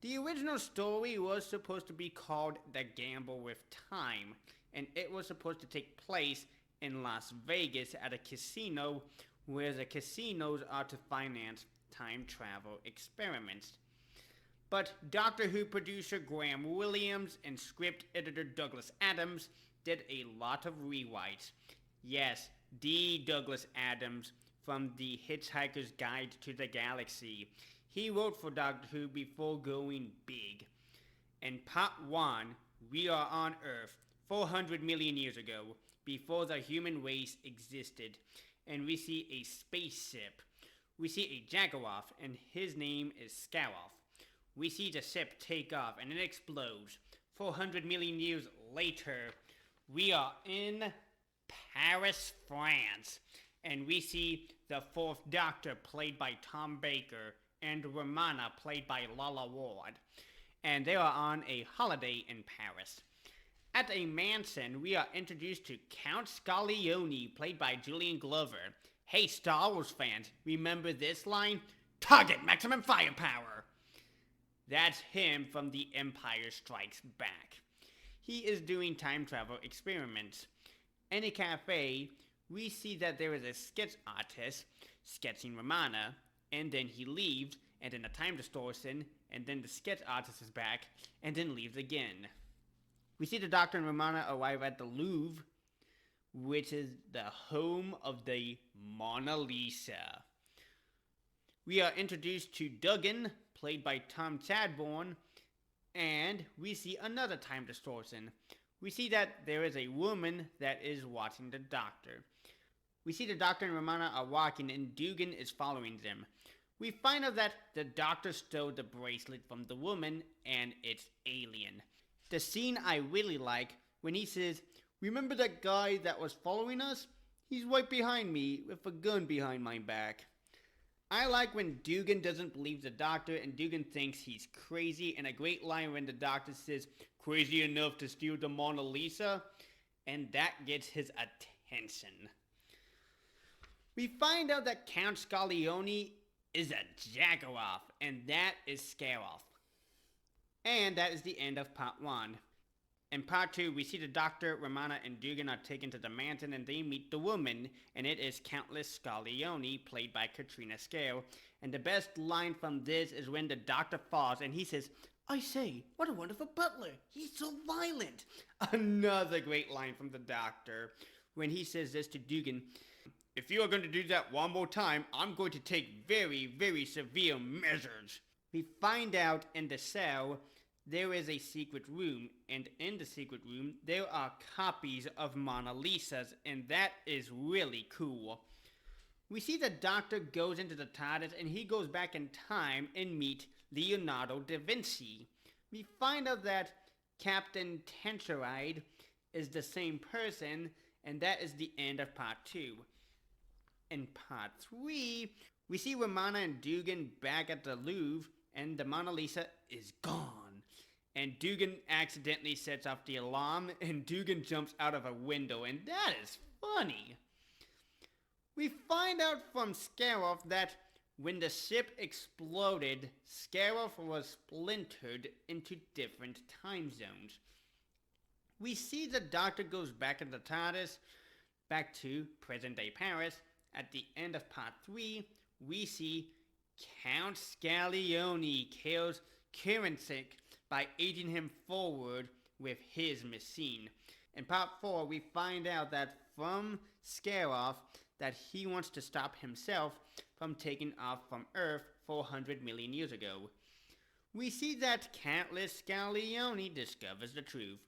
The original story was supposed to be called The Gamble with Time, and it was supposed to take place in Las Vegas at a casino where the casinos are to finance time travel experiments. But Doctor Who producer Graham Williams and script editor Douglas Adams did a lot of rewrites. Yes, the Douglas Adams from The Hitchhiker's Guide to the Galaxy. He wrote for Doctor Who before going big. In part 1, we are on Earth 400 million years ago, before the human race existed, and we see a spaceship. We see a Jaguar, and his name is Scaroff. We see the ship take off, and it explodes. 400 million years later, we are in Paris, France, and we see the 4th Doctor, played by Tom Baker, and Romana, played by Lala Ward, and they are on a holiday in Paris. At a mansion, we are introduced to Count Scaglione, played by Julian Glover. Hey, Star Wars fans, remember this line? Target maximum firepower! That's him from The Empire Strikes Back. He is doing time travel experiments. In a cafe, we see that there is a sketch artist. sketching Romana, and then he leaves, and then a time distortion, and then the sketch artist is back, and then leaves again. We see the Doctor and Romana arrive at the Louvre, which is the home of the Mona Lisa. We are introduced to Duggan, played by Tom Chadbourne, and we see another time distortion. We see that there is a woman that is watching the Doctor. We see the Doctor and Romana are walking, and Dugan is following them. We find out that the Doctor stole the bracelet from the woman, and it's alien. The scene I really like, when he says, "Remember that guy that was following us? He's right behind me, with a gun behind my back." I like when Dugan doesn't believe the Doctor and Dugan thinks he's crazy, and a great line when the Doctor says, "Crazy enough to steal the Mona Lisa?" And that gets his attention. We find out that Count Scaglione is a Jagoff, and that is Scaroff. And that is the end of part 1. In part 2, we see the Doctor, Romana, and Dugan are taken to the mansion and they meet the woman, and it is Countess Scaglione, played by Katrina Scale. And the best line from this is when the Doctor falls and he says, "I say, what a wonderful butler. He's so violent." Another great line from the Doctor when he says this to Dugan, "If you are going to do that one more time, I'm going to take very, very severe measures." We find out in the cell there is a secret room, and in the secret room there are copies of Mona Lisas, and that is really cool. We see the Doctor goes into the TARDIS and he goes back in time and meet Leonardo da Vinci. We find out that Captain Tensoride is the same person, and that is the end of part 2. In part 3, we see Romana and Dugan back at the Louvre, and the Mona Lisa is gone. And Dugan accidentally sets off the alarm, and Dugan jumps out of a window, and that is funny. We find out from Scaroff that when the ship exploded, Scaroff was splintered into different time zones. We see the Doctor goes back in the TARDIS, back to present-day Paris. At the end of part 3, we see Count Scaglione kills Kirinsik by aging him forward with his machine. In part 4, we find out that from Scaroff that he wants to stop himself from taking off from Earth 400 million years ago. We see that Countess Scaglione discovers the truth.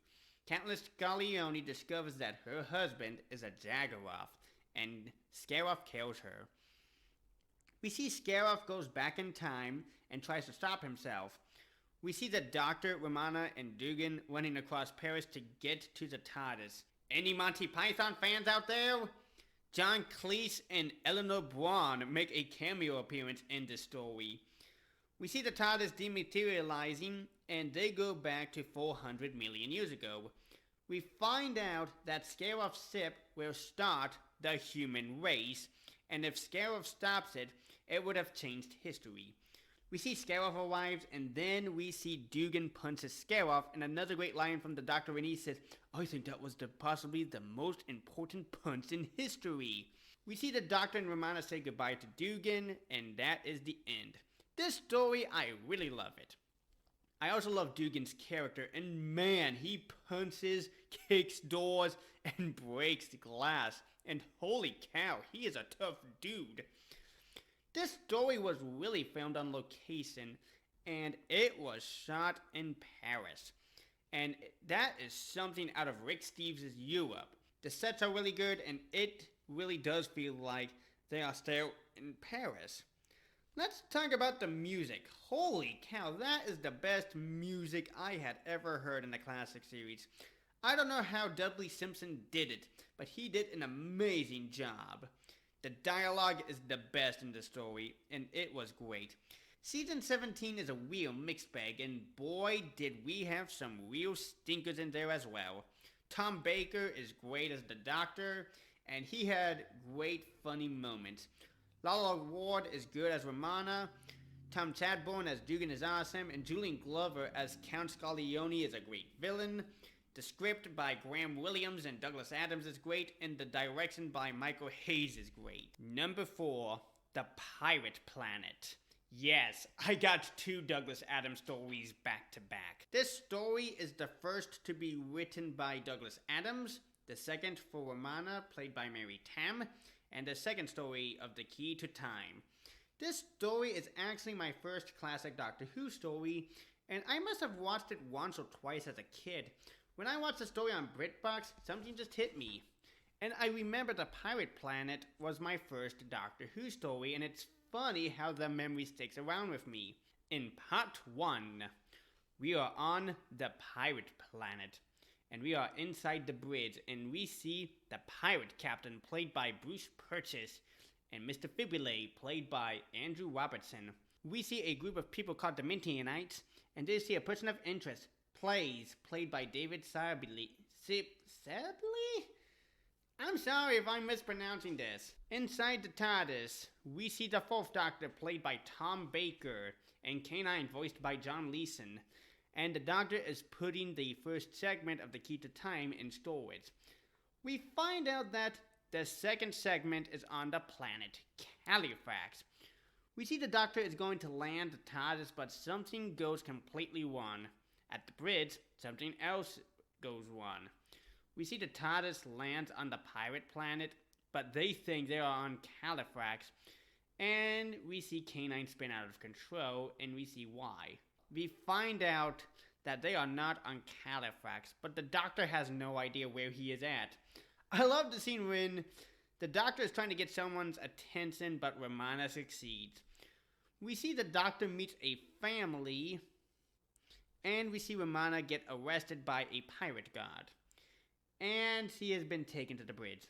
Countess Scaglione discovers that her husband is a Jagoff, and Scaroff kills her. We see Scaroff goes back in time and tries to stop himself. We see the Doctor, Romana, and Dugan running across Paris to get to the TARDIS. Any Monty Python fans out there? John Cleese and Eleanor Braun make a cameo appearance in this story. We see the TARDIS dematerializing, and they go back to 400 million years ago. We find out that Scaroff's ship will start the human race, and if Scaroff stops it, it would have changed history. We see Scaroff arrives, and then we see Dugan punches Scaroff, and another great line from the Doctor when he says, "I think that was possibly the most important punch in history." We see the Doctor and Romana say goodbye to Dugan, and that is the end. This story, I really love it. I also love Dugan's character, and man, he punches, kicks doors, and breaks glass. And holy cow, he is a tough dude. This story was really filmed on location, and it was shot in Paris. And that is something out of Rick Steves' Europe. The sets are really good, and it really does feel like they are still in Paris. Let's talk about the music. Holy cow, that is the best music I had ever heard in the classic series. I don't know how Dudley Simpson did it, but he did an amazing job. The dialogue is the best in the story, and it was great. Season 17 is a real mixed bag, and boy did we have some real stinkers in there as well. Tom Baker is great as the Doctor, and he had great funny moments. Lala Ward is good as Romana, Tom Chadbourne as Dugan is awesome, and Julian Glover as Count Scaglione is a great villain. The script by Graham Williams and Douglas Adams is great, and the direction by Michael Hayes is great. Number 4, The Pirate Planet. Yes, I got 2 Douglas Adams stories back to back. This story is the first to be written by Douglas Adams, the second for Romana, played by Mary Tam, and the second story of The Key to Time. This story is actually my first classic Doctor Who story, and I must have watched it once or twice as a kid. When I watched the story on BritBox, something just hit me. And I remember The Pirate Planet was my first Doctor Who story, and it's funny how the memory sticks around with me. In part 1, we are on the Pirate Planet, and we are inside the bridge, and we see the Pirate Captain, played by Bruce Purchase, and Mr. Fibbulay, played by Andrew Robertson. We see a group of people called the Mutants, and they see a person of interest, played by David Sarbili. Sarbili? I'm sorry if I'm mispronouncing this. Inside the TARDIS, we see the 4th Doctor, played by Tom Baker, and K9, voiced by John Leeson. And the Doctor is putting the first segment of The Key to Time in storage. We find out that the second segment is on the planet Califax. We see the Doctor is going to land the TARDIS, but something goes completely wrong. At the bridge, something else goes wrong. We see the TARDIS lands on the pirate planet, but they think they are on Califax. And we see K9 spin out of control, and we see why. We find out that they are not on Califax, but the Doctor has no idea where he is at. I love the scene when the Doctor is trying to get someone's attention, but Romana succeeds. We see the Doctor meets a family, and we see Romana get arrested by a pirate god. And she has been taken to the bridge.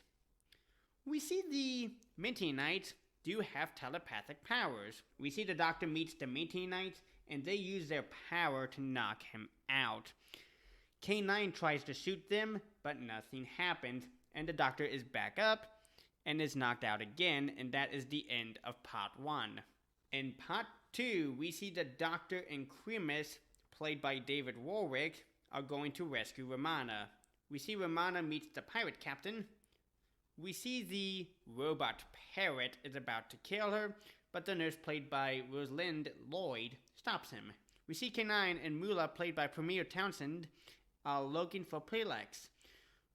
We see the Mutants do have telepathic powers. We see the Doctor meets the Mutants, and they use their power to knock him out. K9 tries to shoot them, but nothing happens, and the Doctor is back up and is knocked out again, and that is the end of part 1. In part 2, we see the Doctor and Krimis, played by David Warwick, are going to rescue Romana. We see Romana meets the pirate captain. We see the robot parrot is about to kill her, but the nurse, played by Rosalind Lloyd, stops him. We see K9 and Mula, played by Premier Townsend, are looking for Prelex.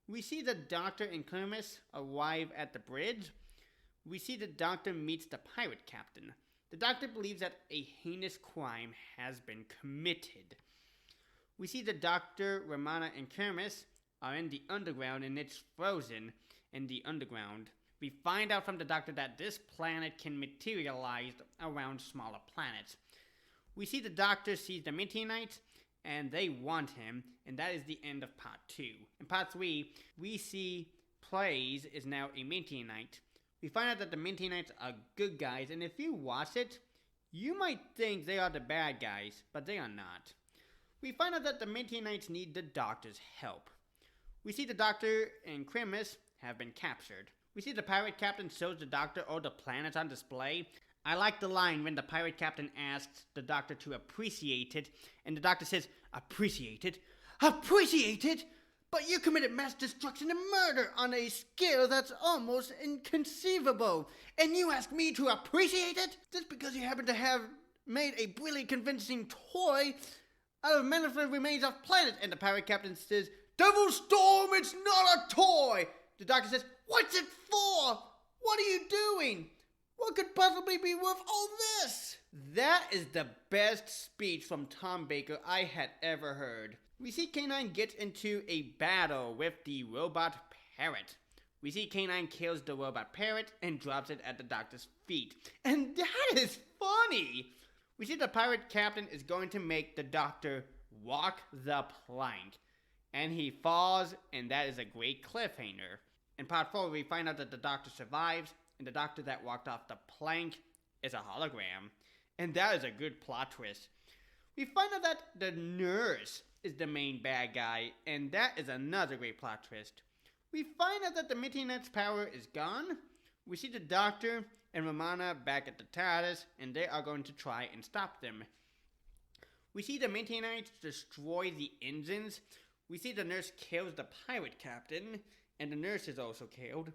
We see the Doctor and Krimis arrive at the bridge. We see the Doctor meets the pirate captain. The Doctor believes that a heinous crime has been committed. We see the Doctor, Romana, and Krimis are in the underground, and it's frozen in the underground. We find out from the Doctor that this planet can materialize around smaller planets. We see the Doctor sees the Mutants, and they want him, and that is the end of part 2. In part 3, we see Plays is now a Mutant. We find out that the Mutants are good guys, and if you watch it, you might think they are the bad guys, but they are not. We find out that the Mutants need the Doctor's help. We see the Doctor and Krimis have been captured. We see the pirate captain shows the Doctor all the planets on display. I like the line when the pirate captain asks the Doctor to appreciate it, and the Doctor says, "Appreciate it? Appreciate it? But you committed mass destruction and murder on a scale that's almost inconceivable, and you ask me to appreciate it? Just because you happen to have made a really convincing toy out of manifest remains of planet." And the pirate captain says, "Devil Storm, it's not a toy!" The Doctor says, "What's it for? What are you doing? What could possibly be worth all this?" That is the best speech from Tom Baker I had ever heard. We see K9 gets into a battle with the robot parrot. We see K9 kills the robot parrot and drops it at the Doctor's feet. And that is funny! We see the pirate captain is going to make the Doctor walk the plank. And he falls, and that is a great cliffhanger. In part 4, we find out that the Doctor survives, and the Doctor that walked off the plank is a hologram. And that is a good plot twist. We find out that the nurse is the main bad guy, and that is another great plot twist. We find out that the Mutants' power is gone. We see the Doctor and Romana back at the TARDIS, and they are going to try and stop them. We see the Mutants destroy the engines. We see the nurse kills the pirate captain, and the nurse is also killed.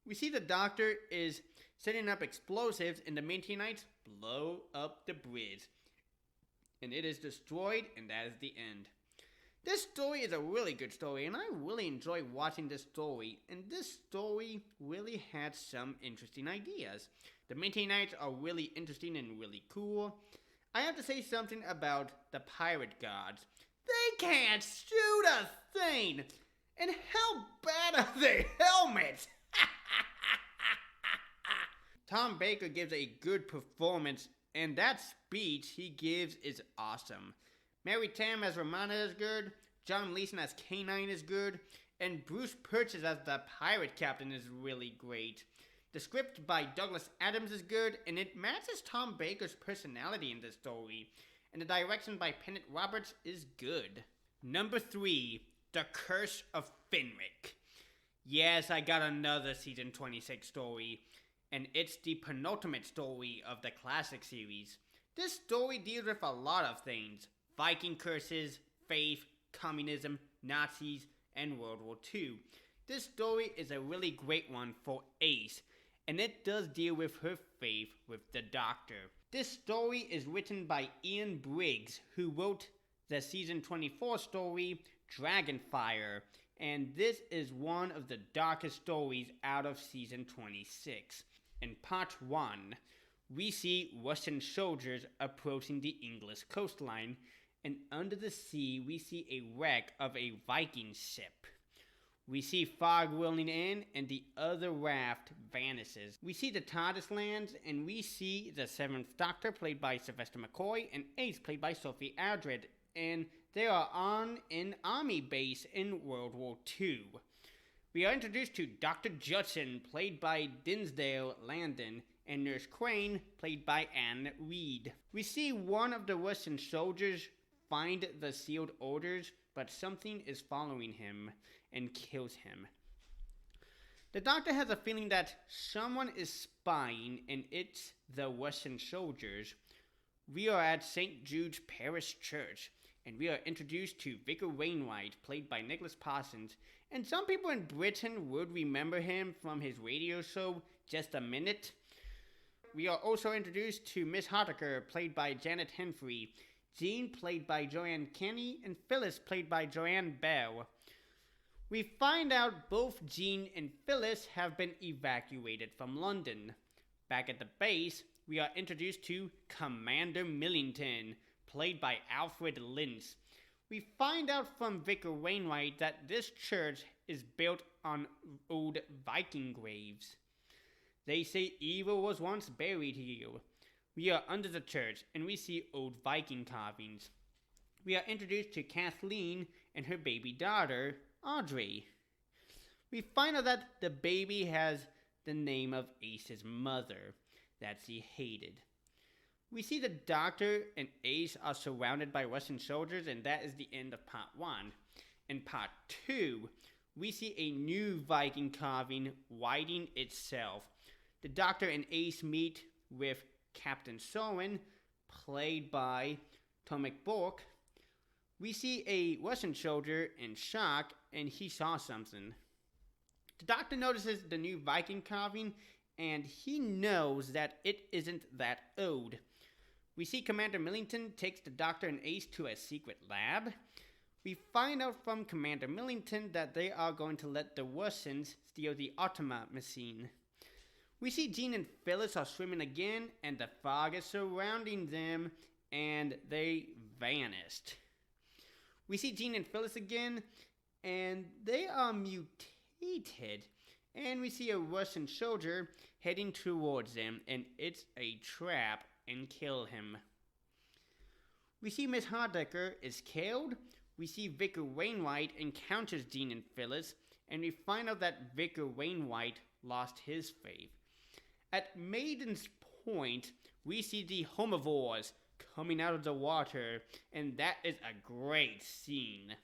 We see the Doctor is setting up explosives and the Mutants blow up the bridge. And it is destroyed, and that is the end. This story is a really good story, and I really enjoy watching this story. And this story really had some interesting ideas. The Mutants are really interesting and really cool. I have to say something about the pirate gods. They can't shoot a thing! And how bad are their helmets? Tom Baker gives a good performance, and that speech he gives is awesome. Mary Tam as Romana is good, John Leeson as K9 is good, and Bruce Purchase as the pirate captain is really great. The script by Douglas Adams is good, and it matches Tom Baker's personality in the story. And the direction by Pennant Roberts is good. Number 3, The Curse of Fenric. Yes, I got another season 26 story, and it's the penultimate story of the classic series. This story deals with a lot of things: Viking curses, faith, communism, Nazis, and World War II. This story is a really great one for Ace, and it does deal with her faith with the Doctor. This story is written by Ian Briggs, who wrote the season 24 story, Dragonfire, and this is one of the darkest stories out of season 26. In part 1, we see Russian soldiers approaching the English coastline, and under the sea we see a wreck of a Viking ship. We see fog rolling in, and the other raft vanishes. We see the TARDIS lands, and we see the 7th Doctor, played by Sylvester McCoy, and Ace, played by Sophie Aldred, and they are on an army base in World War II. We are introduced to Dr. Judson, played by Dinsdale Landon, and Nurse Crane, played by Anne Reed. We see one of the Russian soldiers find the sealed orders, but something is following him and kills him. The Doctor has a feeling that someone is spying, and it's the Russian soldiers. We are at St. Jude's Parish Church, and we are introduced to Vicar Wainwright, played by Nicholas Parsons, and some people in Britain would remember him from his radio show, Just a Minute. We are also introduced to Miss Hartaker, played by Janet Henfrey, Jean, played by Joanne Kenny, and Phyllis, played by Joanne Bell. We find out both Jean and Phyllis have been evacuated from London. Back at the base, we are introduced to Commander Millington, played by Alfred Lintz. We find out from Vicar Wainwright that this church is built on old Viking graves. They say evil was once buried here. We are under the church, and we see old Viking carvings. We are introduced to Kathleen and her baby daughter, Audrey. We find out that the baby has the name of Ace's mother, that she hated. We see the Doctor and Ace are surrounded by Russian soldiers, and that is the end of part 1. In part 2, we see a new Viking carving widening itself. The Doctor and Ace meet with Captain Sorin, played by Tomek Bork. We see a Russian soldier in shock, and he saw something. The Doctor notices the new Viking carving, and he knows that it isn't that old. We see Commander Millington takes the Doctor and Ace to a secret lab. We find out from Commander Millington that they are going to let the Russians steal the Automa machine. We see Jean and Phyllis are swimming again, and the fog is surrounding them, and they vanished. We see Jean and Phyllis again, and they are mutated. And we see a Russian soldier heading towards them, and it's a trap, and kill him. We see Miss Hardaker is killed. We see Vicar Wainwright encounters Jean and Phyllis, and we find out that Vicar Wainwright lost his faith. At Maiden's Point, we see the Homivores coming out of the water, and that is a great scene.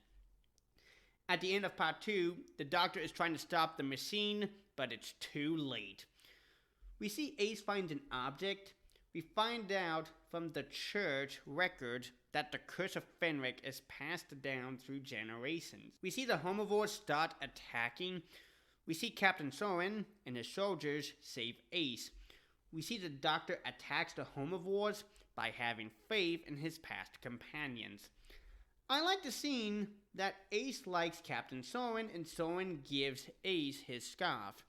At the end of part 2, the Doctor is trying to stop the machine, but it's too late. We see Ace finds an object. We find out from the church records that the curse of Fenric is passed down through generations. We see the Homivores start attacking. We see Captain Soren and his soldiers save Ace. We see the Doctor attacks the Homivores by having faith in his past companions. I like the scene that Ace likes Captain Soren and Soren gives Ace his scarf.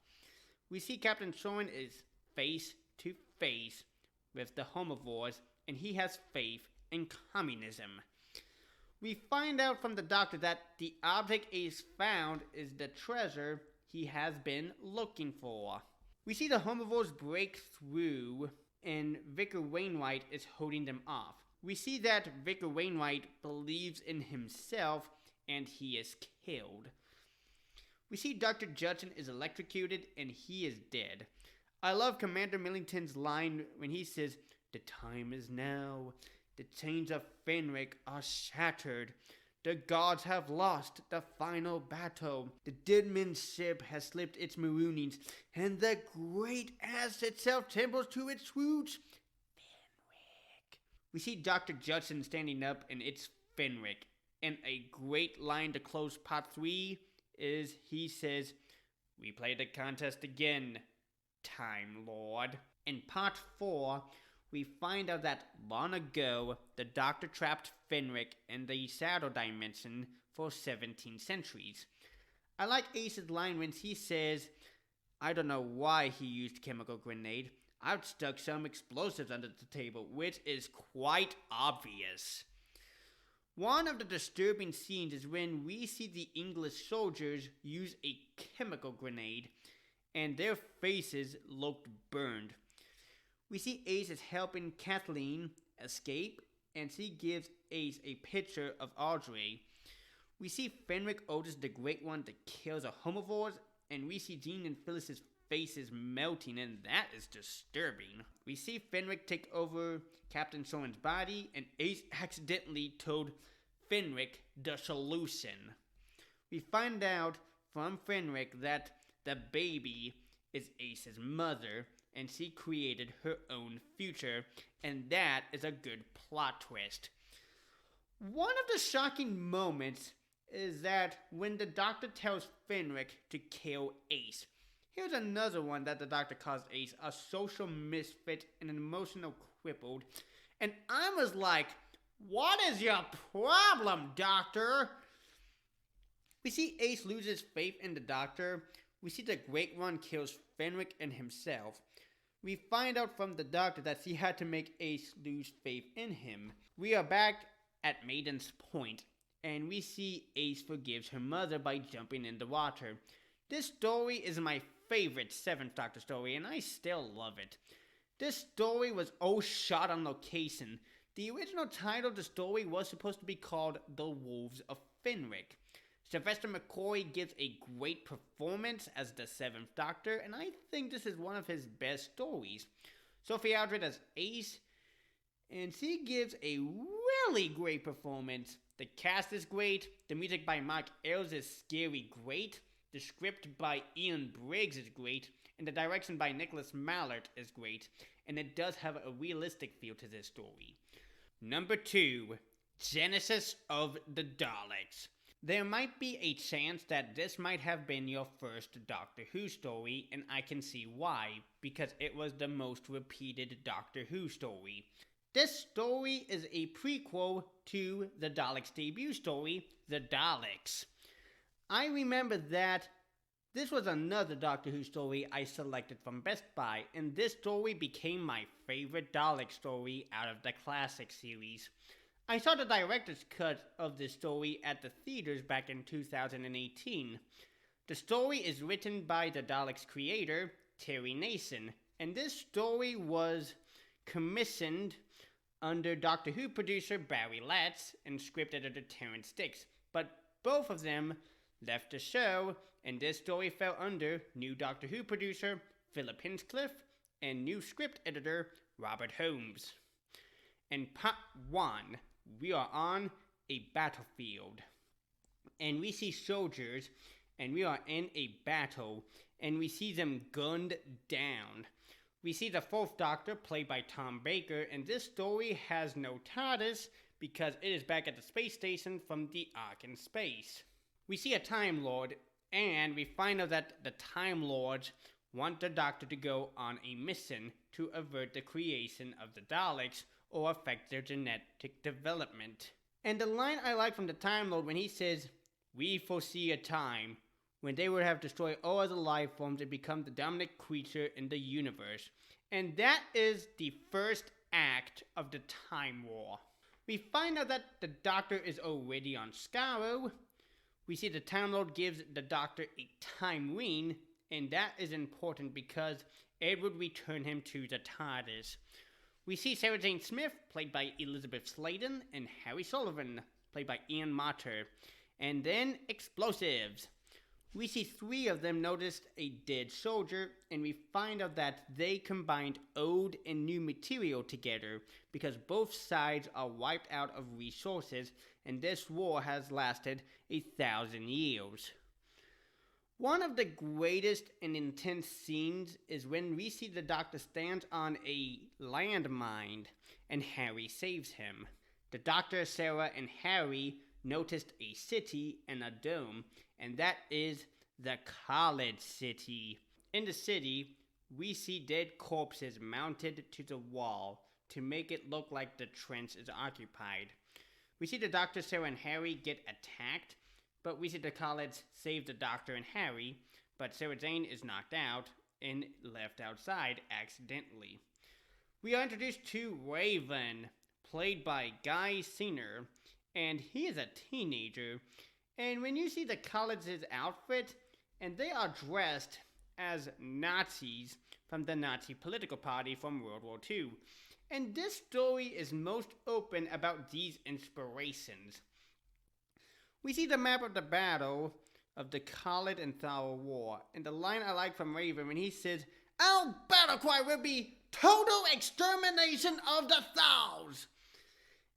We see Captain Soren is face to face with the Homivores and he has faith in communism. We find out from the Doctor that the object Ace found is the treasure he has been looking for. We see the Homivores break through and Vicar Wainwright is holding them off. We see that Vicar Wainwright believes in himself and he is killed. We see Dr. Judson is electrocuted and he is dead. I love Commander Millington's line when he says, "The time is now. The chains of Fenric are shattered. The gods have lost the final battle. The dead man's ship has slipped its maroonings, and the great ass itself trembles to its roots. Fenric." We see Dr. Judson standing up, and it's Fenric. And a great line to close part 3 is he says, "We play the contest again, Time Lord." In part 4, we find out that long ago, the Doctor trapped Fenric in the Shadow Dimension for 17 centuries. I like Ace's line when he says, "I don't know why he used chemical grenade. I've stuck some explosives under the table," which is quite obvious. One of the disturbing scenes is when we see the English soldiers use a chemical grenade, and their faces looked burned. We see Ace is helping Kathleen escape, and she gives Ace a picture of Audrey. We see Fenric Otis the Great One that kills the Homivores, and we see Jean and Phyllis's faces melting, and that is disturbing. We see Fenric take over Captain Soren's body, and Ace accidentally told Fenric the solution. We find out from Fenric that the baby is Ace's mother, and she created her own future, and that is a good plot twist. One of the shocking moments is that when the Doctor tells Fenric to kill Ace. Here's another one that the Doctor calls Ace a social misfit and an emotional crippled, and I was like, what is your problem, Doctor? We see Ace loses faith in the Doctor. We see the Great One kills Fenric and himself. We find out from the Doctor that she had to make Ace lose faith in him. We are back at Maiden's Point, and we see Ace forgives her mother by jumping in the water. This story is my favorite 7th Doctor story, and I still love it. This story was all shot on location. The original title of the story was supposed to be called The Wolves of Fenric. Sylvester McCoy gives a great performance as the 7th Doctor, and I think this is one of his best stories. Sophie Aldred as Ace, and she gives a really great performance. The cast is great, the music by Mark Ailes is scary great, the script by Ian Briggs is great, and the direction by Nicholas Mallard is great, and it does have a realistic feel to this story. Number 2, Genesis of the Daleks. There might be a chance that this might have been your first Doctor Who story, and I can see why, because it was the most repeated Doctor Who story. This story is a prequel to the Daleks' debut story, The Daleks. I remember that this was another Doctor Who story I selected from Best Buy, and this story became my favorite Dalek story out of the classic series. I saw the director's cut of this story at the theaters back in 2018. The story is written by the Daleks' creator, Terry Nason, and this story was commissioned under Doctor Who producer Barry Letts and script editor Terrence Dix, but both of them left the show, and this story fell under new Doctor Who producer Philip Hinchcliffe and new script editor Robert Holmes. In part 1, we are on a battlefield, and we see soldiers, and we are in a battle, and we see them gunned down. We see the 4th Doctor, played by Tom Baker, and this story has no TARDIS because it is back at the space station from the Ark in Space. We see a Time Lord, And we find out that the Time Lords want the Doctor to go on a mission to avert the creation of the Daleks or affect their genetic development. And the line I like from the Time Lord when he says, "We foresee a time when they would have destroyed all other life forms and become the dominant creature in the universe." And that is the first act of the Time War. We find out that the Doctor is already on Scarrow. We see the Time Lord gives the Doctor a time ring, and that is important because it would return him to the TARDIS. We see Sarah Jane Smith, played by Elizabeth Sladen, and Harry Sullivan, played by Ian Marter. And then explosives. We see 3 of them notice a dead soldier, and we find out that they combined old and new material together because both sides are wiped out of resources, and this war has lasted 1,000 years. One of the greatest and intense scenes is when we see the Doctor stands on a landmine, and Harry saves him. The Doctor, Sarah, and Harry noticed a city and a dome, and that is the College City. In the city, we see dead corpses mounted to the wall to make it look like the trench is occupied. We see the Doctor, Sarah, and Harry get attacked, but we see the college save the Doctor and Harry, but Sarah Jane is knocked out and left outside accidentally. We are introduced to Raven, played by Guy Senior, and he is a teenager. And when you see the college's outfit, and they are dressed as Nazis from the Nazi political party from World War II. And this story is most open about these inspirations. We see the map of the battle of the Khalid and Thal War, and the line I like from Raven when he says, "Our battle cry will be total extermination of the Thals."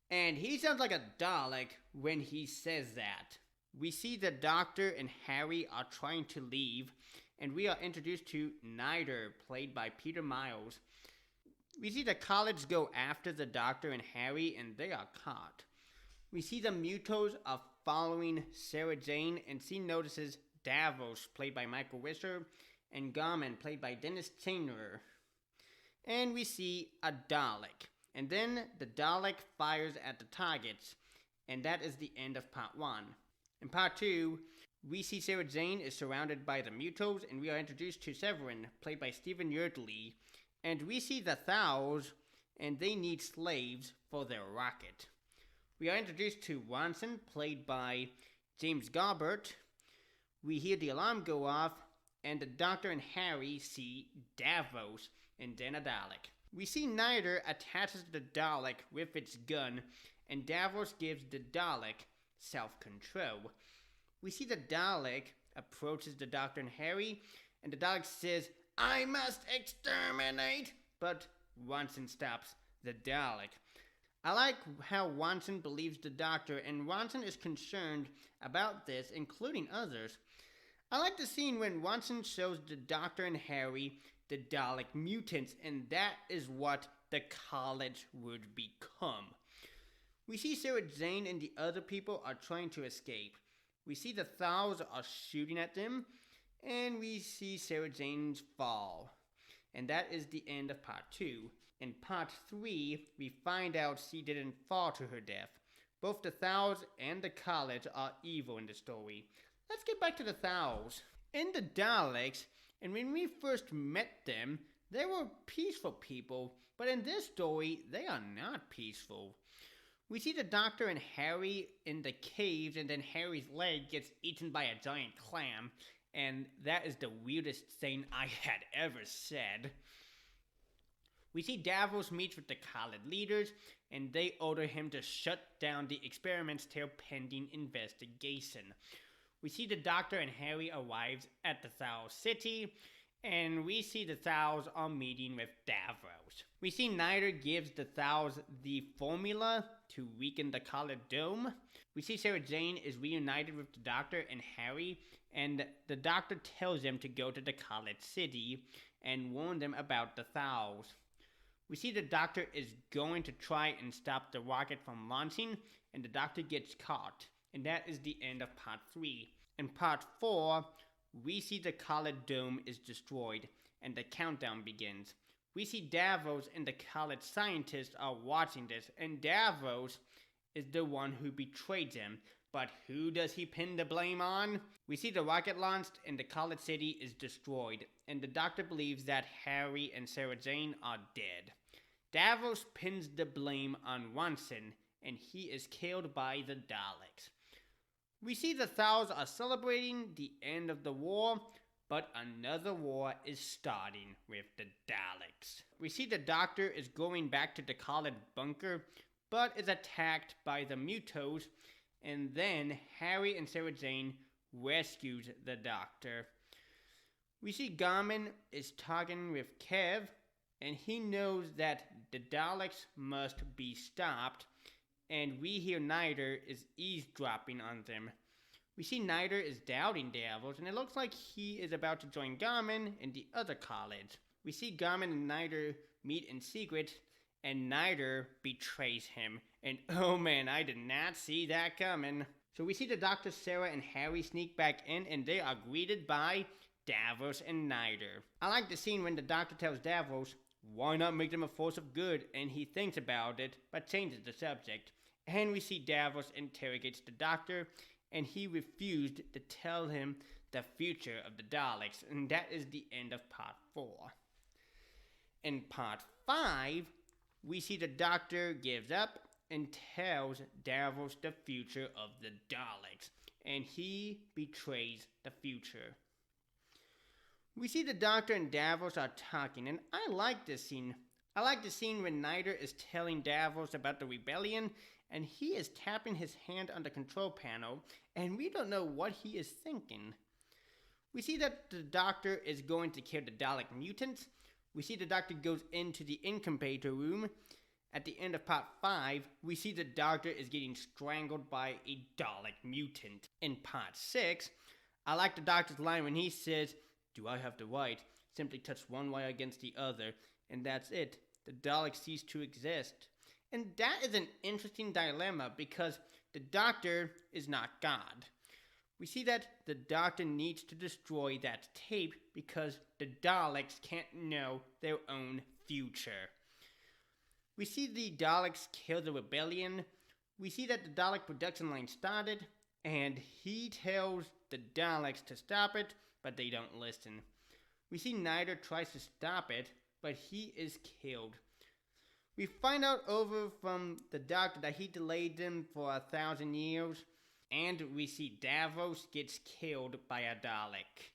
And he sounds like a Dalek when he says that. We see the Doctor and Harry are trying to leave, and we are introduced to Nider, played by Peter Miles. We see the college go after the Doctor and Harry, and they are caught. We see the Mutos are following Sarah Jane, and she notices Davos, played by Michael Wisser, and Garmin, played by Dennis Chandler. And we see a Dalek, and then the Dalek fires at the targets, and that is the end of part 1. In part 2, we see Sarah Jane is surrounded by the Mutos, and we are introduced to Severin, played by Stephen Yardley. And we see the Thals, and they need slaves for their rocket. We are introduced to Ronson, played by James Garbert. We hear the alarm go off, and the Doctor and Harry see Davos, and then a Dalek. We see Nider attaches the Dalek with its gun, and Davos gives the Dalek self-control. We see the Dalek approaches the Doctor and Harry, and the Dalek says, "I must exterminate," but Ronson stops the Dalek. I like how Ronson believes the Doctor, and Ronson is concerned about this, including others. I like the scene when Ronson shows the Doctor and Harry the Dalek mutants, and that is what the college would become. We see Sarah Jane and the other people are trying to escape. We see the Thals are shooting at them, and we see Sarah Jane's fall. And that is the end of part 2. In part 3, we find out she didn't fall to her death. Both the Thals and the college are evil in the story. Let's get back to the Thals. In the Daleks, and when we first met them, they were peaceful people, but in this story, they are not peaceful. We see the Doctor and Harry in the caves, and then Harry's leg gets eaten by a giant clam, and that is the weirdest thing I had ever said. We see Davos meets with the Khalid leaders, and they order him to shut down the experiments till pending investigation. We see the Doctor and Harry arrives at the Thal City, and we see the Thals are meeting with Davros. We see Nider gives the Thals the formula to weaken the Khalid Dome. We see Sarah Jane is reunited with the Doctor and Harry, and the Doctor tells them to go to the Khalid City and warn them about the Thals. We see the Doctor is going to try and stop the rocket from launching, and the Doctor gets caught. And that is the end of part 3. In part 4, we see the college dome is destroyed and the countdown begins. We see Davos and the college scientists are watching this, and Davos is the one who betrayed them. But who does he pin the blame on? We see the rocket launched and the college city is destroyed, and the Doctor believes that Harry and Sarah Jane are dead. Davos pins the blame on Ronson, and he is killed by the Daleks. We see the Thals are celebrating the end of the war, but another war is starting with the Daleks. We see the Doctor is going back to the college bunker, but is attacked by the Mutos, and then Harry and Sarah Jane rescues the Doctor. We see Garmin is talking with Kev, and he knows that the Daleks must be stopped, and we hear Nider is eavesdropping on them. We see Nider is doubting Davos, and it looks like he is about to join Garmin in the other college. We see Garmin and Nider meet in secret, and Nider betrays him. And oh man, I did not see that coming. So we see the Doctor, Sarah, and Harry sneak back in, and they are greeted by Davos and Nider. I like the scene when the Doctor tells Davos, why not make them a force of good? And he thinks about it, but changes the subject. And we see Davos interrogates the Doctor, and he refused to tell him the future of the Daleks, and that is the end of part 4. In part 5, we see the Doctor gives up and tells Davos the future of the Daleks, and he betrays the future. We see the Doctor and Davos are talking, and I like this scene. I like the scene when Nider is telling Davos about the rebellion, and he is tapping his hand on the control panel, and we don't know what he is thinking. We see that the Doctor is going to kill the Dalek mutants. We see the Doctor goes into the incubator room. At the end of part 5, we see the Doctor is getting strangled by a Dalek mutant. In part 6, I like the Doctor's line when he says, do I have the right? Simply touch one wire against the other, and that's it. The Daleks cease to exist. And that is an interesting dilemma because the Doctor is not God. We see that the Doctor needs to destroy that tape because the Daleks can't know their own future. We see the Daleks kill the rebellion. We see that the Dalek production line started, and he tells the Daleks to stop it, but they don't listen. We see Nider tries to stop it, but he is killed. We find out over from the Doctor that he delayed them for 1,000 years, and we see Davos gets killed by a Dalek.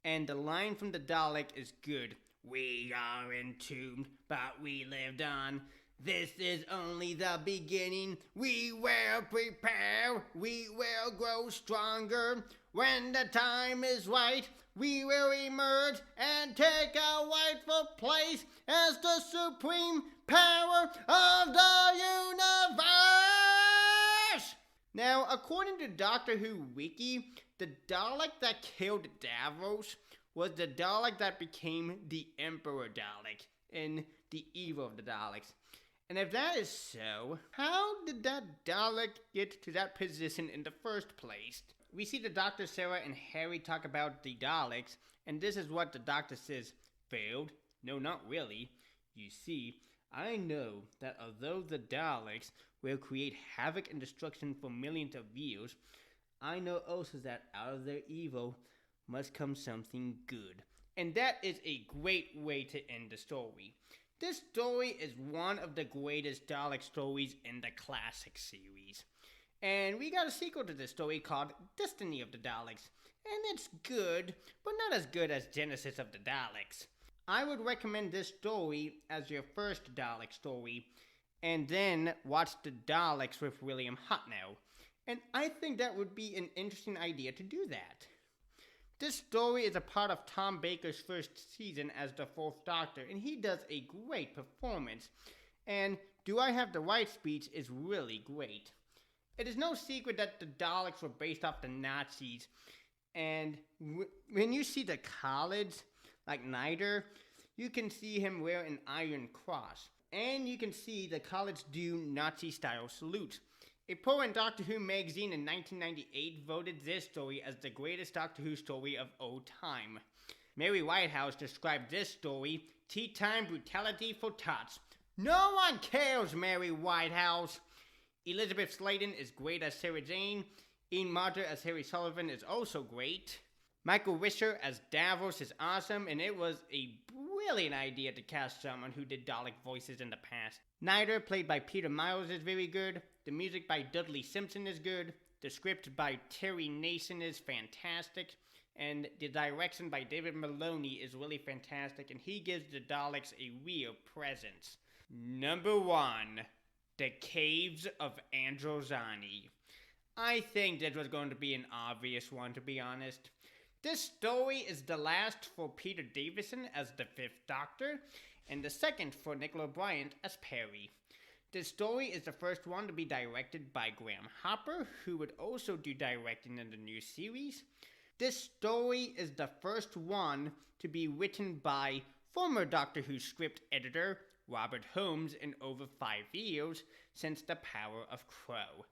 And the line from the Dalek is good. We are entombed, but we lived on. This is only the beginning. We will prepare. We will grow stronger. When the time is right, we will emerge and take our rightful place as the supreme power of the universe. Now, according to Doctor Who Wiki, the Dalek that killed Davos was the Dalek that became the Emperor Dalek in The Evil of the Daleks. And if that is so, how did that Dalek get to that position in the first place? We see the Doctor, Sarah, and Harry talk about the Daleks, and this is what the Doctor says. Failed? No, not really. You see, I know that although the Daleks will create havoc and destruction for millions of years, I know also that out of their evil must come something good. And that is a great way to end the story. This story is one of the greatest Dalek stories in the classic series. And we got a sequel to this story called Destiny of the Daleks. And it's good, but not as good as Genesis of the Daleks. I would recommend this story as your first Dalek story, and then watch the Daleks with William Hartnell. And I think that would be an interesting idea to do that. This story is a part of Tom Baker's first season as the Fourth Doctor, and he does a great performance. And Do I Have the Right speech is really great. It is no secret that the Daleks were based off the Nazis, and when you see the college, like Nider, you can see him wear an Iron Cross, and you can see the college do Nazi-style salutes. A poll in Doctor Who magazine in 1998 voted this story as the greatest Doctor Who story of all time. Mary Whitehouse described this story, tea time brutality for tots. No one cares, Mary Whitehouse! Elizabeth Sladen is great as Sarah Jane. Ian Marter as Harry Sullivan is also great. Michael Wisher as Davros is awesome, and it was a brilliant idea to cast someone who did Dalek voices in the past. Nyder, played by Peter Miles, is very good. The music by Dudley Simpson is good. The script by Terry Nason is fantastic. And the direction by David Maloney is really fantastic, and he gives the Daleks a real presence. Number 1. The Caves of Androzani. I think that was going to be an obvious one, to be honest. This story is the last for Peter Davison as the 5th Doctor, and the second for Nicola Bryant as Perry. This story is the first one to be directed by Graham Hopper, who would also do directing in the new series. This story is the first one to be written by former Doctor Who script editor Robert Holmes in over 5 years since The Power of Crow.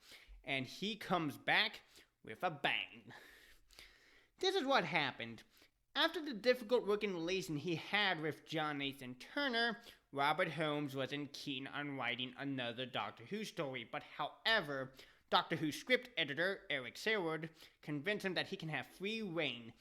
And he comes back with a bang. This is what happened. After the difficult working relation he had with John Nathan Turner, Robert Holmes wasn't keen on writing another Doctor Who story, but however, Doctor Who script editor Eric Sherwood convinced him that he can have free reign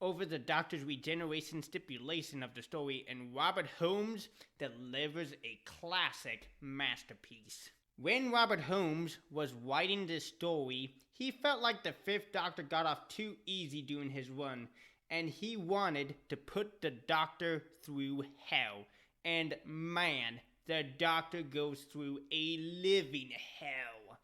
over the Doctor's regeneration stipulation of the story, and Robert Holmes delivers a classic masterpiece. When Robert Holmes was writing this story, he felt like the 5th Doctor got off too easy doing his run, and he wanted to put the Doctor through hell. And man, the Doctor goes through a living hell.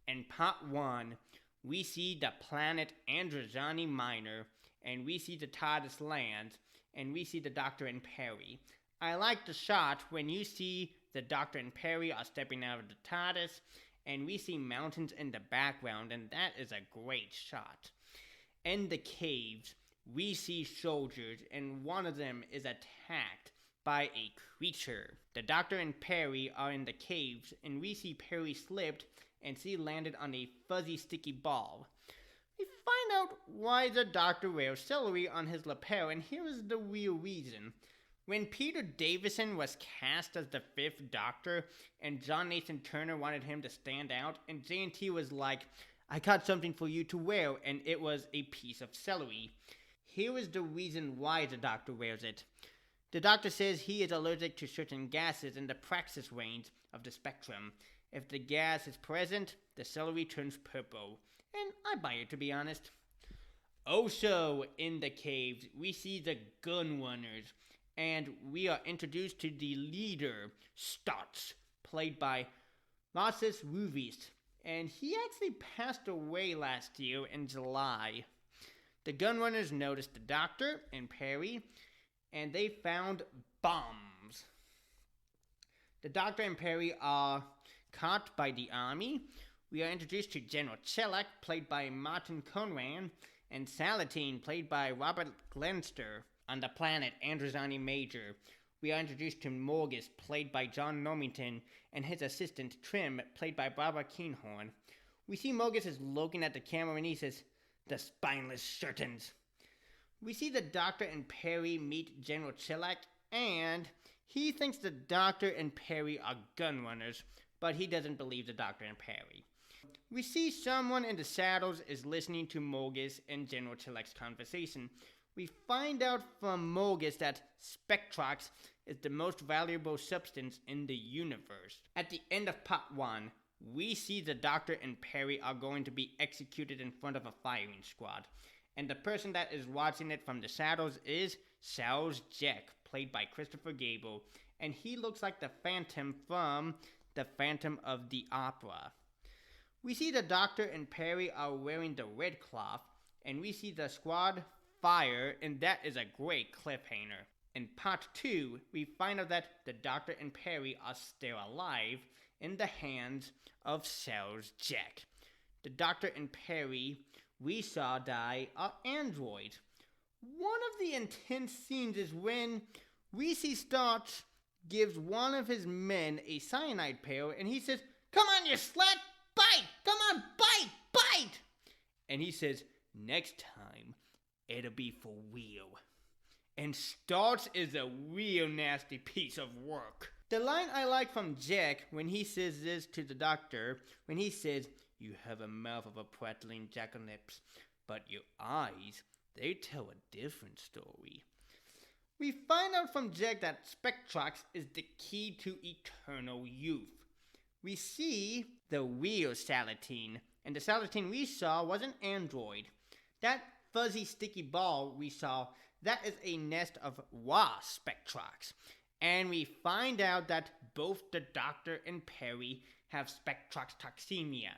In part 1, we see the planet Androzani Minor, and we see the TARDIS land, and we see the Doctor and Perry. I like the shot when you see the Doctor and Perry are stepping out of the TARDIS, and we see mountains in the background, and that is a great shot. In the caves, we see soldiers, and one of them is attacked by a creature. The Doctor and Perry are in the caves, and we see Perry slipped, and she landed on a fuzzy sticky ball. We find out why the Doctor wears celery on his lapel, and here is the real reason. When Peter Davison was cast as the 5th Doctor, and John Nathan Turner wanted him to stand out, and JNT was like, I got something for you to wear, and it was a piece of celery. Here is the reason why the Doctor wears it. The Doctor says he is allergic to certain gases in the Praxis range of the spectrum. If the gas is present, the celery turns purple. And I buy it, to be honest. Also, in the caves, we see the Gunrunners, and we are introduced to the leader, Stotz, played by Marcus Ruvis, and he actually passed away last year in July. The Gunrunners noticed the Doctor and Perry, and they found bombs. The Doctor and Perry are caught by the army. We are introduced to General Chelak, played by Martin Conran, and Salatine, played by Robert Glenster. On the planet Androzani Major, we are introduced to Morgus, played by John Normington, and his assistant Trim, played by Barbara Keenhorn. We see Morgus is looking at the camera and he says, "The spineless shirtons." We see the Doctor and Perry meet General Chelak, and he thinks the Doctor and Perry are gunrunners, but he doesn't believe the Doctor and Perry. We see someone in the saddles is listening to Morgus and General Chelak's conversation. We find out from Morgus that Spectrox is the most valuable substance in the universe. At the end of part 1, we see the Doctor and Perry are going to be executed in front of a firing squad. And the person that is watching it from the saddles is Charles Jack, played by Christopher Gable. And he looks like the Phantom from The Phantom of the Opera. We see the Doctor and Perry are wearing the red cloth, and we see the squad fire, and that is a great cliffhanger. In part 2, we find out that the Doctor and Perry are still alive in the hands of Charles Jack. The Doctor and Perry we saw die are androids. One of the intense scenes is when we see Starch gives one of his men a cyanide pill, and he says, "Come on, you slut, bite!" And he says, next time, it'll be for real. And Starks is a real nasty piece of work. The line I like from Jack when he says this to the doctor, when he says, you have a mouth of a prattling jackanapes, but your eyes, they tell a different story. We find out from Jack that Spectrox is the key to eternal youth. We see the real Salatine, and the Salatine we saw was an android. That fuzzy sticky ball we saw, that is a nest of raw Spectrox. And we find out that both the Doctor and Perry have Spectrox toxemia.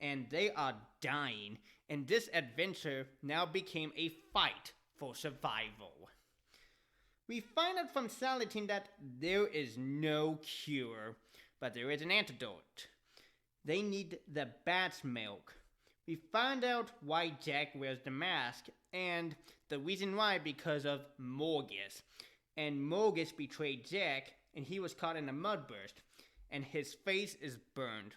And they are dying, and this adventure now became a fight for survival. We find out from Salatine that there is no cure, but there is an antidote. They need the bat's milk. We find out why Jack wears the mask, and the reason why because of Morgus. And Morgus betrayed Jack, and he was caught in a mudburst, and his face is burned.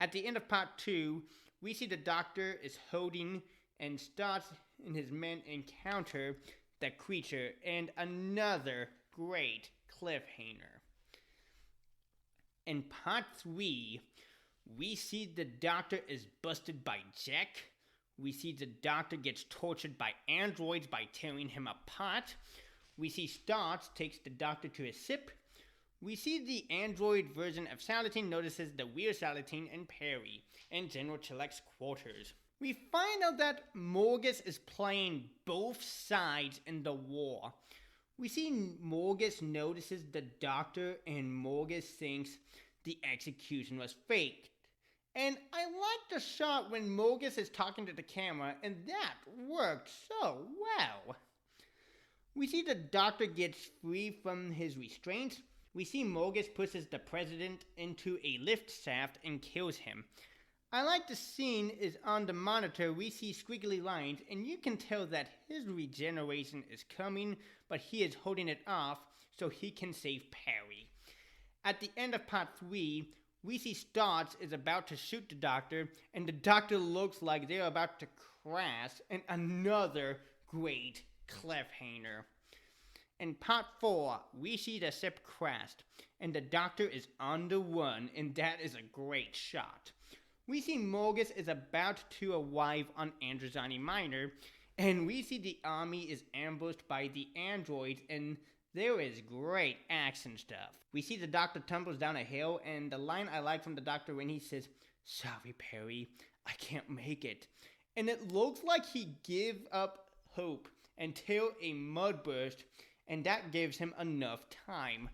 At the end of part 2, we see the Doctor is holding and Starks and his men encounter the creature, and another great cliffhanger. In part 3, we see the Doctor is busted by Jack. We see the Doctor gets tortured by androids by tearing him apart. We see Starks takes the Doctor to his ship. We see the android version of Salatine notices the real Salatine and Perry in General Chilek's quarters. We find out that Morgus is playing both sides in the war. We see Morgus notices the Doctor, and Morgus thinks the execution was faked. And I like the shot when Morgus is talking to the camera, and that worked so well. We see the Doctor gets free from his restraints. We see Morgus pushes the President into a lift shaft and kills him. I like the scene is on the monitor we see squiggly lines, and you can tell that his regeneration is coming, but he is holding it off so he can save Perry. At the end of part 3, we see Starks is about to shoot the Doctor, and the Doctor looks like they're about to crash, and another great cliffhanger. In part 4, we see the ship crashed, and the Doctor is on the run, and that is a great shot. We see Morgus is about to arrive on Androzani Minor, and we see the army is ambushed by the androids, and there is great action stuff. We see the Doctor tumbles down a hill, and the line I like from the Doctor when he says, "Sorry, Perry, I can't make it." And it looks like he gave up hope until a mudburst, and that gives him enough time.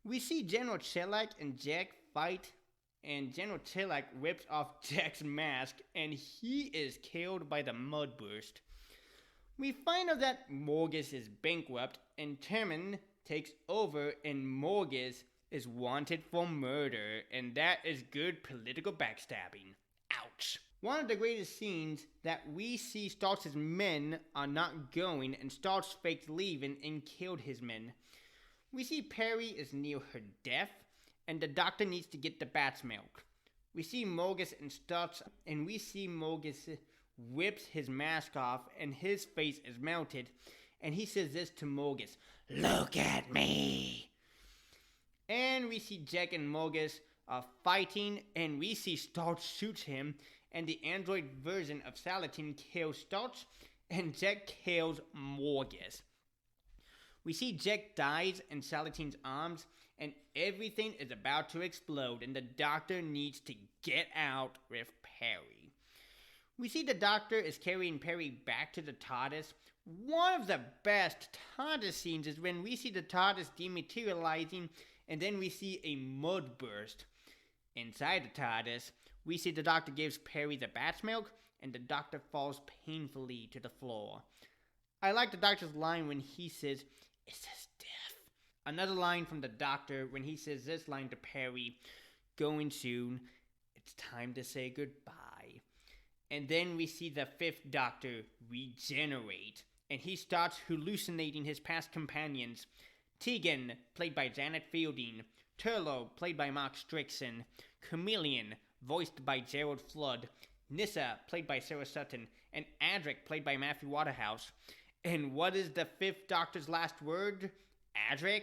We see General Chilek and Jack fight, and General Chilek rips off Jack's mask, and he is killed by the mudburst. We find out that Morgus is bankrupt, and Termin takes over, and Morgus is wanted for murder, and that is good political backstabbing. Ouch. One of the greatest scenes that we see Starks' men are not going, and Starks faked leaving and killed his men. We see Perry is near her death, and the Doctor needs to get the bat's milk. We see Morgus and Starks, and we see Morgus whips his mask off, and his face is melted, and he says this to Morgus, "Look at me!" And we see Jack and Morgus are fighting, and we see Starks shoots him, and the android version of Salatine kills Starks, and Jack kills Morgus. We see Jack dies in Salatine's arms, and everything is about to explode, and the Doctor needs to get out with Perry. We see the Doctor is carrying Perry back to the TARDIS. One of the best TARDIS scenes is when we see the TARDIS dematerializing, and then we see a mud burst. Inside the TARDIS, we see the Doctor gives Perry the bat's milk, and the Doctor falls painfully to the floor. I like the Doctor's line when he says, "Is this death?" Another line from the Doctor when he says this line to Perry, "Going soon, it's time to say goodbye." And then we see the fifth Doctor regenerate, and he starts hallucinating his past companions. Tegan, played by Janet Fielding, Turlo, played by Mark Strickson, Chameleon, voiced by Gerald Flood, Nyssa, played by Sarah Sutton, and Adric, played by Matthew Waterhouse. And what is the Fifth Doctor's last word? Adric.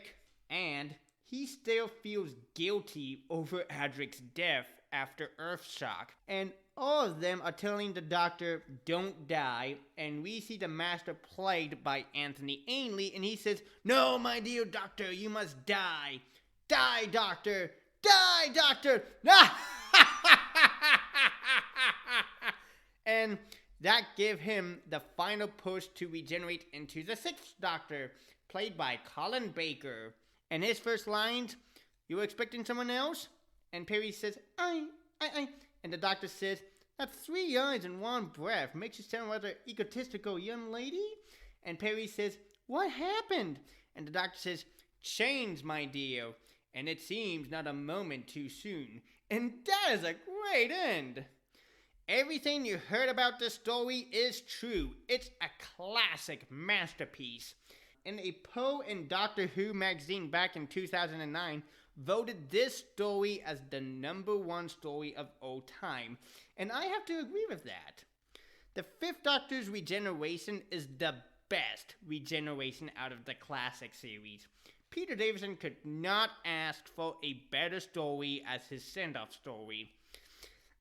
And he still feels guilty over Adric's death after Earthshock. And all of them are telling the Doctor, don't die. And we see the Master played by Anthony Ainley, and he says, no, my dear Doctor, you must die. Die, Doctor. Die, Doctor. And that gave him the final push to regenerate into the Sixth Doctor, played by Colin Baker. And his first lines, you were expecting someone else? And Perry says, I. And the Doctor says, that's 3 eyes in one breath. Makes you sound rather egotistical, young lady. And Perry says, what happened? And the Doctor says, change, my dear. And it seems not a moment too soon. And that is a great end. Everything you heard about this story is true. It's a classic masterpiece. And a poll in Doctor Who magazine back in 2009 voted this story as the #1 story of all time. And I have to agree with that. The Fifth Doctor's regeneration is the best regeneration out of the classic series. Peter Davison could not ask for a better story as his send-off story.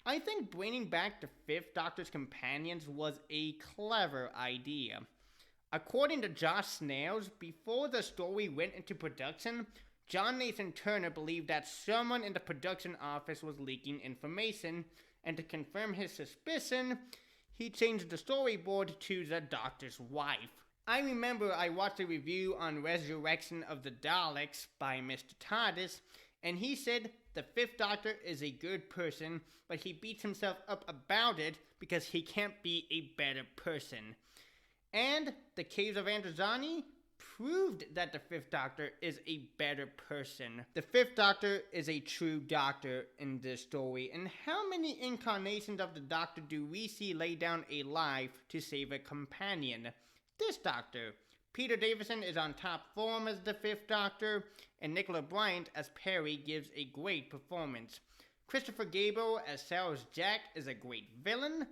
I think bringing back the Fifth Doctor's companions was a clever idea. According to Josh Snails, before the story went into production, John Nathan Turner believed that someone in the production office was leaking information, and to confirm his suspicion, he changed the storyboard to the Doctor's wife. I remember I watched a review on Resurrection of the Daleks by Mr. TARDIS, and he said the Fifth Doctor is a good person, but he beats himself up about it because he can't be a better person. And the Caves of Androzani proved that the Fifth Doctor is a better person. The Fifth Doctor is a true Doctor in this story, and how many incarnations of the Doctor do we see lay down a life to save a companion? This Doctor. Peter Davison is on top form as the Fifth Doctor, and Nicola Bryant as Perry gives a great performance. Christopher Gable as Sarah's Jack is a great villain,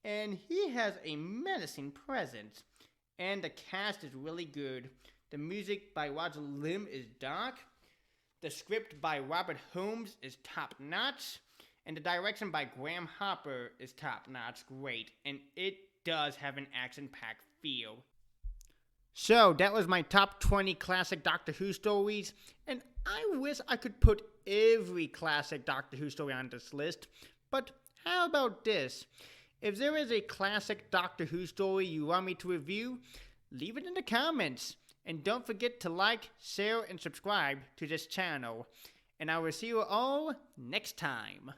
and he has a menacing presence. And the cast is really good. The music by Roger Lim is dark. The script by Robert Holmes is top-notch. And the direction by Graham Hopper is top-notch great. And it does have an action-packed feel. So, that was my top 20 classic Doctor Who stories. And I wish I could put every classic Doctor Who story on this list. But how about this? If there is a classic Doctor Who story you want me to review, leave it in the comments. And don't forget to like, share, and subscribe to this channel. And I will see you all next time.